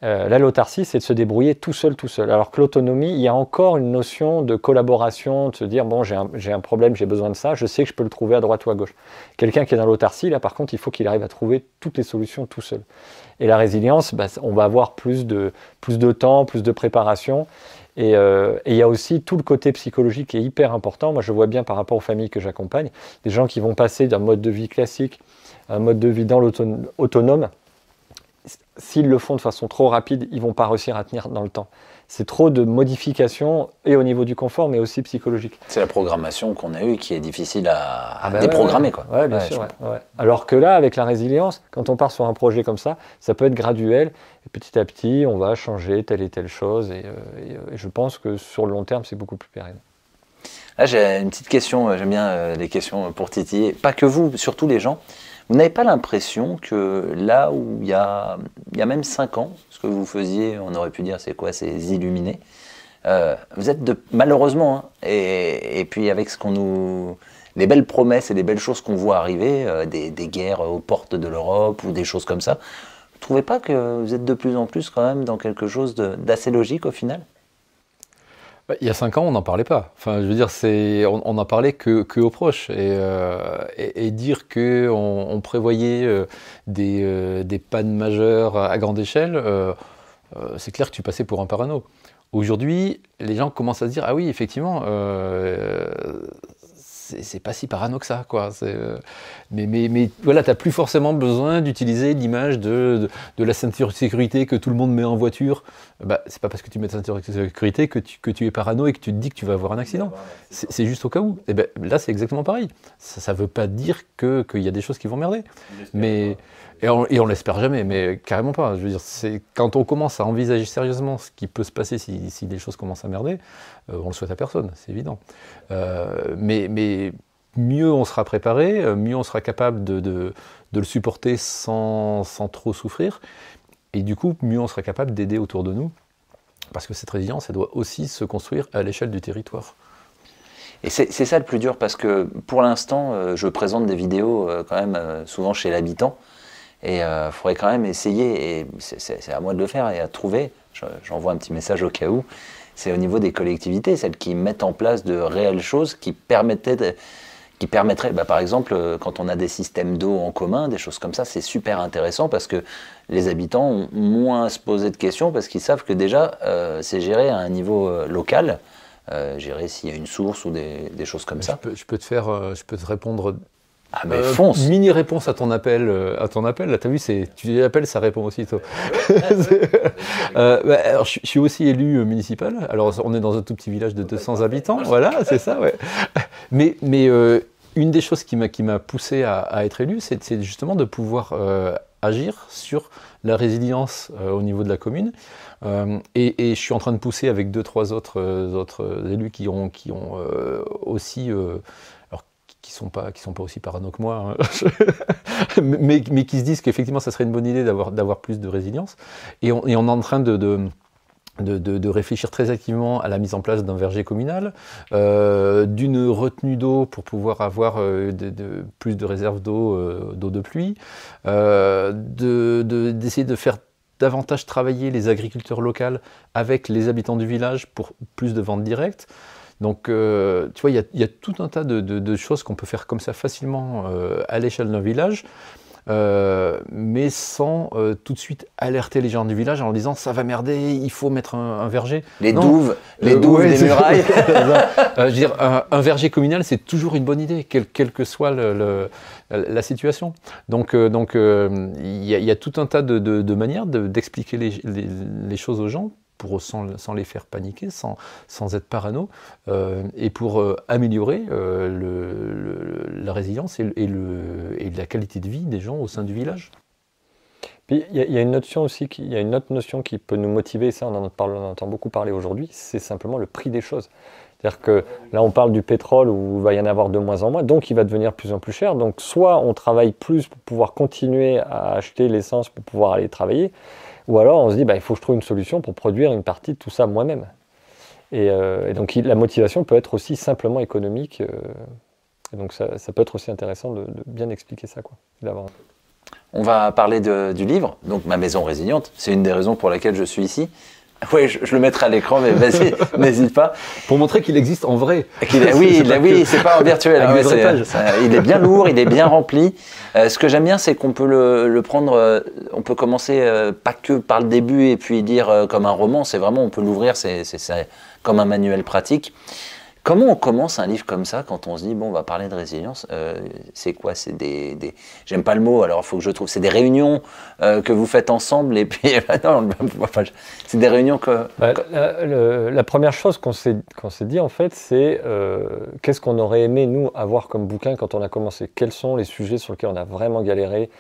La l'autarcie, c'est de se débrouiller tout seul. Alors que l'autonomie, il y a encore une notion de collaboration, de se dire, j'ai un problème, j'ai besoin de ça, je sais que je peux le trouver à droite ou à gauche. Quelqu'un qui est dans l'autarcie, là, par contre, il faut qu'il arrive à trouver toutes les solutions tout seul. Et la résilience, on va avoir plus de temps, plus de préparation. Et il y a aussi tout le côté psychologique qui est hyper important. Moi, je vois bien par rapport aux familles que j'accompagne, des gens qui vont passer d'un mode de vie classique à un mode de vie dans l'autonome. S'ils le font de façon trop rapide, ils ne vont pas réussir à tenir dans le temps. C'est trop de modifications, et au niveau du confort, mais aussi psychologique. C'est la programmation qu'on a eue qui est difficile à déprogrammer. Ouais, bien sûr. Ouais. Alors que là, avec la résilience, quand on part sur un projet comme ça peut être graduel, et petit à petit, on va changer telle et telle chose, et je pense que sur le long terme, c'est beaucoup plus pérenne. Là, j'ai une petite question, j'aime bien les questions pour titiller, pas que vous, surtout les gens. Vous n'avez pas l'impression que là où il y a même 5 ans, ce que vous faisiez, on aurait pu dire c'est quoi, c'est illuminé, vous êtes malheureusement, et puis avec les belles promesses et les belles choses qu'on voit arriver, des guerres aux portes de l'Europe ou des choses comme ça, vous ne trouvez pas que vous êtes de plus en plus quand même dans quelque chose d'assez logique au final ? Il y a 5 ans, on n'en parlait pas. Enfin, je veux dire, on n'en parlait que aux proches. Et dire qu'on prévoyait des pannes majeures à grande échelle, c'est clair que tu passais pour un parano. Aujourd'hui, les gens commencent à se dire « Ah oui, effectivement, c'est pas si parano que ça, quoi. » Mais voilà, tu n'as plus forcément besoin d'utiliser l'image de la ceinture de sécurité que tout le monde met en voiture. Bah, c'est pas parce que tu mets ta ceinture de sécurité que tu es parano et que tu te dis que tu vas avoir un accident. C'est juste au cas où. Et ben, là, c'est exactement pareil. Ça ne veut pas dire qu'il y a des choses qui vont merder. Et on l'espère jamais, mais carrément pas. Je veux dire, quand on commence à envisager sérieusement ce qui peut se passer si des choses commencent à merder, on le souhaite à personne, c'est évident. Mais mieux on sera préparé, mieux on sera capable de le supporter sans trop souffrir, et du coup, mieux on sera capable d'aider autour de nous, parce que cette résilience, elle doit aussi se construire à l'échelle du territoire. Et c'est ça le plus dur, parce que pour l'instant, je présente des vidéos quand même souvent chez l'habitant, et il faudrait quand même essayer, et c'est à moi de le faire, et à trouver, j'envoie un petit message au cas où, c'est au niveau des collectivités, celles qui mettent en place de réelles choses qui permettraient, par exemple, quand on a des systèmes d'eau en commun, des choses comme ça, c'est super intéressant parce que les habitants ont moins à se poser de questions parce qu'ils savent que déjà, c'est géré à un niveau local, géré s'il y a une source ou des choses comme ça. Je peux te répondre. Ah mais fonce. Mini réponse à ton appel. Là, t'as vu, tu l'appelles, ça répond aussitôt. Alors, je suis aussi élu municipal. Alors, on est dans un tout petit village de 200 habitants. Voilà, c'est ça, ouais. Mais une des choses qui m'a poussé à être élu, c'est justement de pouvoir agir sur la résilience au niveau de la commune. Et je suis en train de pousser avec 2-3 autres élus qui ont aussi... qui sont pas aussi parano que moi, hein. mais qui se disent qu'effectivement ça serait une bonne idée d'avoir plus de résilience. Et on est en train de réfléchir très activement à la mise en place d'un verger communal, d'une retenue d'eau pour pouvoir avoir plus de réserves d'eau de pluie, d'essayer de faire davantage travailler les agriculteurs locaux avec les habitants du village pour plus de ventes directes. Donc, tu vois, il y a tout un tas de choses qu'on peut faire comme ça facilement à l'échelle d'un village, mais sans tout de suite alerter les gens du village en leur disant « ça va merder, il faut mettre un verger ». Les douves des murailles. Je veux dire, un verger communal, c'est toujours une bonne idée, quelle que soit la situation. Donc, il y a tout un tas de manières d'expliquer les choses aux gens, sans les faire paniquer, sans être parano, et pour améliorer la résilience et la qualité de vie des gens au sein du village. Puis il y a une notion aussi, il y a une autre notion qui peut nous motiver, et ça on en entend beaucoup parler aujourd'hui, c'est simplement le prix des choses. C'est-à-dire que là on parle du pétrole où il va y en avoir de moins en moins, donc il va devenir de plus en plus cher. Donc soit on travaille plus pour pouvoir continuer à acheter l'essence pour pouvoir aller travailler, ou alors on se dit, il faut que je trouve une solution pour produire une partie de tout ça moi-même. Et donc la motivation peut être aussi simplement économique. Et donc ça peut être aussi intéressant de bien expliquer ça, quoi. On va parler du livre, donc Ma maison résiliente. C'est une des raisons pour laquelle je suis ici. Oui, je le mettrai à l'écran, mais vas-y, n'hésite pas. Pour montrer qu'il existe en vrai. Oui, c'est pas en virtuel. Il est bien lourd, il est bien rempli. Ce que j'aime bien, c'est qu'on peut le prendre, on peut commencer pas que par le début et puis dire comme un roman, c'est vraiment, on peut l'ouvrir, c'est comme un manuel pratique. Comment on commence un livre comme ça quand on se dit, bon, on va parler de résilience, c'est quoi? C'est j'aime pas le mot, alors il faut que je trouve, c'est des réunions que vous faites ensemble et puis, non, c'est des réunions que... La première chose qu'on s'est dit, en fait, c'est qu'est-ce qu'on aurait aimé, nous, avoir comme bouquin quand on a commencé? Quels sont les sujets sur lesquels on a vraiment galéré?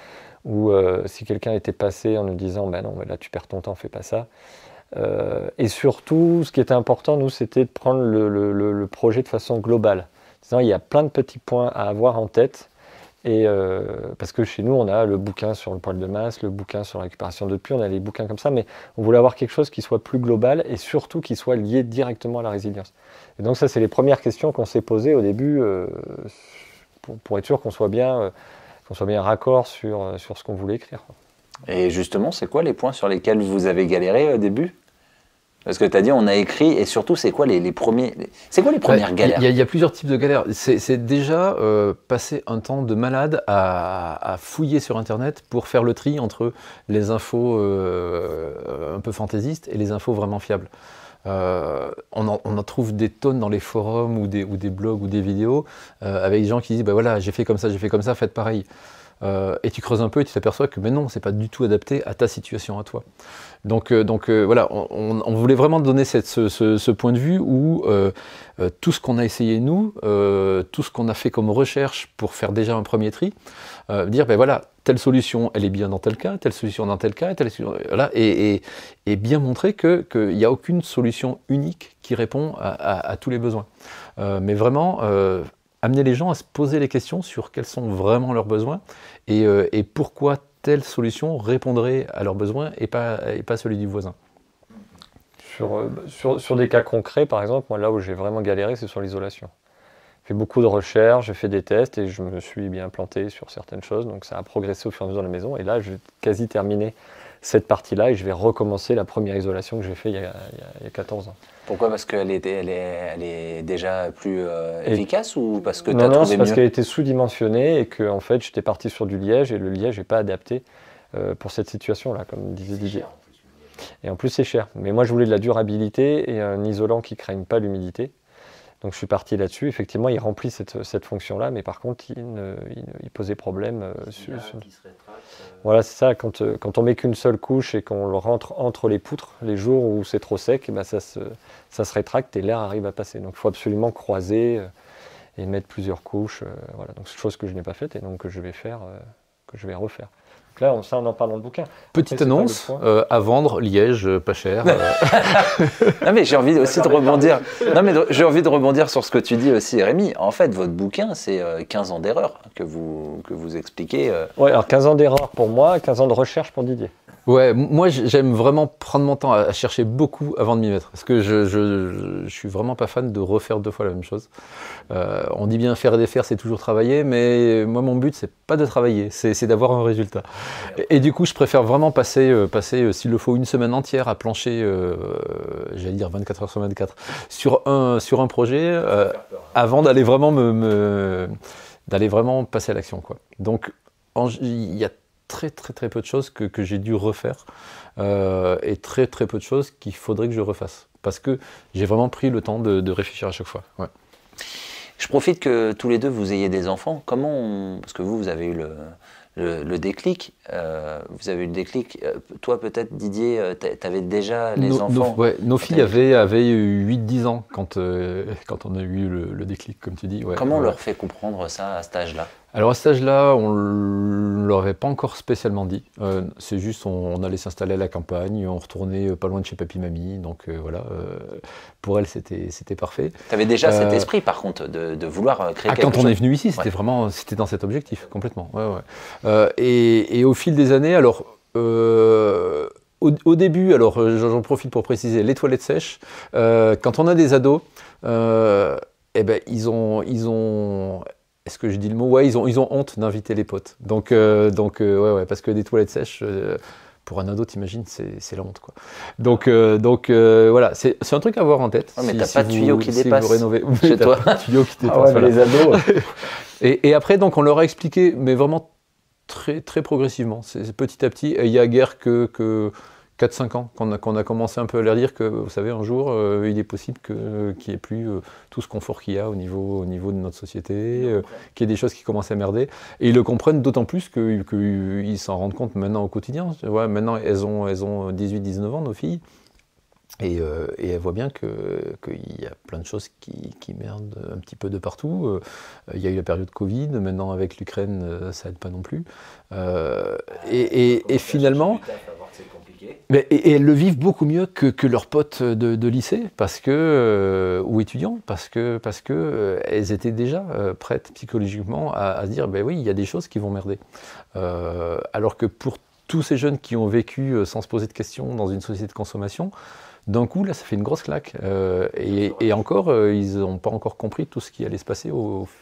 Ou si quelqu'un était passé en nous disant, non, là, tu perds ton temps, fais pas ça. Et surtout, ce qui était important, nous, c'était de prendre le projet de façon globale. Disant, il y a plein de petits points à avoir en tête, et parce que chez nous, on a le bouquin sur le poil de masse, le bouquin sur la récupération de pluie, on a les bouquins comme ça, mais on voulait avoir quelque chose qui soit plus global et surtout qui soit lié directement à la résilience. Et donc ça, c'est les premières questions qu'on s'est posées au début, pour être sûr qu'on soit bien raccord sur ce qu'on voulait écrire. Et justement, c'est quoi les points sur lesquels vous avez galéré au début ? Parce que tu as dit, on a écrit, et surtout, c'est quoi les premières galères? Il y a plusieurs types de galères. C'est déjà passer un temps de malade à fouiller sur Internet pour faire le tri entre les infos un peu fantaisistes et les infos vraiment fiables. On en trouve des tonnes dans les forums ou des blogs ou des vidéos avec des gens qui disent, bah voilà, j'ai fait comme ça, faites pareil. Et tu creuses un peu et tu t'aperçois que mais non, c'est pas du tout adapté à ta situation, à toi. Donc voilà, on voulait vraiment donner ce point de vue où tout ce qu'on a essayé nous, tout ce qu'on a fait comme recherche pour faire déjà un premier tri, dire ben voilà, telle solution elle est bien dans tel cas, telle solution dans tel cas, voilà, et bien montrer qu'il n'y a aucune solution unique qui répond à tous les besoins. Mais vraiment amener les gens à se poser les questions sur quels sont vraiment leurs besoins et pourquoi telle solution répondrait à leurs besoins et pas celui du voisin. Sur des cas concrets, par exemple, moi là où j'ai vraiment galéré, c'est sur l'isolation. J'ai fait beaucoup de recherches, j'ai fait des tests et je me suis bien planté sur certaines choses, donc ça a progressé au fur et à mesure de la maison. Et là, j'ai quasi terminé cette partie-là et je vais recommencer la première isolation que j'ai faite il y a 14 ans. Pourquoi? Parce qu'elle est déjà plus efficace ou parce que tu as Non, trouvé c'est parce mieux? qu'elle était sous-dimensionnée et que en fait, j'étais parti sur du liège et le liège n'est pas adapté pour cette situation-là, comme disait Didier. Et en plus, c'est cher. Mais moi, je voulais de la durabilité et un isolant qui ne craigne pas l'humidité. Donc, je suis parti là-dessus. Effectivement, il remplit cette fonction-là, mais par contre, il posait problème. Voilà, c'est ça. Quand on met qu'une seule couche et qu'on le rentre entre les poutres, les jours où c'est trop sec, ben ça se rétracte et l'air arrive à passer. Donc, il faut absolument croiser et mettre plusieurs couches. Voilà. Donc, c'est une chose que je n'ai pas faite et donc que je vais faire, que je vais refaire. Donc là, ça, on en parle dans le bouquin. Petite annonce, à vendre, Liège, pas cher. Non, mais j'ai envie aussi de rebondir. Non, mais j'ai envie de rebondir sur ce que tu dis aussi, Rémi. En fait, votre bouquin, c'est 15 ans d'erreur que vous expliquez. Oui, alors 15 ans d'erreur pour moi, 15 ans de recherche pour Didier. Ouais, moi j'aime vraiment prendre mon temps à chercher beaucoup avant de m'y mettre. Parce que je suis vraiment pas fan de refaire 2 fois la même chose. On dit bien faire et défaire, c'est toujours travailler, mais moi mon but c'est pas de travailler, c'est d'avoir un résultat. Et du coup je préfère vraiment passer s'il le faut, une semaine entière à plancher, j'allais dire 24 heures sur 24, sur un projet, avant d'aller vraiment d'aller vraiment passer à l'action, quoi. Donc il y a très peu de choses que j'ai dû refaire et très peu de choses qu'il faudrait que je refasse parce que j'ai vraiment pris le temps de réfléchir à chaque fois. Ouais. Je profite que tous les deux vous ayez des enfants. Parce que vous avez eu le déclic. Vous avez eu le déclic. Toi peut-être Didier, tu avais déjà les enfants. Nos filles avaient 8-10 ans quand on a eu le déclic, comme tu dis. Ouais, comment on leur fait comprendre ça à cet âge-là? Alors à cet âge-là, on ne leur avait pas encore spécialement dit. C'est juste, on allait s'installer à la campagne, on retournait pas loin de chez papy-mamie, donc voilà. Pour elles, c'était parfait. Tu avais déjà cet esprit, par contre, de vouloir créer quelque chose. Quand on est venu ici, c'était dans cet objectif, complètement. Ouais. Et au fil des années, alors... Au début, alors j'en profite pour préciser, les toilettes sèches, quand on a des ados, eh ben, ils ont est-ce que je dis le mot? Ouais, ils ont honte d'inviter les potes. Donc ouais, parce que des toilettes sèches, pour un ado, t'imagines, c'est la honte, quoi. Donc voilà, c'est un truc à avoir en tête. Ouais, mais t'as pas de tuyau qui dépasse chez toi. Pas de tuyau qui dépasse. Ah ouais, voilà. Les ados. Et après, donc, on leur a expliqué, mais vraiment très très progressivement. C'est petit à petit. Et il y a guère que 4-5 ans qu'on a commencé un peu à leur dire que, vous savez, un jour, il est possible qu'il n'y ait plus tout ce confort qu'il y a au niveau de notre société, qu'il y ait des choses qui commencent à merder. Et ils le comprennent d'autant plus qu'ils s'en rendent compte maintenant au quotidien. Ouais, maintenant, elles ont 18-19 ans, nos filles. Et elles voient bien qu'il y a plein de choses qui merdent un petit peu de partout. Il y a eu la période Covid, maintenant avec l'Ukraine, ça aide pas non plus. Et finalement... Et elles le vivent beaucoup mieux que leurs potes de lycée ou étudiants, parce que elles étaient déjà prêtes psychologiquement à se dire, ben oui, il y a des choses qui vont merder. Alors que pour tous ces jeunes qui ont vécu sans se poser de questions dans une société de consommation, d'un coup, là, ça fait une grosse claque. Et encore, ils n'ont pas encore compris tout ce qui allait se passer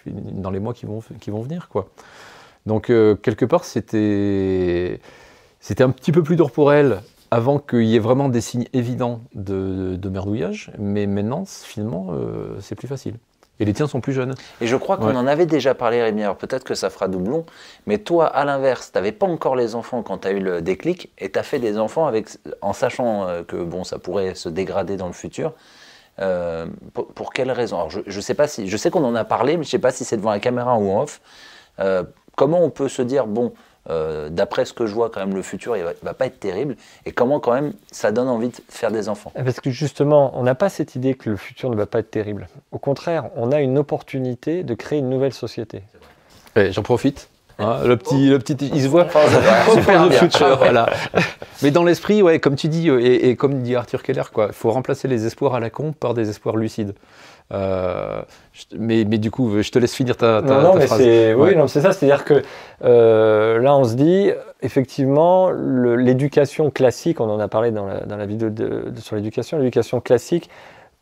dans les mois qui vont venir, quoi. Donc, quelque part, c'était un petit peu plus dur pour elles avant qu'il y ait vraiment des signes évidents de merdouillage, mais maintenant, finalement, c'est plus facile. Et les tiens sont plus jeunes. Et je crois qu'on en avait déjà parlé, Rémi, alors peut-être que ça fera doublon, mais toi, à l'inverse, tu n'avais pas encore les enfants quand tu as eu le déclic, et tu as fait des enfants en sachant que bon, ça pourrait se dégrader dans le futur. Pour quelles raisons? Alors, je sais pas si, je sais qu'on en a parlé, mais je ne sais pas si c'est devant la caméra ou en off. Comment on peut se dire, bon, d'après ce que je vois, quand même, le futur, il va pas être terrible, et comment, quand même, ça donne envie de faire des enfants? Parce que justement, on n'a pas cette idée que le futur ne va pas être terrible. Au contraire, on a une opportunité de créer une nouvelle société. J'en profite. Hein, le petit, il se voit. Super bien. Future, voilà. Mais dans l'esprit, ouais, comme tu dis, et comme dit Arthur Keller, il faut remplacer les espoirs à la con par des espoirs lucides. Mais du coup, je te laisse finir ta phrase. Oui, non, c'est ça, c'est-à-dire que là, on se dit, effectivement, l'éducation classique, on en a parlé dans la vidéo sur l'éducation classique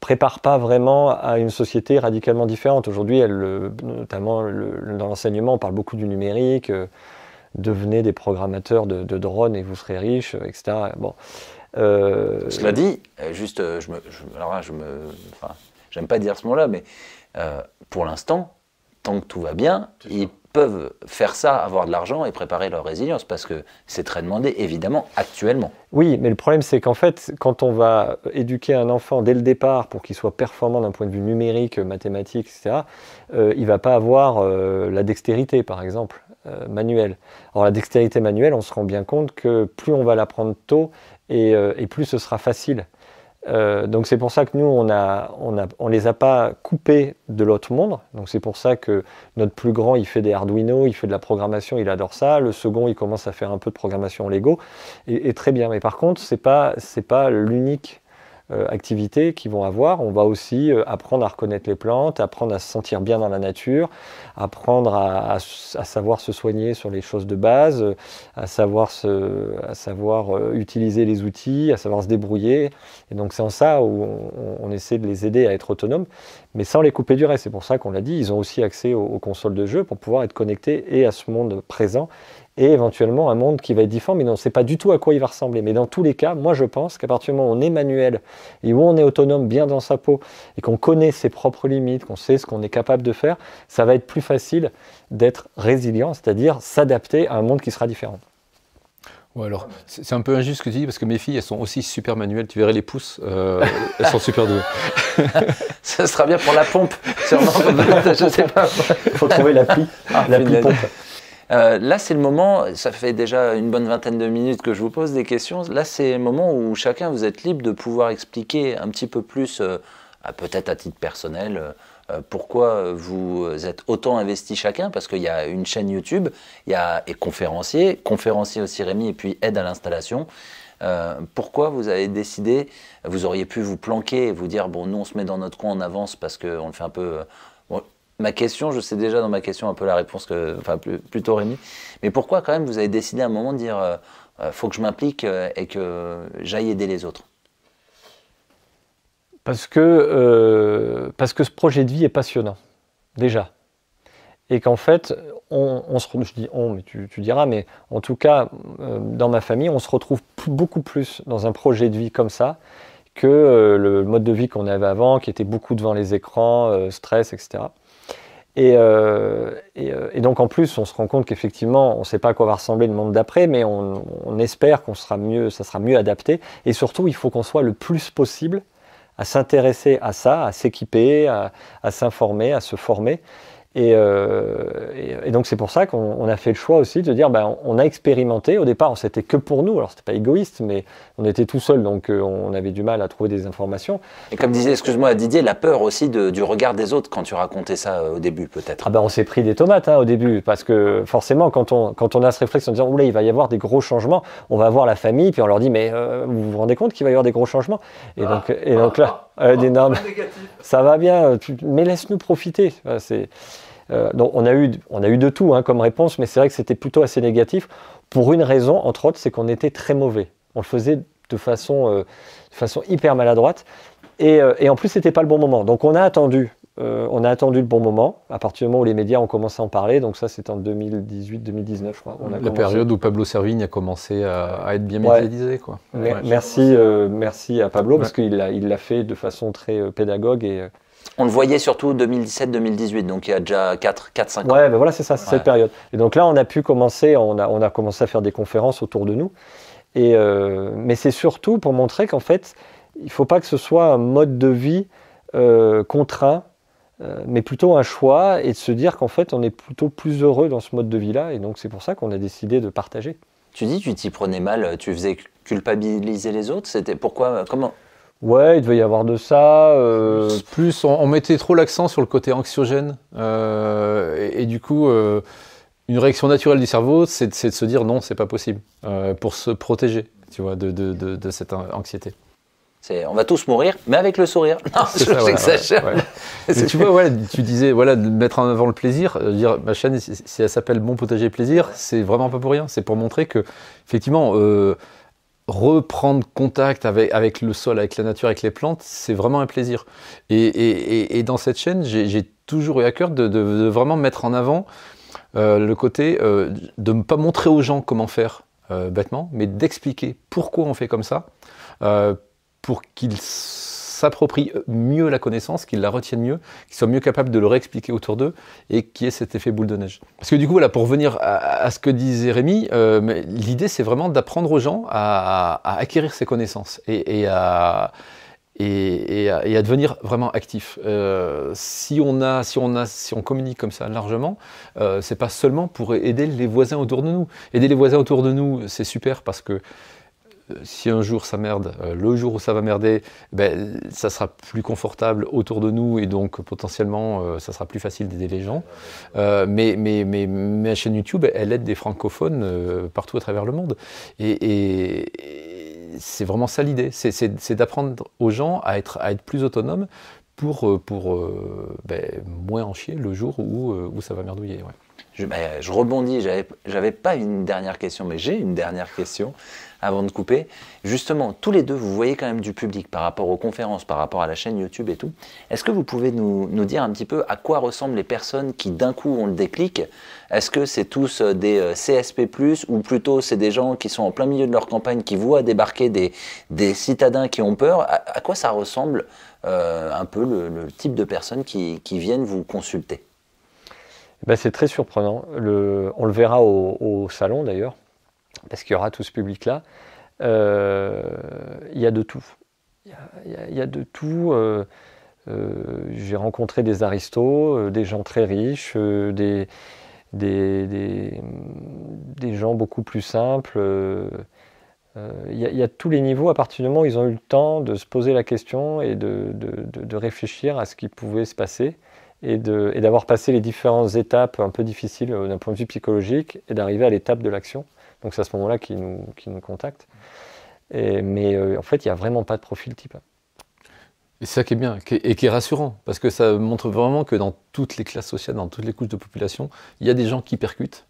prépare pas vraiment à une société radicalement différente. Aujourd'hui, notamment dans l'enseignement, on parle beaucoup du numérique, devenez des programmateurs de drones et vous serez riches, etc. Bon. Cela dit, juste, j'aime pas dire ce mot-là, mais pour l'instant, tant que tout va bien, ils peuvent faire ça, avoir de l'argent et préparer leur résilience, parce que c'est très demandé, évidemment, actuellement. Oui, mais le problème, c'est qu'en fait, quand on va éduquer un enfant dès le départ pour qu'il soit performant d'un point de vue numérique, mathématique, etc., il ne va pas avoir la dextérité, par exemple, manuelle. Alors la dextérité manuelle, on se rend bien compte que plus on va l'apprendre tôt et plus ce sera facile. Donc c'est pour ça que nous, on les a pas coupés de l'autre monde. Donc c'est pour ça que notre plus grand, il fait des Arduino, il fait de la programmation, il adore ça. Le second, il commence à faire un peu de programmation Lego, et très bien. Mais par contre, c'est pas l'unique activité qu'ils vont avoir. On va aussi apprendre à reconnaître les plantes, apprendre à se sentir bien dans la nature, apprendre à savoir se soigner sur les choses de base, à savoir utiliser les outils, à savoir se débrouiller. Et donc c'est en ça où on essaie de les aider à être autonomes, mais sans les couper du reste. C'est pour ça qu'on l'a dit, ils ont aussi accès aux consoles de jeux pour pouvoir être connectés et à ce monde présent, et éventuellement un monde qui va être différent, mais on ne sait pas du tout à quoi il va ressembler. Mais dans tous les cas, moi je pense qu'à partir du moment où on est manuel et où on est autonome, bien dans sa peau, et qu'on connaît ses propres limites, qu'on sait ce qu'on est capable de faire, ça va être plus facile d'être résilient, c'est-à-dire s'adapter à un monde qui sera différent. Ouais, alors, c'est un peu injuste ce que tu dis, parce que mes filles, elles sont aussi super manuelles. Tu verrais les pouces, elles sont super douées. Ça sera bien pour la pompe, sûrement. Je sais pas. Il faut trouver l'appli pompe. Là, c'est le moment, ça fait déjà une bonne vingtaine de minutes que je vous pose des questions. Là, c'est le moment où chacun, vous êtes libre de pouvoir expliquer un petit peu plus, peut-être à titre personnel, pourquoi vous êtes autant investi chacun, parce qu'il y a une chaîne YouTube, il y a conférencier aussi Rémi, et puis aide à l'installation. Pourquoi vous avez décidé, vous auriez pu vous planquer et vous dire, bon, nous on se met dans notre coin, on avance parce qu'on le fait un peu... Ma question, je sais déjà dans ma question un peu la réponse, plutôt Rémi, mais pourquoi quand même vous avez décidé à un moment de dire, faut que je m'implique et que j'aille aider les autres? Parce que ce projet de vie est passionnant, déjà. Et qu'en fait, je dis on, mais tu diras, mais en tout cas, dans ma famille, on se retrouve beaucoup plus dans un projet de vie comme ça que le mode de vie qu'on avait avant, qui était beaucoup devant les écrans, stress, etc. Et donc en plus, on se rend compte qu'effectivement, on ne sait pas à quoi va ressembler le monde d'après, mais on espère ça sera mieux adapté. Et surtout, il faut qu'on soit le plus possible à s'intéresser à ça, à s'équiper, à s'informer, à se former. Et donc c'est pour ça qu'on a fait le choix aussi de dire, on a expérimenté. Au départ, c'était que pour nous, alors c'était pas égoïste, mais on était tout seul, donc on avait du mal à trouver des informations. Et comme disait, excuse-moi Didier, la peur aussi du regard des autres quand tu racontais ça au début peut-être. On s'est pris des tomates au début, parce que forcément quand on a ce réflexe en disant, oula, il va y avoir des gros changements, on va voir la famille, puis on leur dit, mais vous vous rendez compte qu'il va y avoir des gros changements? Et donc là, d'énormes, ça va bien, mais laisse-nous profiter. Donc on a eu de tout comme réponse, mais c'est vrai que c'était plutôt assez négatif pour une raison, entre autres, c'est qu'on était très mauvais. On le faisait de façon hyper maladroite, et en plus c'était pas le bon moment. Donc on a attendu on a attendu le bon moment, à partir du moment où les médias ont commencé à en parler, donc ça c'était en 2018-2019 je crois. La période où Pablo Servigne a commencé à être bien médiatisé, quoi. Merci à Pablo, parce qu'il l'a fait de façon très pédagogue. On le voyait surtout 2017-2018, donc il y a déjà 4-5 ans. Ouais, ben voilà, c'est ça, c'est cette période. Et donc là, on a commencé à faire des conférences autour de nous. Mais c'est surtout pour montrer qu'en fait, il ne faut pas que ce soit un mode de vie contraint, mais plutôt un choix, et de se dire qu'en fait, on est plutôt plus heureux dans ce mode de vie-là. Et donc, c'est pour ça qu'on a décidé de partager. Tu dis, tu t'y prenais mal, tu faisais culpabiliser les autres, c'était pourquoi, comment? Ouais, il devait y avoir de ça. Plus, on mettait trop l'accent sur le côté anxiogène. Et du coup, une réaction naturelle du cerveau, c'est de se dire non, c'est pas possible, pour se protéger, tu vois, de cette anxiété. On va tous mourir, mais avec le sourire. Non, j'exagère. Mais tu vois, tu disais, de mettre en avant le plaisir. Dire, ma chaîne, si elle s'appelle Bon Potager Plaisir, c'est vraiment pas pour rien. C'est pour montrer que, effectivement, reprendre contact avec le sol, avec la nature, avec les plantes, c'est vraiment un plaisir. Et dans cette chaîne, j'ai toujours eu à cœur de vraiment mettre en avant le côté de ne pas montrer aux gens comment faire bêtement, mais d'expliquer pourquoi on fait comme ça, pour qu'ils s'approprient mieux la connaissance, qu'ils la retiennent mieux, qu'ils soient mieux capables de le réexpliquer autour d'eux et qu'il y ait cet effet boule de neige. Parce que du coup, pour revenir à ce que disait Rémi, l'idée c'est vraiment d'apprendre aux gens à acquérir ces connaissances et à devenir vraiment actifs. Si on communique comme ça largement, c'est pas seulement pour aider les voisins autour de nous. Aider les voisins autour de nous, c'est super parce que si un jour ça merde, le jour où ça va merder, ça sera plus confortable autour de nous et donc potentiellement ça sera plus facile d'aider les gens. Mais ma chaîne YouTube, elle aide des francophones partout à travers le monde. Et c'est vraiment ça l'idée, c'est d'apprendre aux gens à être plus autonomes pour moins en chier le jour où ça va merdouiller. Ouais. Je rebondis, j'avais pas une dernière question, mais j'ai une dernière question avant de couper. Justement, tous les deux, vous voyez quand même du public par rapport aux conférences, par rapport à la chaîne YouTube et tout. Est-ce que vous pouvez nous dire un petit peu à quoi ressemblent les personnes qui d'un coup ont le déclic? Est-ce que c'est tous des CSP+, ou plutôt c'est des gens qui sont en plein milieu de leur campagne, qui voient débarquer des citadins qui ont peur? À quoi ça ressemble un peu le type de personnes qui viennent vous consulter? C'est très surprenant. On le verra au salon d'ailleurs, parce qu'il y aura tout ce public-là. Il y a de tout. Il y a de tout. J'ai rencontré des aristos, des gens très riches, des gens beaucoup plus simples. Il y a tous les niveaux à partir du moment où ils ont eu le temps de se poser la question et de réfléchir à ce qui pouvait se passer et d'avoir passé les différentes étapes un peu difficiles d'un point de vue psychologique et d'arriver à l'étape de l'action. Donc c'est à ce moment-là qu'ils nous contactent. Mais en fait, il n'y a vraiment pas de profil type. Et c'est ça qui est bien et qui est rassurant, parce que ça montre vraiment que dans toutes les classes sociales, dans toutes les couches de population, il y a des gens qui percutent,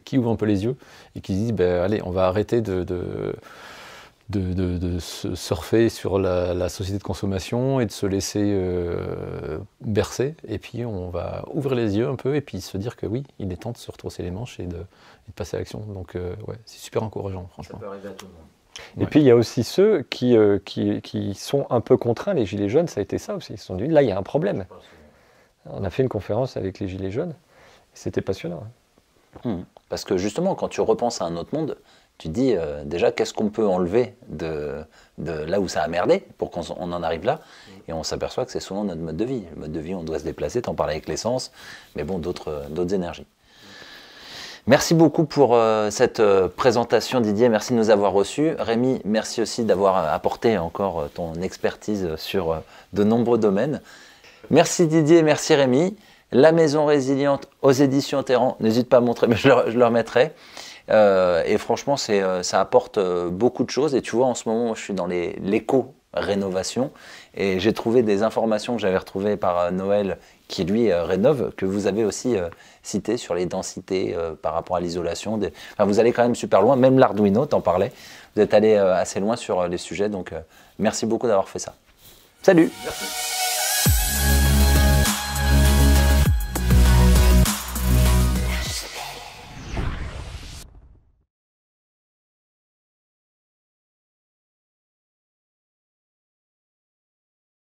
qui ouvrent un peu les yeux et qui disent allez, on va arrêter de surfer sur la société de consommation et de se laisser bercer, et puis on va ouvrir les yeux un peu et puis se dire que oui, il est temps de se retrousser les manches et de passer à l'action. Donc c'est super encourageant, franchement. Ça peut arriver à tout le monde. Et puis il y a aussi ceux qui sont un peu contraints, les Gilets jaunes, ça a été ça aussi. Ils se sont dit, là il y a un problème. On a fait une conférence avec les Gilets jaunes, et c'était passionnant. Parce que justement, quand tu repenses à un autre monde, tu te dis déjà qu'est-ce qu'on peut enlever de là où ça a merdé pour qu'on en arrive là, et on s'aperçoit que c'est souvent notre mode de vie. Le mode de vie, on doit se déplacer, t'en parlais avec l'essence, mais bon, d'autres énergies. Merci beaucoup pour cette présentation, Didier. Merci de nous avoir reçus. Rémi, merci aussi d'avoir apporté encore ton expertise sur de nombreux domaines. Merci Didier, merci Rémi. La Maison Résiliente aux éditions Terran, n'hésite pas à montrer, mais je le remettrai. Et franchement, ça apporte beaucoup de choses. Et tu vois, en ce moment, je suis dans l'éco-rénovation. Et j'ai trouvé des informations que j'avais retrouvées par Noël, qui lui rénove, que vous avez aussi cité sur les densités par rapport à l'isolation. Enfin, vous allez quand même super loin, même l'Arduino, t'en parlais. Vous êtes allé assez loin sur les sujets, donc merci beaucoup d'avoir fait ça. Salut! Merci.